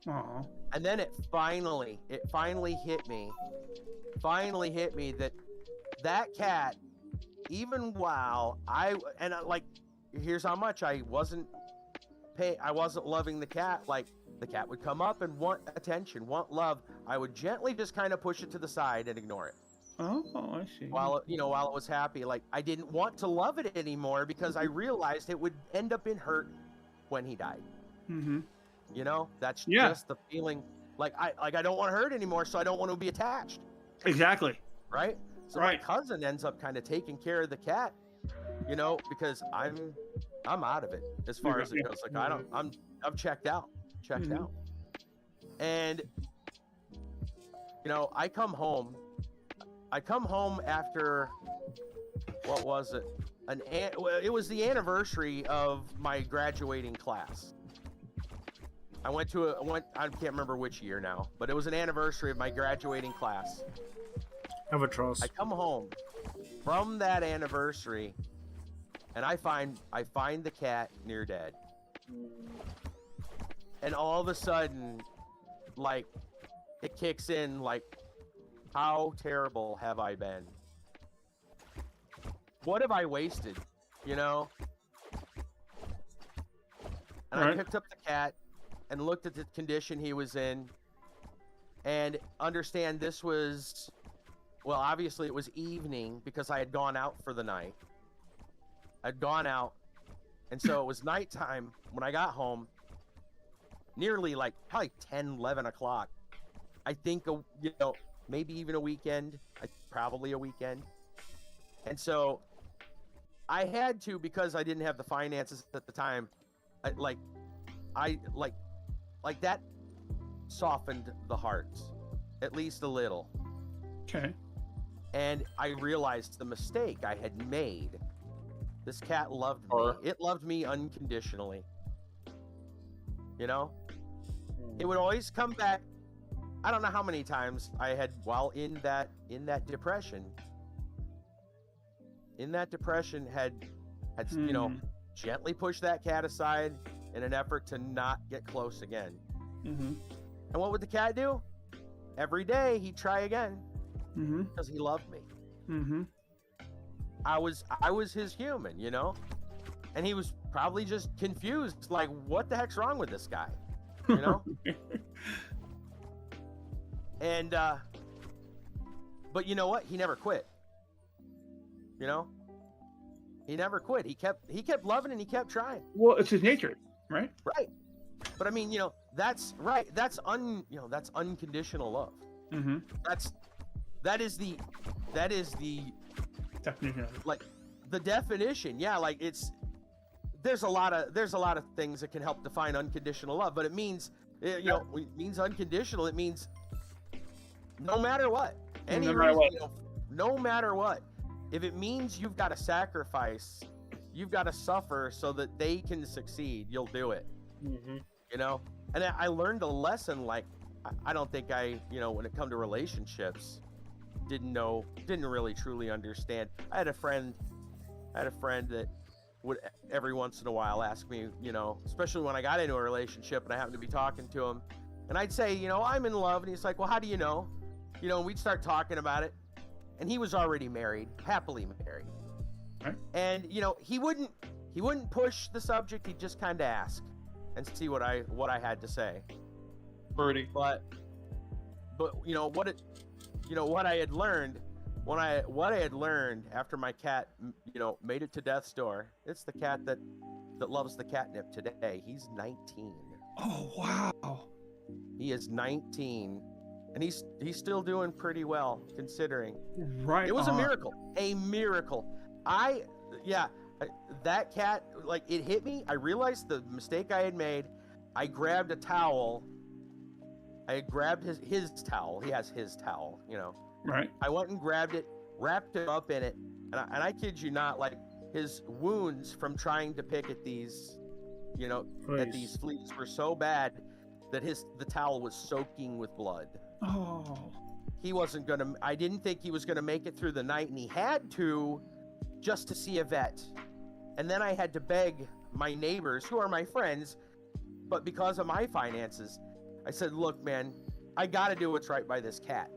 Aw. And then it finally hit me that cat, even while here's how much I wasn't loving the cat. Like, the cat would come up and want attention, want love. I would gently just kind of push it to the side and ignore it. Oh, I see. While it was happy. Like, I didn't want to love it anymore because I realized it would end up in hurt when he died. You know, that's just the feeling. Like, I don't want to hurt anymore, so I don't want to be attached. Exactly. Right? So my cousin ends up kind of taking care of the cat, you know, because I'm out of it as far as it goes. Like, I'm checked out. And you know, I come home after, what was it? It was the anniversary of my graduating class. I can't remember which year now, but it was an anniversary of my graduating class. Have a trust. I come home from that anniversary, and I find the cat near dead. And all of a sudden, like, it kicks in, like, how terrible have I been? What have I wasted? You know? And I picked up the cat and looked at the condition he was in, and understand this was, well, obviously it was evening because I had gone out for the night. I'd gone out, and so it was nighttime when I got home, nearly like probably 10, 11 o'clock. I think, you know, maybe even a weekend, probably a weekend. And so I had to, because I didn't have the finances at the time, I like that softened the hearts, at least a little. Okay. And I realized the mistake I had made. This cat loved me. Or- It loved me unconditionally. You know? It would always come back. I don't know how many times I had, while in that depression, had you know, gently pushed that cat aside in an effort to not get close again. Mm-hmm. And what would the cat do? Every day he'd try again Mm-hmm. because he loved me. Mm-hmm. I was his human, you know? And he was probably just confused, like, what the heck's wrong with this guy? You know? And but you know what? He never quit. You know? He never quit. He kept loving and he kept trying. Well, it's his nature, right? Right. But I mean, you know, that's right. That's unconditional love. Mm-hmm. That is the Definition of it. like the definition. Yeah, like there's a lot of things that can help define unconditional love, but it means when it means unconditional, it means no matter what. Any No matter reason, what. you know, no matter what. If it means you've got to sacrifice, you've got to suffer so that they can succeed, you'll do it. Mm-hmm. You know? And I learned a lesson, like, I don't think when it come to relationships, didn't really truly understand. I had a friend that would every once in a while ask me, you know, especially when I got into a relationship and I happened to be talking to him, and I'd say, you know, I'm in love, and he's like, well, how do you know? You know, and we'd start talking about it, and he was already married, happily married. Right. And, you know, he wouldn't push the subject, he'd just kind of ask and see what I had to say. Birdie. But you know what I had learned after my cat, you know, made it to death's door. It's the cat that loves the catnip today. He's 19. Oh wow. He is 19, and he's still doing pretty well considering. Right. It was a on. miracle. A miracle. That cat, like, it hit me. I realized the mistake I had made. I grabbed a towel. I grabbed his towel. He has his towel, you know. Right. I went and grabbed it, wrapped it up in it, and I kid you not, like, his wounds from trying to pick at these, you know, at these fleas were so bad that the towel was soaking with blood. Oh. I didn't think he was gonna make it through the night, and he had to, just to see a vet. And then I had to beg my neighbors, who are my friends, but because of my finances, I said, look, man, I gotta do what's right by this cat.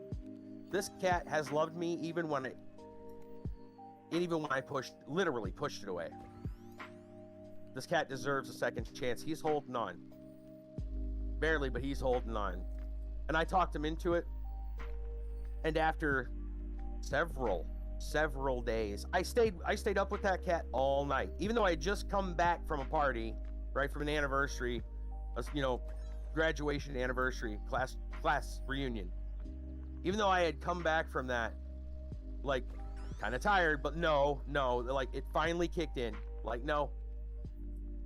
This cat has loved me even when I literally pushed it away. This cat deserves a second chance. He's holding on. Barely, but he's holding on. And I talked him into it. And after several days, I stayed up with that cat all night. Even though I had just come back from a party, right, from an anniversary, you know, graduation anniversary, class reunion. Even though I had come back from that, like, kind of tired, but no, like, it finally kicked in. Like, no,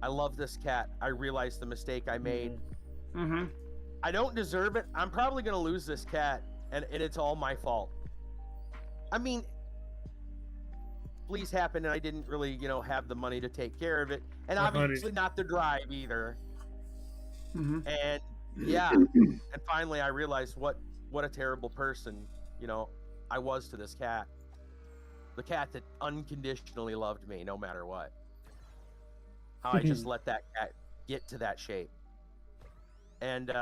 I love this cat. I realized the mistake I made. Mm-hmm. I don't deserve it. I'm probably going to lose this cat, and it's all my fault. I mean, fleas happen, and I didn't really, you know, have the money to take care of it. And obviously not the drive either. Mm-hmm. And, yeah. And finally, I realized what a terrible person, you know, I was to this cat. The cat that unconditionally loved me no matter what. How I just let that cat get to that shape. And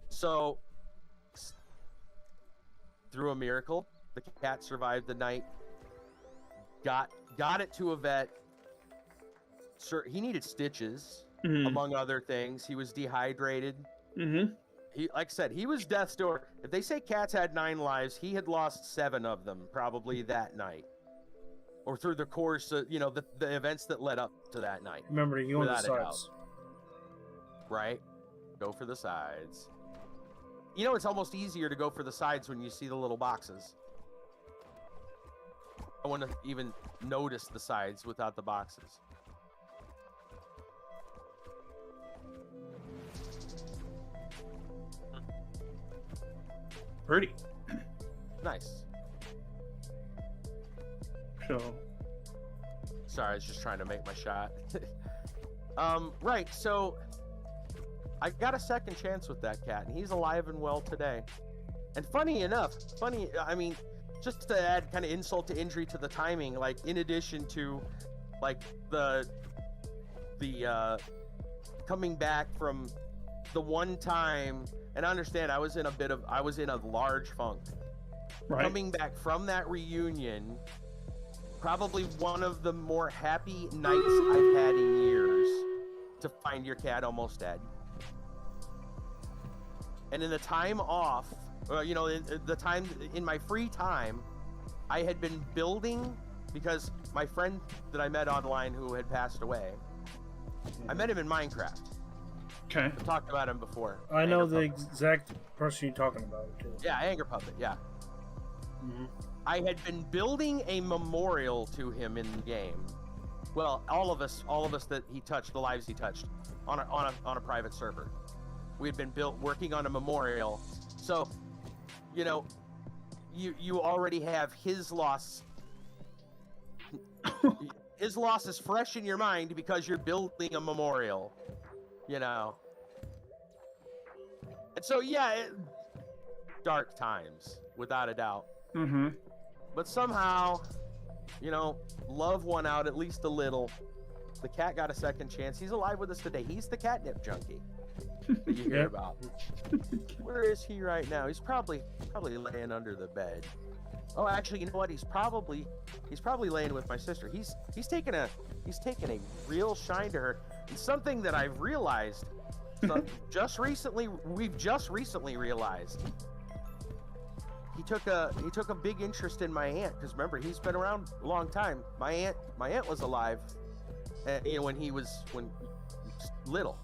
so through a miracle, the cat survived the night. Got it to a vet. Sir, he needed stitches, among other things. He was dehydrated. Mm-hmm. He, like I said, he was death's door. If they say cats had 9 lives, he had lost 7 of them probably that night, or through the course of, you know, the events that led up to that night. Remember, you on the Without a doubt. sides. Right? Go for the sides. You know, it's almost easier to go for the sides when you see the little boxes. I wouldn't have even noticed the sides without the boxes. Pretty. Nice. So. Sorry, I was just trying to make my shot. Right, so I got a second chance with that cat, and he's alive and well today. And I mean, just to add kind of insult to injury to the timing, like in addition to like the coming back from the one time, and understand I was in a large funk. Right. Coming back from that reunion, probably one of the more happy nights I've had in years, to find your cat almost dead. And in the time off, in my free time, I had been building, because my friend that I met online who had passed away, I met him in Minecraft. Okay. I've talked about him before. I know Anger the Puppet. exact person you're talking about, too. Yeah, Anger Puppet, yeah. Mm-hmm. I had been building a memorial to him in the game. Well, all of us that he touched, the lives he touched, on a private server. We had been working on a memorial. So, you already have his loss. His loss is fresh in your mind because you're building a memorial. And so, yeah, dark times, without a doubt. Mm-hmm. But somehow, love won out at least a little. The cat got a second chance. He's alive with us today. He's the catnip junkie that you hear about. Where is he right now? He's probably laying under the bed. Oh, actually, you know what? He's probably laying with my sister. He's taken a real shine to her. And something that I've realized we've just recently realized. He took a big interest in my aunt, because remember, he's been around a long time. My aunt was alive, when he was little,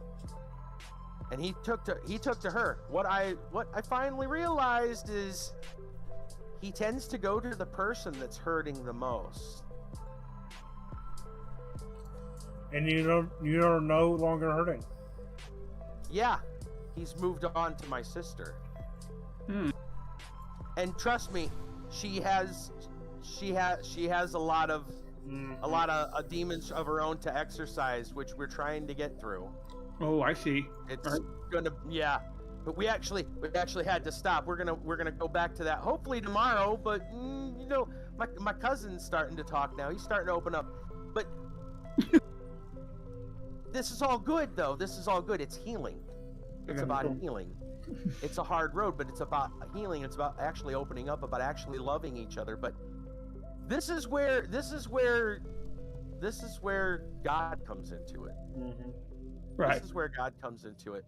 and he took to her. What I finally realized is he tends to go to the person that's hurting the most. And you're no longer hurting. Yeah, he's moved on to my sister. And trust me, she has a lot of demons of her own to exercise, which we're trying to get through. Oh, I see. It's but we actually had to stop. We're gonna go back to that hopefully tomorrow. But my cousin's starting to talk now. He's starting to open up. But this is all good, though. This is all good. It's healing. It's about healing. It's a hard road, but it's about healing. It's about actually opening up, about actually loving each other. But this is where God comes into it. Mm-hmm. Right. This is where God comes into it.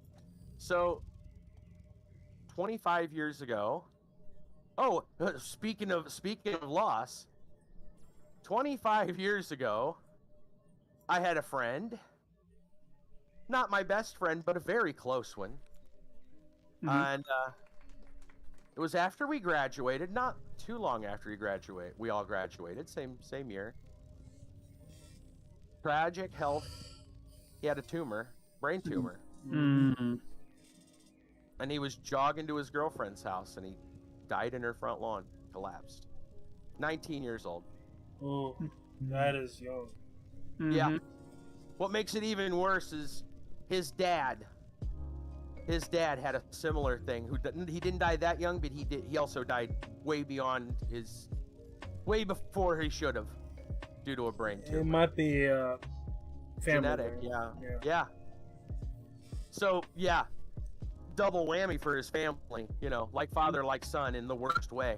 So 25 years ago. Oh, speaking of loss, 25 years ago, I had a friend. Not my best friend, but a very close one. Mm-hmm. And it was after we graduated, not too long after we all graduated, same year. Tragic health. He had a brain tumor. Mm-hmm. And he was jogging to his girlfriend's house, and he died in her front lawn, collapsed. 19 years old. Oh, that is young. Mm-hmm. Yeah. What makes it even worse is his dad. His dad had a similar thing. He didn't die that young, but he also died way before he should have, due to a brain tumor. It might be family. Genetic, yeah. So yeah, double whammy for his family. Like father, like son, in the worst way.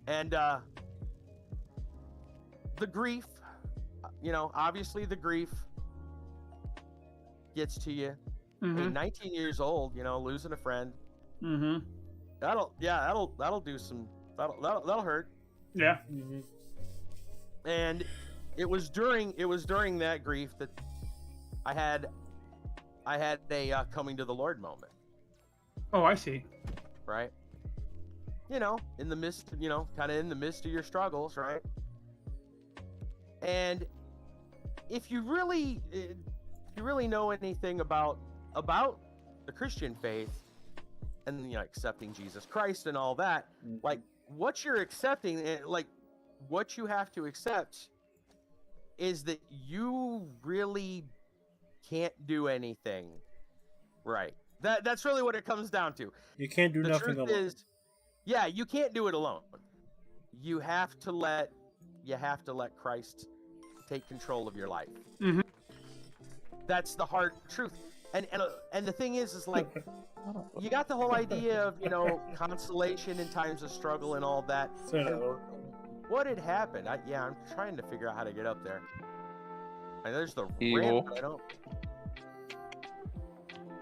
And the grief, obviously the grief gets to you. Mm-hmm. I mean, 19 years old, losing a friend. Mm-hmm. That'll do some. That'll hurt. Yeah. Mm-hmm. And it was during that grief that I had a coming to the Lord moment. Oh, I see. Right. In the midst, kind of in the midst of your struggles, right? And if you really know anything about the Christian faith, and you know, accepting Jesus Christ and all that. Like what you're accepting, like what you have to accept is that you really can't do anything right. That's really what it comes down to. You can't do The nothing truth alone. is, yeah, you can't do it alone. You have to let Christ take control of your life. Mhm. That's the hard truth. And the thing is like you got the whole idea of, you know, consolation in times of struggle and all that. And what had happened? I'm trying to figure out how to get up there. And there's the ramp, but I don't.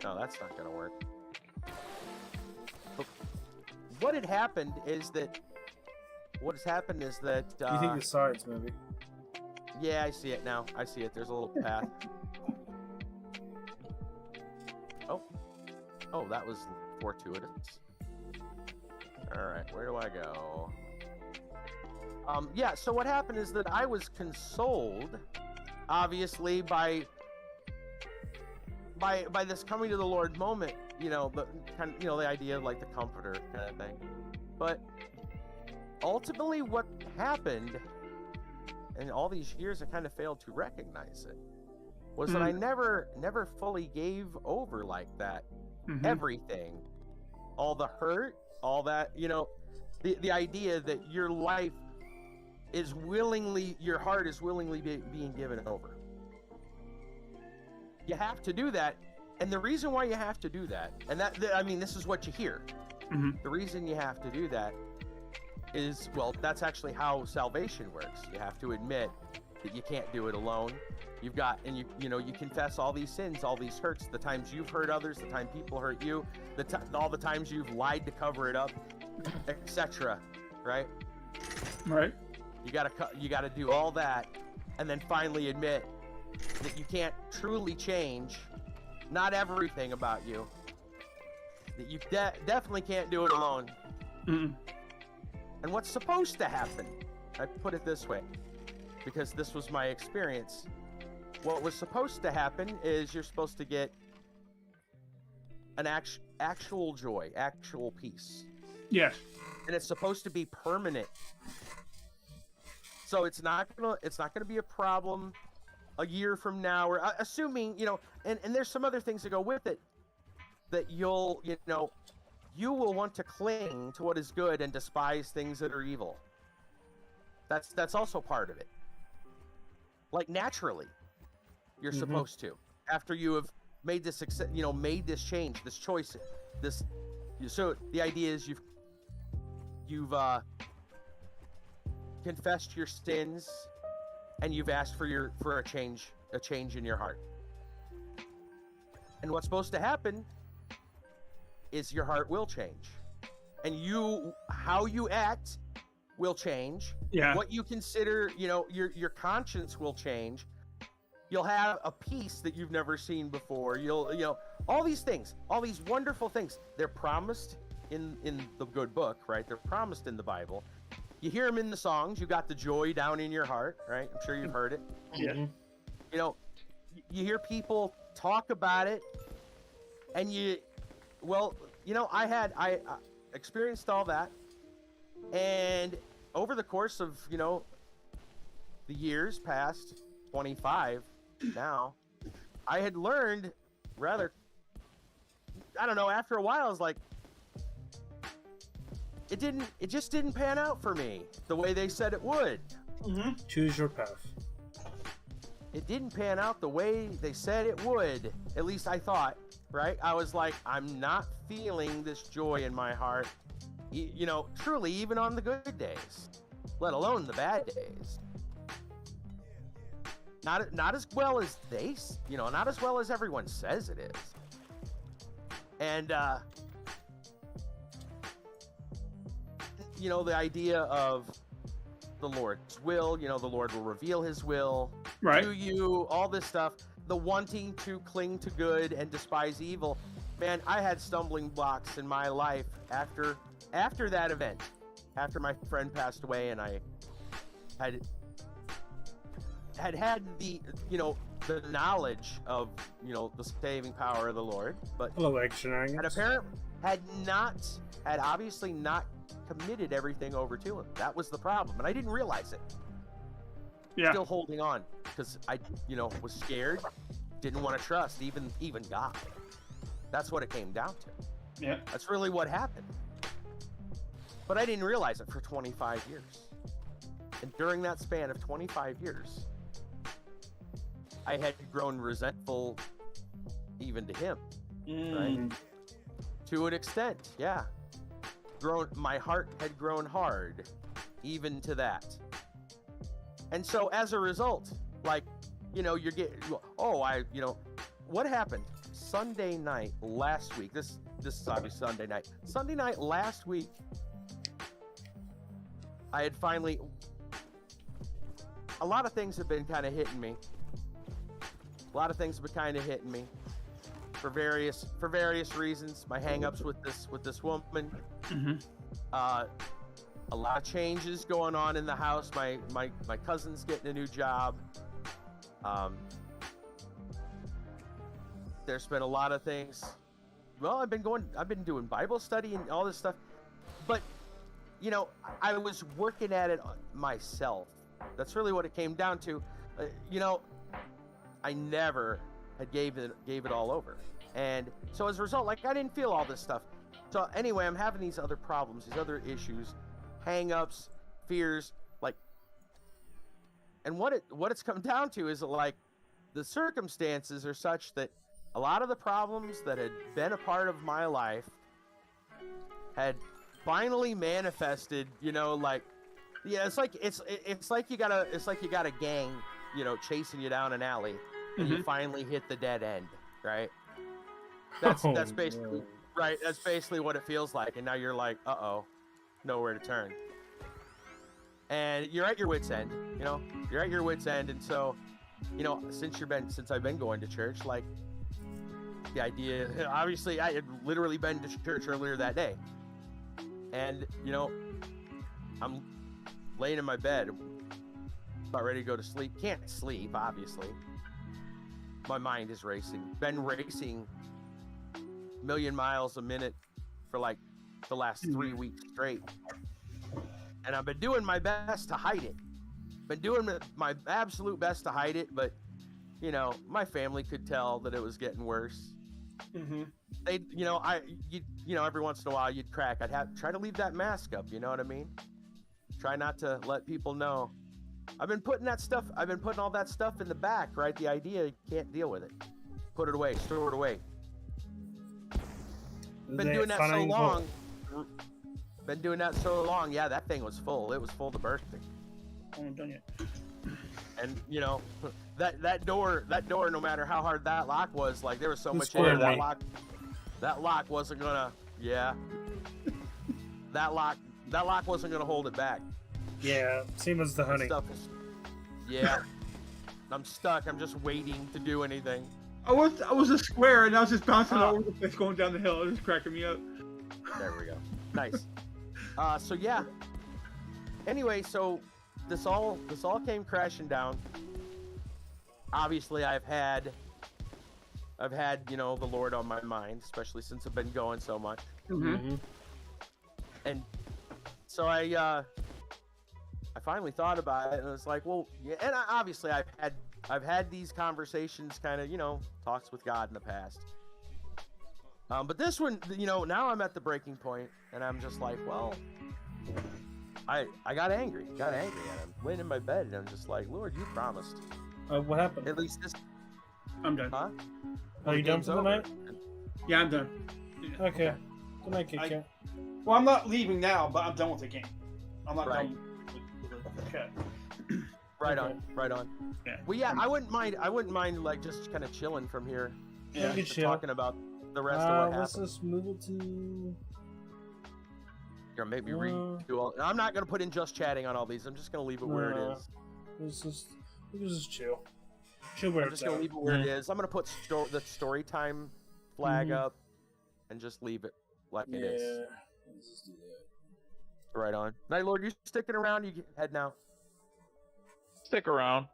No, that's not gonna work. But what had happened is that. What has happened is that. You think the sides, maybe? Yeah, I see it now. I see it. There's a little path. Oh, that was fortuitous. All right, where do I go? Yeah. So what happened is that I was consoled, obviously, by this coming to the Lord moment. You know, the kind of, you know, the idea of like the comforter kind of thing. But ultimately, what happened, and all these years I kind of failed to recognize it, was that I never fully gave over like that. Everything, all the hurt, all that, you know, the idea that your life is willingly, your heart is willingly being given over. You have to do that, and the reason why you have to do that, and that I mean, this is what you hear. The reason you have to do that is, well, that's actually how salvation works. You have to admit that you can't do it alone. You've got, and you know, you confess all these sins, all these hurts, the times you've hurt others, the time people hurt you, all the times you've lied to cover it up, etc. Right? Right. You gotta do all that, and then finally admit that you can't truly change, not everything about you. That you definitely can't do it alone. And what's supposed to happen? I put it this way, because this was my experience. What was supposed to happen is you're supposed to get an actual joy, actual peace. Yes. And it's supposed to be permanent. So it's not gonna be a problem a year from now, or assuming, you know, and there's some other things that go with it, that you will want to cling to what is good and despise things that are evil. That's also part of it. Like naturally, you're supposed to, after you have made this, you know, made this change, this choice, this. So the idea is you've confessed your sins, and you've asked for a change in your heart. And what's supposed to happen is your heart will change, and how you act will change. Yeah. What you consider, you know, your conscience will change. You'll have a peace that you've never seen before. You know, all these things, all these wonderful things. They're promised in the good book, right? They're promised in the Bible. You hear them in the songs. You got the joy down in your heart, right? I'm sure you've heard it. Yeah. You know, you hear people talk about it, and well, you know, I experienced all that, and over the course of, you know, the years past 25 now, I had learned rather, I don't know, after a while I was like, it just didn't pan out for me the way they said it would. Choose your path. It didn't pan out the way they said it would. At least I thought, right? I was like, I'm not feeling this joy in my heart, you know, truly, even on the good days, let alone the bad days. Not as well as not as well as everyone says it is. And you know, the idea of the Lord's will, you know, the Lord will reveal his will to you, all this stuff, the wanting to cling to good and despise evil. Man, I had stumbling blocks in my life after that event, after my friend passed away, and I had the, you know, the knowledge of, you know, the saving power of the Lord, but Hello, shenanigans. had obviously not committed everything over to him. That was the problem, and I didn't realize it. Yeah. Still holding on because I, you know, was scared, didn't want to trust even God. That's what it came down to. Yeah. That's really what happened. But I didn't realize it for 25 years. And during that span of 25 years, I had grown resentful even to him. Right? To an extent, yeah. My heart had grown hard even to that. And so as a result, like, you know, you know, what happened Sunday night last week? This is obviously Sunday night. Sunday night last week, I had finally, a lot of things have been kind of hitting me. A lot of things have been kind of hitting me for various reasons. My hang-ups with this woman. A lot of changes going on in the house. My cousin's getting a new job. There's been a lot of things. Well, I've been doing Bible study and all this stuff. But, you know, I was working at it myself. That's really what it came down to. You know, I never had gave it all over. And so as a result, like, I didn't feel all this stuff. So anyway, I'm having these other problems, these other issues, hang-ups, fears, like, and what it's come down to is, like, the circumstances are such that a lot of the problems that had been a part of my life had finally manifested, you know, like, yeah, it's like you got a gang, you know, chasing you down an alley, and you finally hit the dead end, right? That's basically right. That's basically what it feels like, and now you're like, uh-oh, nowhere to turn, and you're at your wit's end. You know, you're at your wit's end, and so, you know, since I've been going to church, like, the idea, obviously, I had literally been to church earlier that day, and, you know, I'm laying in my bed, about ready to go to sleep. Can't sleep, obviously. My mind is racing. Been racing a million miles a minute for like the last 3 weeks straight. And I've been doing my best to hide it. Been doing my absolute best to hide it, but, you know, my family could tell that it was getting worse. They, you know, every once in a while you'd crack. I'd try to leave that mask up, you know what I mean? Try not to let people know. I've been putting all that stuff in the back, right? The idea, you can't deal with it. Put it away, store it away. Been doing that so long. Yeah, that thing was full. It was full to bursting. I haven't done yet. And, you know, that door, no matter how hard that lock was, like, there was so much air. That lock wasn't gonna, yeah. That lock wasn't gonna hold it back. Yeah, same as the honey. Yeah. I'm stuck. I'm just waiting to do anything. I was a square and I was just bouncing all over the place going down the hill. It was cracking me up. There we go. Nice. So yeah. Anyway, so this all came crashing down. Obviously, I've had, you know, the Lord on my mind, especially since I've been going so much. And so I finally thought about it, and it's like, well, yeah. And obviously, I've had these conversations, kind of, you know, talks with God in the past. But this one, you know, now I'm at the breaking point, and I'm just like, well, I got angry at him, laying in my bed, and I'm just like, Lord, you promised. What happened? At least this. I'm done. Huh? Are you done for the night? Yeah, I'm done. Yeah. Okay. Good night, Kit. Well, I'm not leaving now, but I'm done with the game. I'm not Right. done with the chat. Right on. Yeah. Well, yeah, I wouldn't mind like just kind of chilling from here. Yeah, Just chill. talking about the rest of what Let's happened. just move it to. Or maybe redo all. I'm not gonna put in just chatting on all these. I'm just gonna leave it where it is. We can just chill. Chill where I'm just gonna leave it where it is. I'm gonna put the story time flag up and just leave it like it is. Let's just do that. Right on. Night Lord, you sticking around? You head now. Stick around.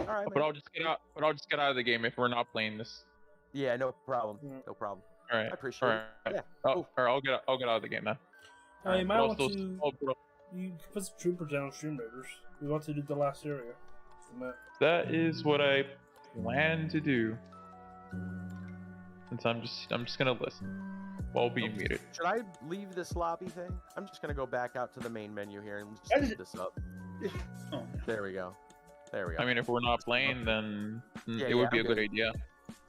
All right, But man. I'll just get out. But I'll just get out of the game if we're not playing this. Yeah, no problem. Yeah. No problem. All right. I appreciate all it. right. Yeah. Oh, Cool. all right. I'll get out of the game then. You might want Also, to. oh, You put some troopers down on Stream Raiders. We want to do the last area. that is what I plan to do. Since I'm just gonna listen while being muted. Should I leave this lobby thing? I'm just gonna go back out to the main menu here and just That leave is- this up. Oh, There we go. There we go. I mean, if we're not playing, then Yeah, it would be I'm a good good. idea.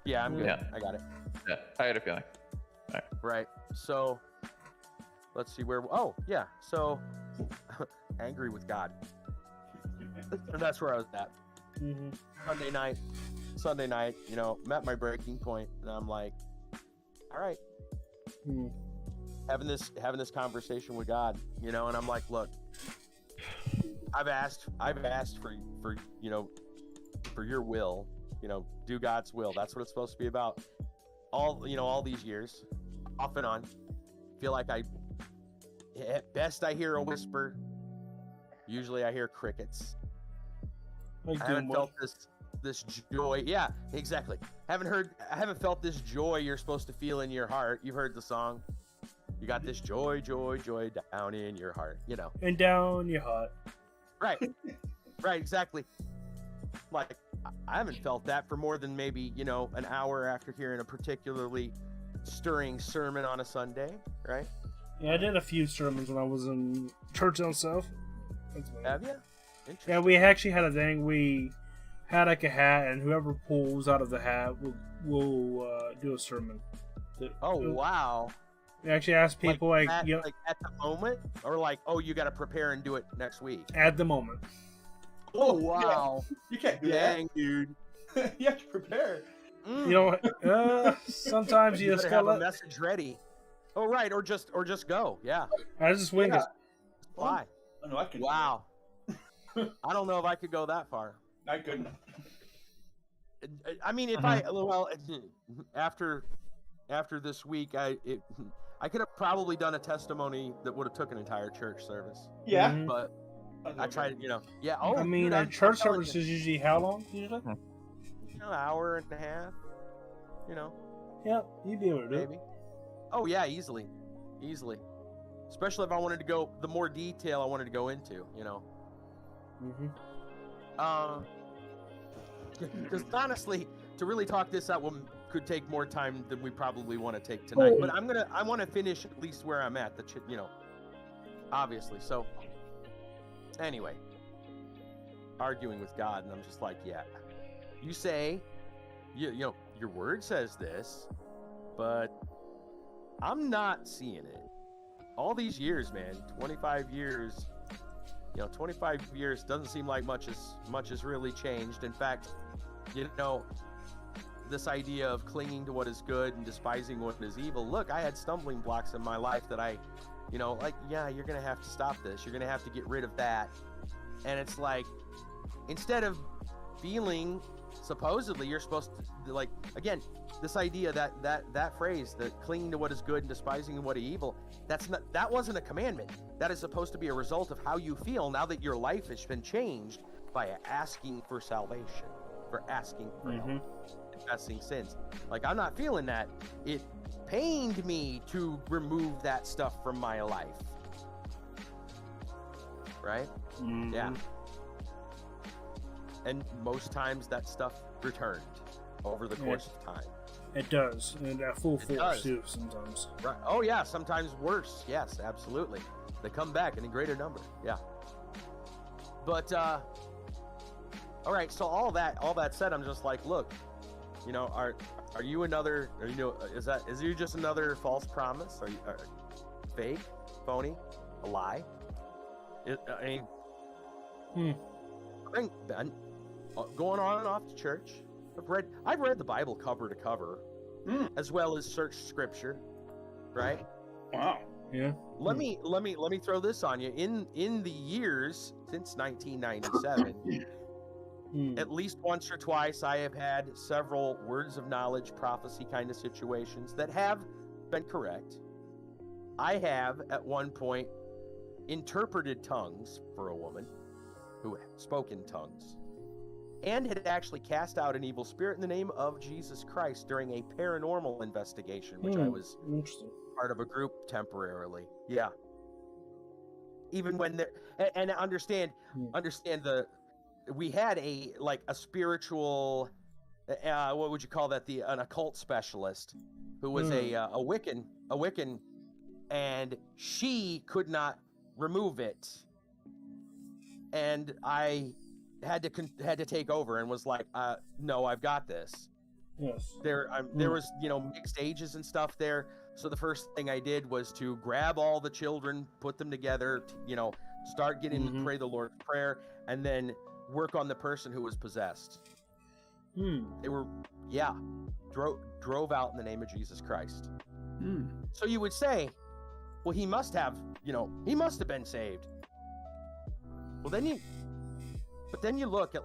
Yeah, I'm good. Yeah. I got it. Yeah, I had a feeling. Right. So let's see where. Oh, yeah. So angry with God. And that's where I was at. Mm-hmm. Sunday night, you know, met my breaking point, and I'm like, all right, Hmm. having this conversation with God, you know, and I'm like, look, I've asked for you know, for your will, you know, do God's will. That's what it's supposed to be about. All these years, off and on. Feel like at best I hear a whisper. Usually I hear crickets. Like I haven't doing felt this joy. Yeah, exactly. I haven't felt this joy you're supposed to feel in your heart. You've heard the song. You got this joy down in your heart, you know. and down your heart. Right. Right, exactly. Like I haven't felt that for more than maybe, you know, an hour after hearing a particularly stirring sermon on a Sunday, right? Yeah, I did a few sermons when I was in church down south. That's about it. Have you? Yeah, we actually had a thing. We had like a hat, and whoever pulls out of the hat will do a sermon. Oh, wow. We actually asked people like at, you know, like at the moment, or like, oh, you got to prepare and do it next week. at the moment. Oh, wow. You can't do Dang, dude. that. You have to prepare. Mm. You know, sometimes you You just better have gotta a message ready. Oh, right, or just go. Yeah, I just wing it. fly. Oh, no, I can. Wow. I don't know if I could go that far. Not good enough. I mean, if after this week, I could have probably done a testimony that would have took an entire church service, Yeah. Mhm. but I tried, you know. Yeah. Oh, I mean, dude, a church I'm telling service is usually how long? Usually? you know, an hour and a half. You know, Yeah, you'd be able to do it. maybe. Oh yeah, easily. Especially if I wanted to go the more detail I wanted to go into, you know. Mm-hmm. Because honestly, to really talk this out could take more time than we probably want to take tonight. But I want to finish at least where I'm at. You know, obviously. So anyway, arguing with God, and I'm just like, yeah, you say, you know, your word says this, but I'm not seeing it. All these years, man, 25 years. You know, 25 years doesn't seem like much has really changed. In fact, you know, this idea of clinging to what is good and despising what is evil. Look, I had stumbling blocks in my life that I, you know, like, yeah, you're going to have to stop this. You're going to have to get rid of that. And it's like, instead of feeling, supposedly, you're supposed to, like, again, this idea that phrase, that clinging to what is good and despising what is evil, that wasn't a commandment. That is supposed to be a result of how you feel now that your life has been changed by asking for salvation, for asking for help, confessing sins. Like, I'm not feeling that. It pained me to remove that stuff from my life. Right? Mm-hmm. Yeah. And most times that stuff returned over the course of time. It does, and at full force does. too sometimes. Right. Oh yeah, sometimes worse. Yes, absolutely. They come back in a greater number. Yeah. But all right, so all that said, I'm just like, look, you know, are you another, or, you know, is you just another false promise? Are you fake, phony, a lie? I mean, Ben, going on and off to church. I've read the Bible cover to cover, as well as searched Scripture, right? Wow. Yeah. Let me throw this on you. In the years since 1997, at least once or twice, I have had several words of knowledge, prophecy kind of situations that have been correct. I have at one point interpreted tongues for a woman who spoke in tongues. and had actually cast out an evil spirit in the name of Jesus Christ during a paranormal investigation, which I was Interesting. part of a group temporarily. Yeah. Even when there, and understand we had a spiritual, what would you call that? An occult specialist who was a Wiccan, and she could not remove it, and I had to take over and was like, no, I've got this. Yes. There was mixed ages and stuff there, so the first thing I did was to grab all the children, put them together, start getting pray the Lord's Prayer, and then work on the person who was possessed. They were drove out in the name of Jesus Christ. So you would say, well, he must have been saved. Well, then you look at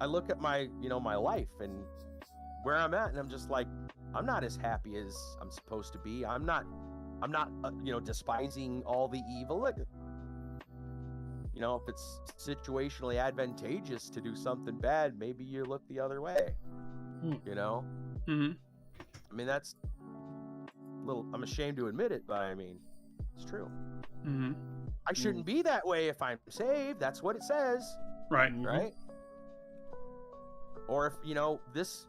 I look at my my life and where I'm at, and I'm just like, I'm not as happy as I'm supposed to be. I'm not despising all the evil. If it's situationally advantageous to do something bad, maybe you look the other way. Mm-hmm. I mean, that's I'm ashamed to admit it, but I mean, it's true. Mm-hmm. I shouldn't be that way if I'm saved. That's what it says. Right. Right. Or if this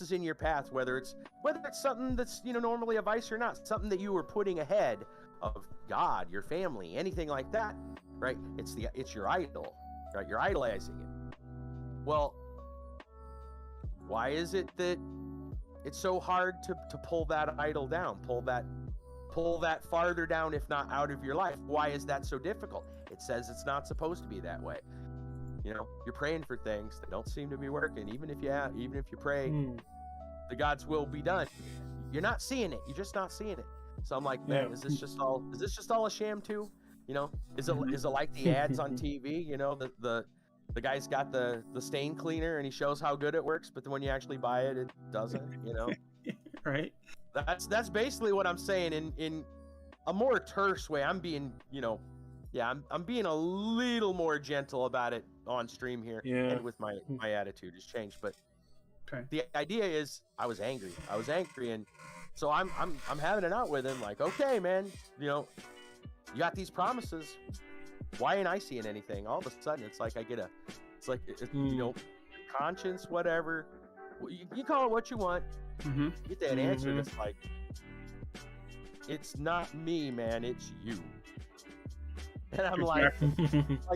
is in your path, whether it's something that's normally a vice or not, something that you were putting ahead of God, your family, anything like that, right? It's your idol, right? You're idolizing it. Well, why is it that it's so hard to pull that idol down, pull that farther down, if not out of your life? Why is that so difficult? It says it's not supposed to be that way. You're praying for things that don't seem to be working. Even if you pray, the God's will be done, you're not seeing it. You're just not seeing it. So I'm like, man, is this just all a sham too? Is it like the ads on TV? The guy's got the stain cleaner and he shows how good it works, but then when you actually buy it, it doesn't. Right. That's basically what I'm saying in a more terse way. I'm being I'm being a little more gentle about it on stream here, and with my attitude has changed. But the idea is, I was angry, and so I'm having it out with him. Like, okay, man, you got these promises. Why ain't I seeing anything? All of a sudden, it's like conscience, whatever. You call it what you want. You get that answer. And it's like, it's not me, man. It's you. And I'm like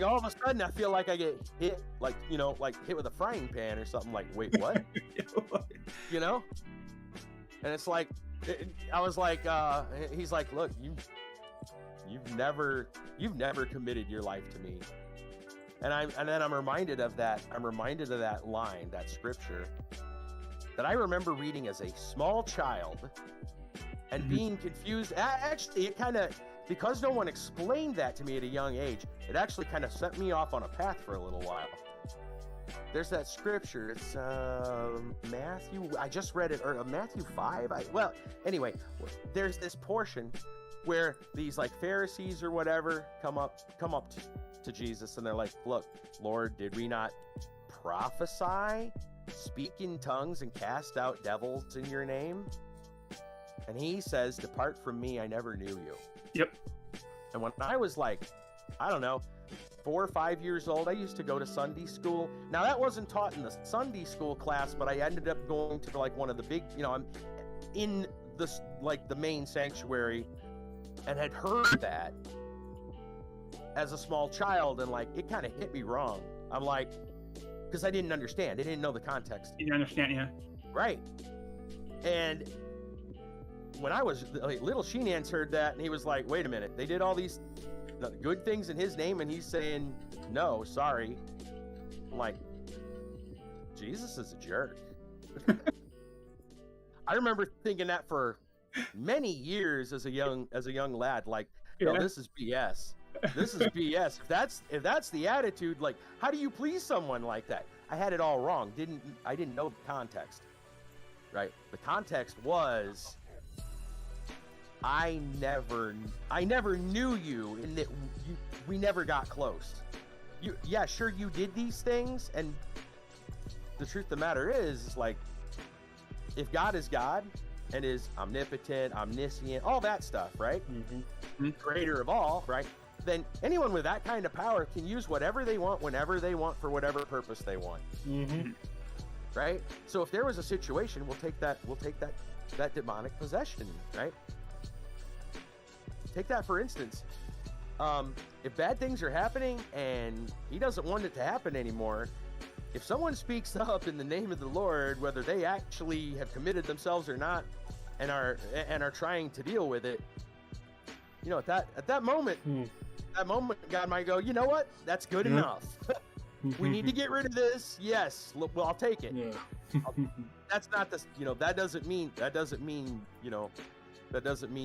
all of a sudden I feel like I get hit, hit with a frying pan or something. Like, wait, what? And it's like, I was like, he's like, look, you've never committed your life to me. And then I'm reminded of that line, that scripture that I remember reading as a small child and being confused. Actually, it kind of, because no one explained that to me at a young age, it actually kind of set me off on a path for a little while. There's that scripture. It's Matthew. I just read it, or Matthew 5. Anyway, there's this portion where these Pharisees or whatever come up to Jesus, and they're like, "Look, Lord, did we not prophesy, speak in tongues, and cast out devils in your name?" And he says, "Depart from me, I never knew you." Yep. And when I was I don't know, 4 or 5 years old, I used to go to Sunday school. Now, that wasn't taught in the Sunday school class, but I ended up going to one of the big, I'm in the main sanctuary, and had heard that as a small child, and it kind of hit me wrong. I'm like, because I didn't understand. I didn't know the context. You understand, yeah. Right. And when I was little, Sheenans heard that, and he was like, wait a minute, they did all these good things in his name, and he's saying, no, sorry. I'm like, Jesus is a jerk. I remember thinking that for many years as a young lad, no, this is BS. This is BS. If that's the attitude, how do you please someone like that? I had it all wrong. I didn't know the context. Right? The context was, I never knew you, and that we never got close. Sure, you did these things, the truth of the matter is like, if God is God and is omnipotent, omniscient, all that stuff, right? Creator of all, right? Then anyone with that kind of power can use whatever they want, whenever they want, for whatever purpose they want. Right? So if there was a situation, we'll take that demonic possession, right? Take that for instance. If bad things are happening and he doesn't want it to happen anymore, if someone speaks up in the name of the Lord, whether they actually have committed themselves or not, and are trying to deal with it, you know, at that moment, God might go, you know what? That's good enough. We need to get rid of this. Yes, well, I'll take it. Yeah. That's not the, you know, that doesn't mean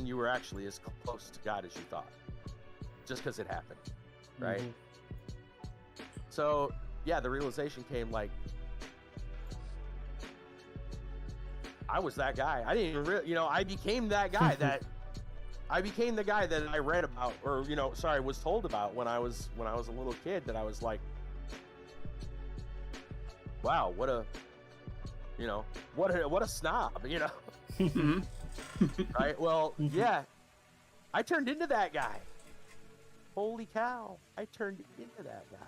you were actually as close to God as you thought, just because it happened, right? So yeah, the realization came like, I was that guy. I didn't even really, you know, I became that guy that I read about, or was told about when I was a little kid, that I was like, wow, what a snob, you know. Right? Well, yeah, I turned into that guy. Holy cow, I turned into that guy.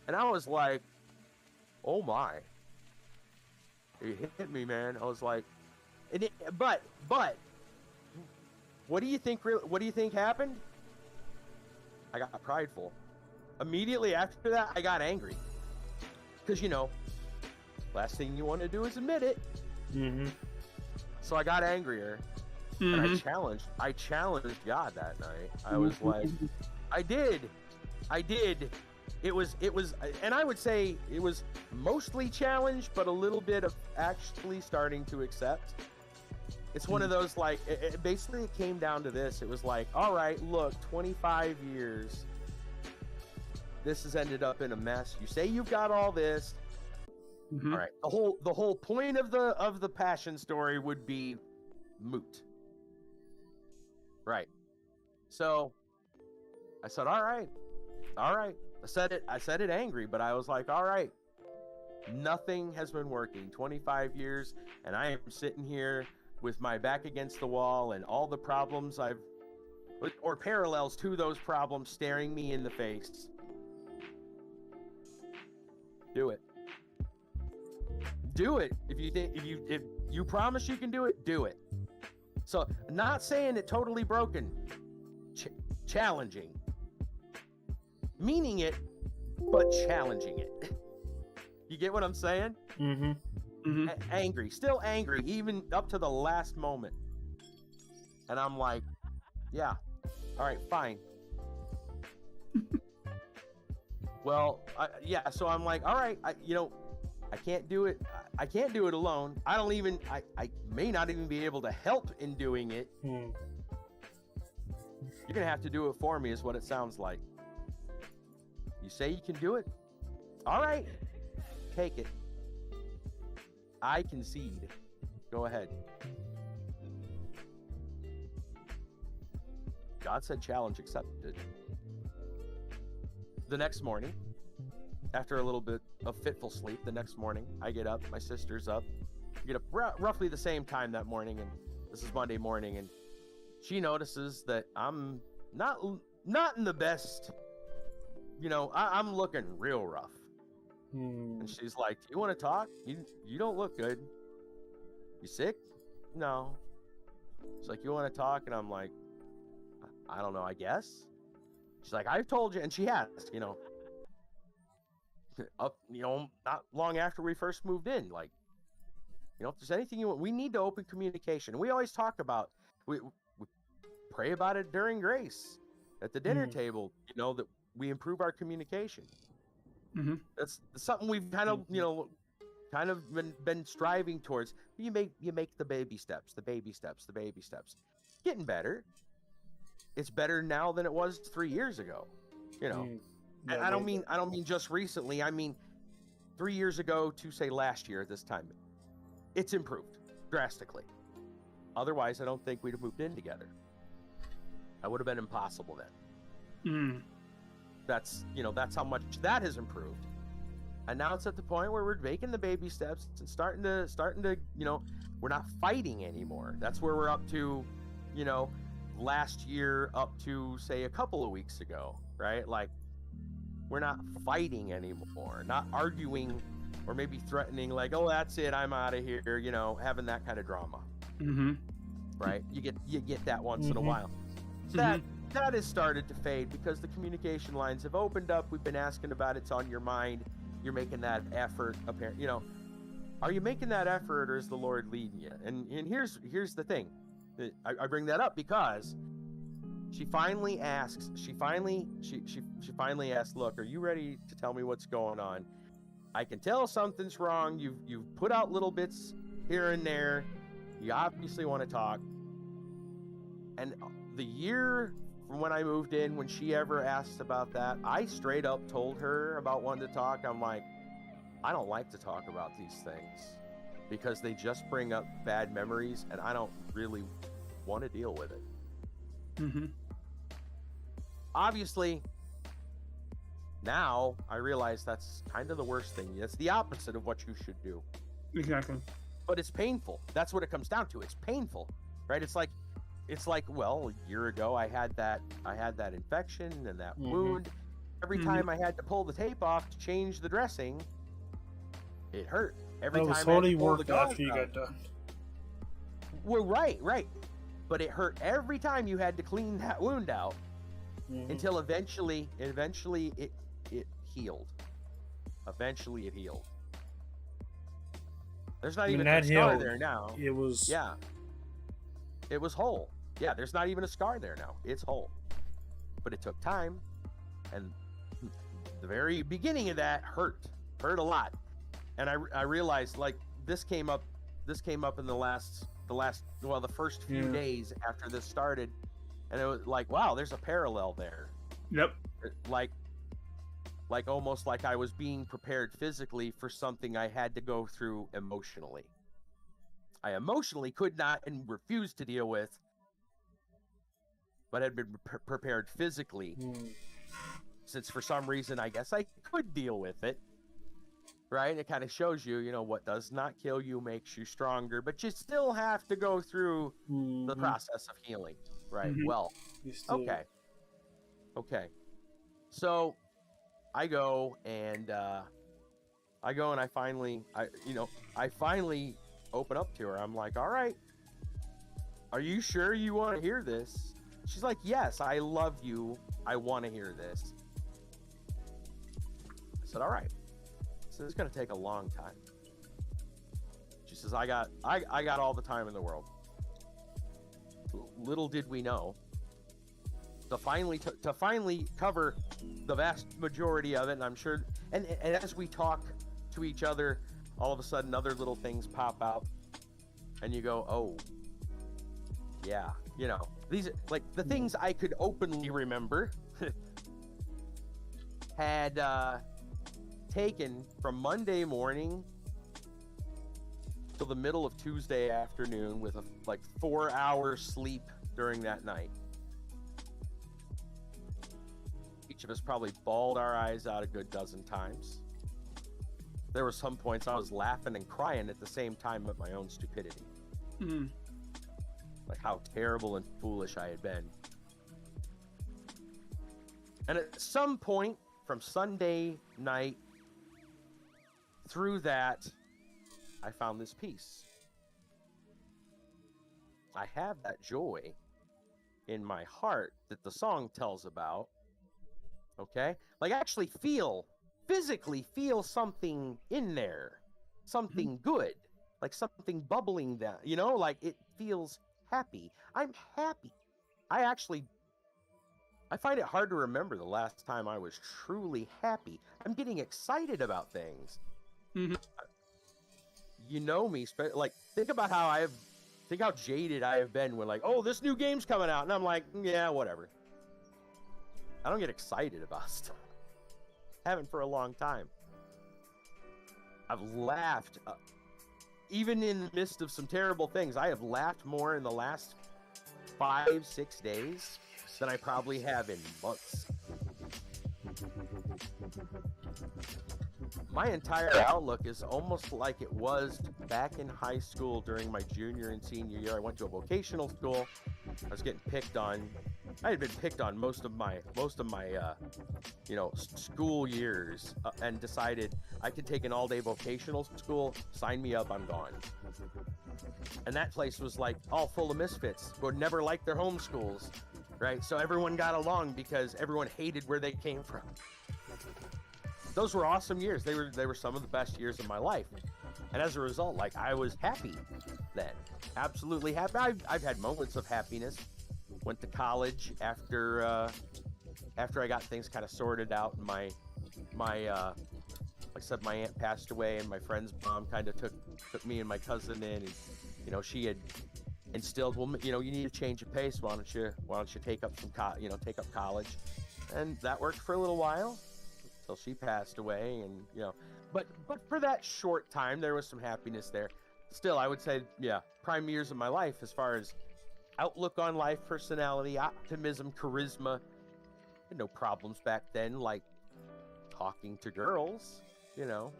And I was like, oh my. It hit me, man. I was like, but what do you think happened? I got prideful. Immediately after that, I got angry. Because, you know, last thing you want to do is admit it. So I got angrier. And I challenged God that night. I was like, I did. It was, and I would say it was mostly challenged, but a little bit of actually starting to accept. It's one of those, like, basically it came down to this. It was like, all right, look, 25 years. This has ended up in a mess. You say you've got all this. All right. The whole point of the passion story would be moot. Right. So I said, all right. I said it angry, but I was like, all right, nothing has been working. 25 years, and I am sitting here with my back against the wall, and all the problems or parallels to those problems staring me in the face. Do it. If you promise you can do it, do it. So, not saying it totally broken, challenging. Meaning it, but challenging it. You get what I'm saying? Angry, still angry, even up to the last moment. And I'm like, yeah, all right, fine. Well, so I'm like, all right, I can't do it. I can't do it alone. I may not even be able to help in doing it. You're gonna have to do it for me, is what it sounds like. You say you can do it? All right, take it. I concede. Go ahead. God said challenge accepted. The next morning, after a little bit of fitful sleep, the next morning, I get up, my sister's up. We get up roughly the same time that morning, and this is Monday morning, and she notices that I'm not in the best, I'm looking real rough. And she's like, do you want to talk? You don't look good. You sick? No. She's like, you want to talk? And I'm like, I don't know, I guess. She's like, I've told you, and she has, not long after we first moved in, like, if there's anything you want, we need to open communication. We always talk about, we pray about it during grace at the dinner table, that we improve our communication. That's something we've kind of been striving towards. You make the baby steps. Getting better. It's better now than it was 3 years ago. And I don't mean just recently. I mean 3 years ago to say last year at this time. It's improved drastically. Otherwise, I don't think we'd have moved in together. That would have been impossible then. That's how much that has improved. And now it's at the point where we're making the baby steps and starting to, you know, we're not fighting anymore. That's where we're up to, you know, last year up to, say, a couple of weeks ago, right? Like, we're not fighting anymore, not arguing or maybe threatening, like, oh, that's it, I'm out of here, you know, having that kind of drama. Right? You get that once in a while. That has started to fade because the communication lines have opened up. We've been asking about it. It's on your mind. You're making that effort. Apparently, you know, are you making that effort, or is the Lord leading you? And here's the thing. I bring that up because she finally asks. She finally asks, look, are you ready to tell me what's going on? I can tell something's wrong. You've put out little bits here and there. You obviously want to talk. And the year from when I moved in, when she ever asked about that, I straight up told her about wanting to talk. I'm like, I don't like to talk about these things because they just bring up bad memories, and I don't really want to deal with it. Obviously, now I realize that's kind of the worst thing. That's the opposite of what you should do. Exactly. But it's painful. That's what it comes down to. It's painful, right? It's like, well, a year ago I had that infection and that wound. Every time I had to pull the tape off to change the dressing, it hurt. Every time I had to pull the gauze after you out. got done. Well, right. But it hurt every time you had to clean that wound out until eventually it healed. Eventually it healed. There's not even a scar there now. It was... Yeah. It was whole. Yeah, there's not even a scar there now. It's whole. But it took time. And the very beginning of that hurt a lot. And I realized, like, this came up in the first few days after this started. And it was like, wow, there's a parallel there. Yep. Like almost like I was being prepared physically for something I had to go through emotionally. I emotionally could not and refused to deal with, but had been prepared physically. Since for some reason I guess I could deal with it. Right? It kind of shows you, you know, what does not kill you makes you stronger, but you still have to go through the process of healing. Right? Well, okay. So I go and I finally open up to her. I'm like, all right, are you sure you want to hear this? She's like, yes, I love you. I want to hear this. I said, all right. So it's going to take a long time. She says, I got all the time in the world. Little did we know, to finally cover the vast majority of it, and I'm sure, and as we talk to each other, all of a sudden other little things pop out, and you go, oh, yeah, you know, these, like, the things I could openly remember had taken from Monday morning till the middle of Tuesday afternoon with 4 hours sleep during that night. Each of us probably bawled our eyes out a good dozen times. There were some points I was laughing and crying at the same time at my own stupidity. Like how terrible and foolish I had been. And at some point from Sunday night through that, I found this peace. I have that joy in my heart that the song tells about. Okay? Like, actually physically feel something in there. Something good. Like something bubbling that, you know, like it feels happy. I'm happy. I find it hard to remember the last time I was truly happy. I'm getting excited about things. You know me, like, think how jaded I have been when, like, oh, this new game's coming out, and I'm like, yeah, whatever. I don't get excited about stuff. Haven't for a long time. I've laughed, even in the midst of some terrible things. I have laughed more in the last 5-6 days than I probably have in months. My entire outlook is almost like it was back in high school during my junior and senior year. I went to a vocational school. I was getting picked on. I had been picked on most of my school years, and decided I could take an all-day vocational school. Sign me up, I'm gone. And that place was like all full of misfits who had never liked their home schools, right? So everyone got along because everyone hated where they came from. Those were awesome years. They were some of the best years of my life. And as a result, like, I was happy then. Absolutely happy. I've had moments of happiness. Went to college after I got things kind of sorted out, and my like I said, my aunt passed away, and my friend's mom kind of took me and my cousin in, and she had instilled, well, you need to change your pace. Why don't you take up take up college? And that worked for a little while till she passed away, and but for that short time there was some happiness there. Still, I would say, prime years of my life as far as outlook on life, personality, optimism, charisma. I had no problems back then, like talking to girls,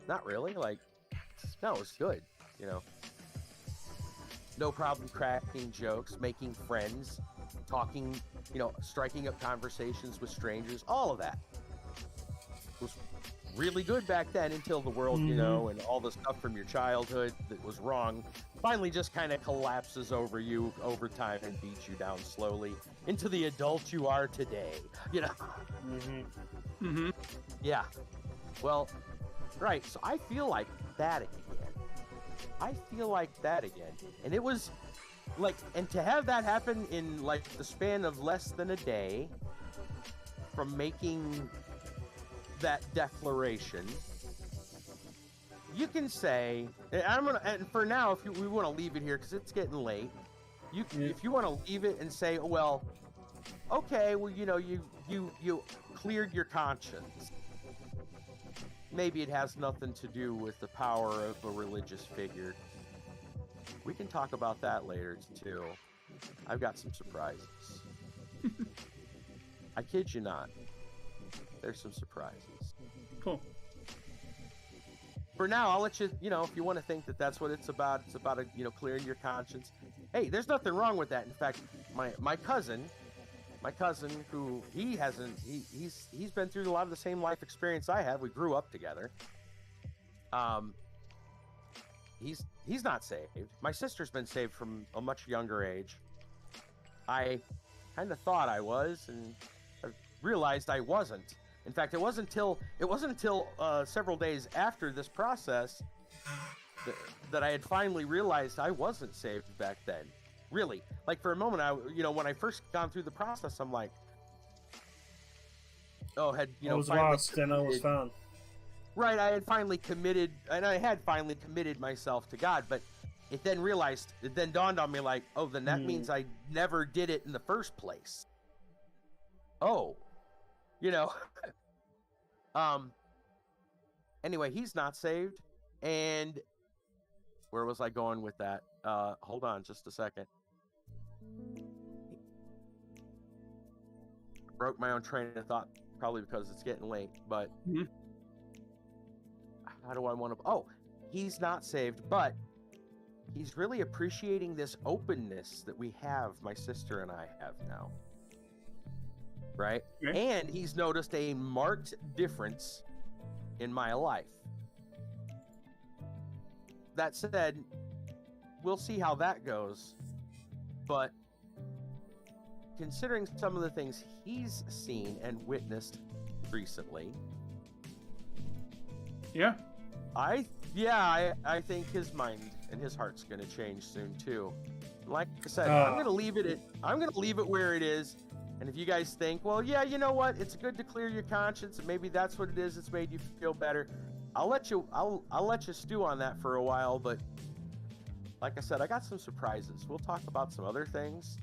not really. Like, no, it was good, No problem cracking jokes, making friends, talking, striking up conversations with strangers. All of that was really good back then, until the world, and all the stuff from your childhood that was wrong finally just kind of collapses over you over time and beats you down slowly into the adult you are today. Yeah. Well, right. So I feel like that again. And it was like, and to have that happen in like the span of less than a day from making that declaration, you can say, and for now, if we want to leave it here because it's getting late, if you want to leave it and say, well, okay, well, you cleared your conscience. Maybe it has nothing to do with the power of a religious figure. We can talk about that later too. I've got some surprises. I kid you not. There's some surprises. Cool. For now, I'll let you, if you want to think that that's what it's about clearing your conscience. Hey, there's nothing wrong with that. In fact, my cousin, who he's been through a lot of the same life experience I have. We grew up together. He's not saved. My sister's been saved from a much younger age. I kind of thought I was, and I realized I wasn't. In fact, it wasn't until several days after this process that I had finally realized I wasn't saved back then. Really, like, for a moment, when I first gone through the process, I'm like, I was lost and I was found. Right, I had finally committed myself to God, but it then dawned on me, like, oh, then that means I never did it in the first place. Oh, anyway, he's not saved, and where was I going with that? Hold on just a second. Broke my own train of thought, probably because it's getting late, but how do I want to... Oh, he's not saved, but he's really appreciating this openness that we have, my sister and I have now. Right? Okay. And he's noticed a marked difference in my life. That said, we'll see how that goes. But considering some of the things he's seen and witnessed recently, I think his mind and his heart's going to change soon too. Like I said, I'm going to leave it where it is. And if you guys think, well, yeah, you know what, it's good to clear your conscience, and maybe that's what it is that's made you feel better, I'll let you stew on that for a while. But like I said, I got some surprises. We'll talk about some other things.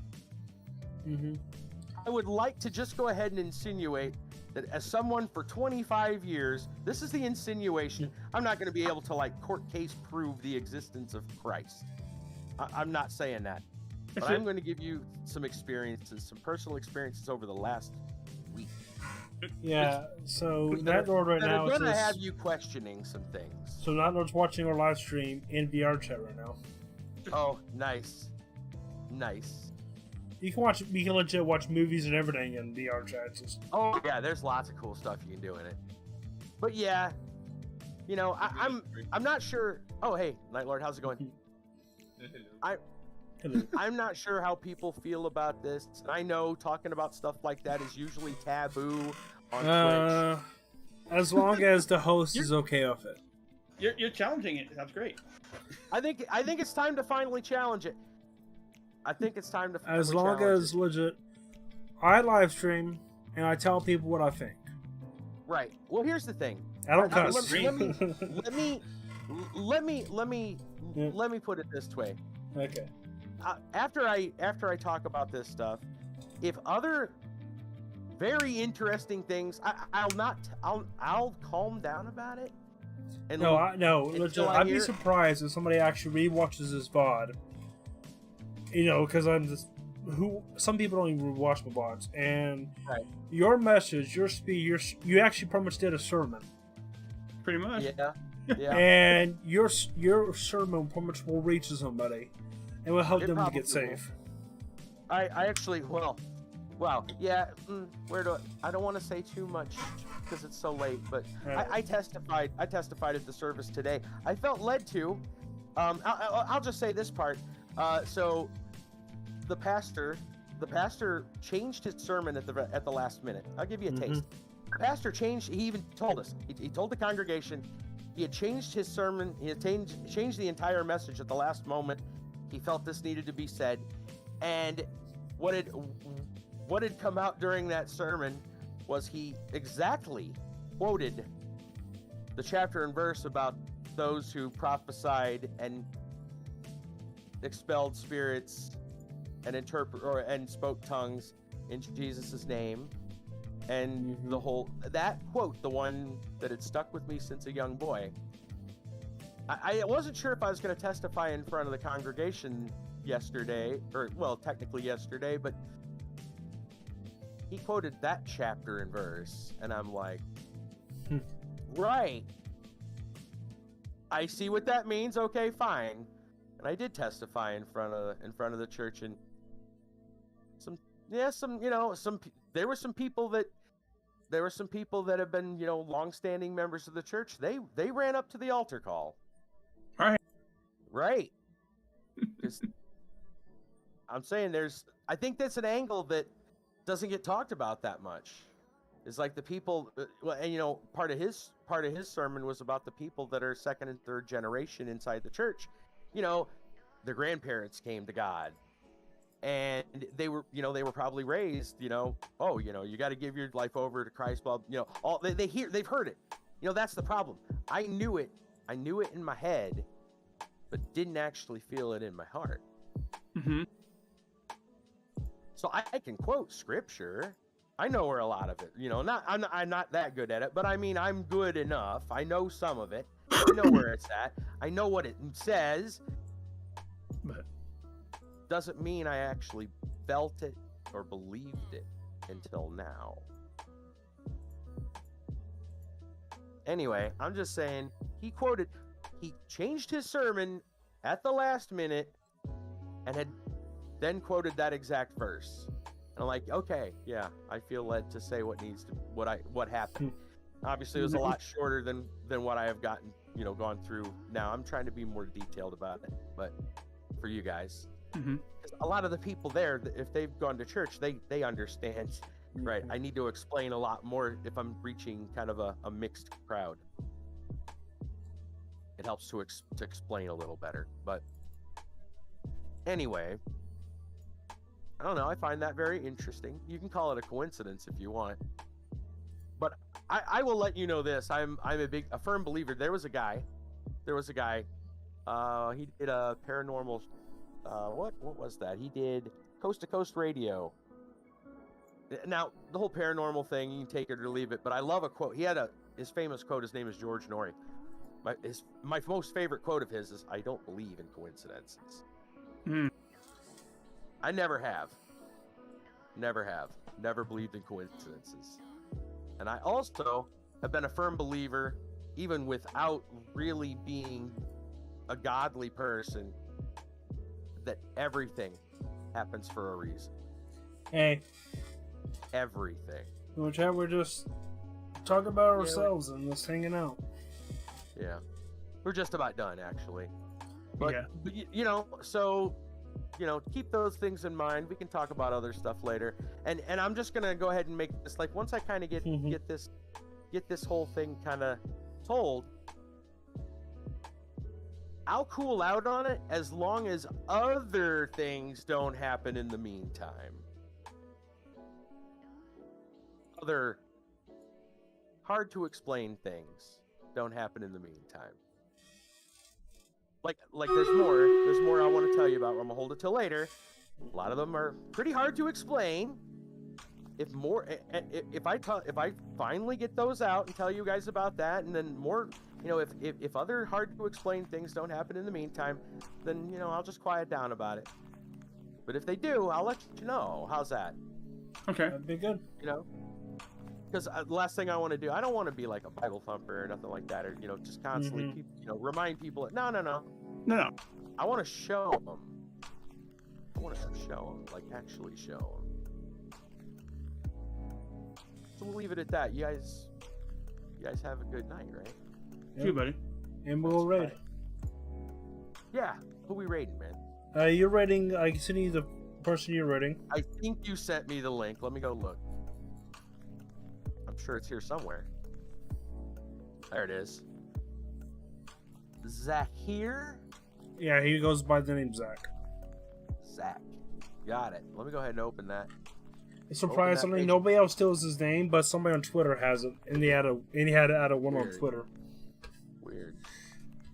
I would like to just go ahead and insinuate that as someone for 25 years, this is the insinuation, I'm not going to be able to, like, court case prove the existence of Christ. I'm not saying that. But I'm going to give you some experiences, some personal experiences over the last week. Yeah, so that Nightlord right are now gonna says. have you questioning some things. So Nightlord's watching our live stream in VR chat right now. Oh, nice. Nice. You can legit watch movies and everything in VR chat. It's just, Oh yeah, there's lots of cool stuff you can do in it. But yeah, you know, I'm not sure. Oh hey, Nightlord, how's it going? I'm not sure how people feel about this. And I know talking about stuff like that is usually taboo on Twitch. as long as the host is okay with it. You're challenging it. That's great. I think it's time to finally challenge it. I think it's time to finally As long challenge as it. legit, I live stream and I tell people what I think. Right. Well, here's the thing. I don't cuss. Let me put it this way. Okay. After I talk about this stuff, if other very interesting things, I'll calm down about it. And legit. I'd be surprised if somebody actually rewatches this VOD. You know, because some people don't even watch my VODs, and right. Your message, your speech, you actually pretty much did a sermon. Pretty much. Yeah. And your sermon pretty much will reach somebody, and will help them to get safe. I actually, well, yeah. I don't want to say too much because it's so late, but Right. I testified at the service today. I felt led to. I'll just say this part. So the pastor changed his sermon at the last minute. I'll give you a taste. The pastor changed. He even told us. He told the congregation he had changed his sermon. He had changed the entire message at the last moment. He felt this needed to be said, and what had come out during that sermon was he exactly quoted the chapter and verse about those who prophesied and expelled spirits and and spoke tongues in Jesus' name, and that quote, the one that had stuck with me since a young boy. I wasn't sure if I was going to testify in front of the congregation yesterday, technically yesterday, but he quoted that chapter and verse, and I'm like, right. I see what that means. Okay, fine. And I did testify in front of the church, and there were some people that have been, long-standing members of the church. They ran up to the altar call. Right. Because I'm saying I think that's an angle that doesn't get talked about that much. It's like the people, and part of his sermon was about the people that are second and third generation inside the church. Their grandparents came to God, and they were probably raised, you got to give your life over to Christ. Blah, they've heard it. That's the problem. I knew it in my head, but didn't actually feel it in my heart. Mm-hmm. So I can quote scripture. I know where a lot of it, I'm not that good at it, but I mean, I'm good enough. I know some of it. I know where it's at. I know what it says, but doesn't mean I actually felt it or believed it until now. Anyway, I'm just saying, he changed his sermon at the last minute and had then quoted that exact verse. And I'm like, okay, yeah, I feel led to say what happened. Obviously, it was a lot shorter than what I have gone through. Now I'm trying to be more detailed about it, but for you guys, a lot of the people there, if they've gone to church, they understand. Right, I need to explain a lot more if I'm reaching kind of a mixed crowd. It helps to explain a little better. But anyway, I don't know. I find that very interesting. You can call it a coincidence if you want, but I will let you know this. I'm a firm believer. There was a guy. He did a paranormal. What was that? He did Coast to Coast Radio. Now, the whole paranormal thing, you can take it or leave it, but I love a quote. He had his famous quote. His name is George Norrie. My most favorite quote of his is, "I don't believe in coincidences." I never have. Never believed in coincidences. And I also have been a firm believer, even without really being a godly person, that everything happens for a reason. Hey, Everything. which we're just talking about ourselves and just hanging out. Yeah. We're just about done, actually. But, Yeah. so, keep those things in mind. We can talk about other stuff later. And I'm just going to go ahead and make this, like, once I kind of get this whole thing kind of told, I'll cool out on it as long as other things don't happen in the meantime. Other hard to explain things don't happen in the meantime. Like there's more I want to tell you about. I'm gonna hold it till later. A lot of them are pretty hard to explain. If I finally get those out and tell you guys about that, and then more, if other hard to explain things don't happen in the meantime, then I'll just quiet down about it. But if they do, I'll let you know. How's that? Okay. That'd be good. Because the last thing I want to do, I don't want to be like a Bible thumper or nothing like that, or just constantly, remind people. No. No. I want to show them. Like actually show them. So we'll leave it at that. You guys have a good night, right? You, buddy. And we'll raid. Yeah. Who we raiding, man? You're raiding. I can send you the person you're raiding. I think you sent me the link. Let me go look. I'm sure it's here somewhere. There it is. Zahir? Yeah, he goes by the name Zach. Zach. Got it. Let me go ahead and open that. Surprisingly, page. nobody else steals his name, but somebody on Twitter has it, and he had to add a one on Weird. Twitter. Weird.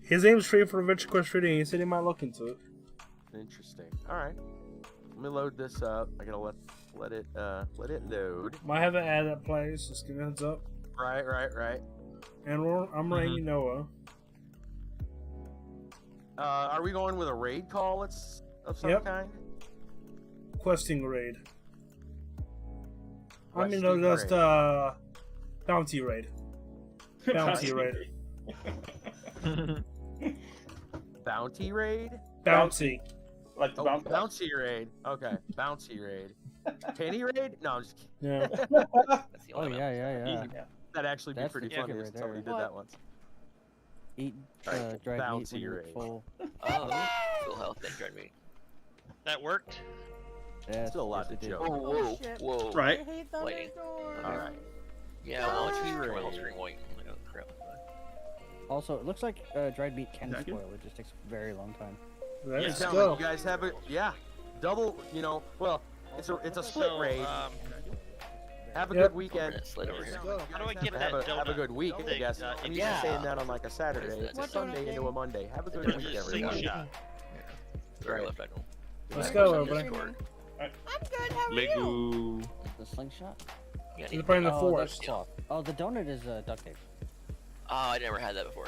His name is straight for AdventureQuest Reading. He said he might look into it. Interesting. All right. Let me load this up. I gotta let it load. Might have an ad that plays. Just give a heads up. Right. And I'm raiding Noah. Are we going with a raid call of some Yep. kind? Questing raid. I mean, Questing no, just raid. bounty raid. Bounty raid. Bounty raid? Bounty. Like the Oh, bounce. bouncy raid. Okay, bouncy raid. Penny raid? No, I'm just kidding. Yeah. That's the Oh only one. yeah. That'd actually be That's pretty the funny ticket if right somebody there. did that once. Eat Alright, dried meat bouncy when you're raid. full. Oh, full health, then dried meat. That worked. Yeah, Still a lot to yes, it joke. Oh, whoa, whoa. Right. Lighting. Alright. Yeah, well, why don't you turn my whole screen white? Oh, crap. did. Also, it looks like dried meat can Second? spoil. It just takes a very long time. Let's Tell go. me, you guys have double, well, it's a split So, raid. Have a Yep. good weekend. Permanent slit over here. how do I get Have that a, have a donut good week, I thing, guess. I'm used to yeah. saying that on like a Saturday. It's a What Sunday into a Monday. Have a good There's week, a everyone. slingshot. Very left, I don't. Let's go, Discord. everybody. I'm good. How are you? Lego. The slingshot? Yeah, They're playing the Oh, forest. that's cloth. Oh, the donut is duct tape. Oh, I never had that before.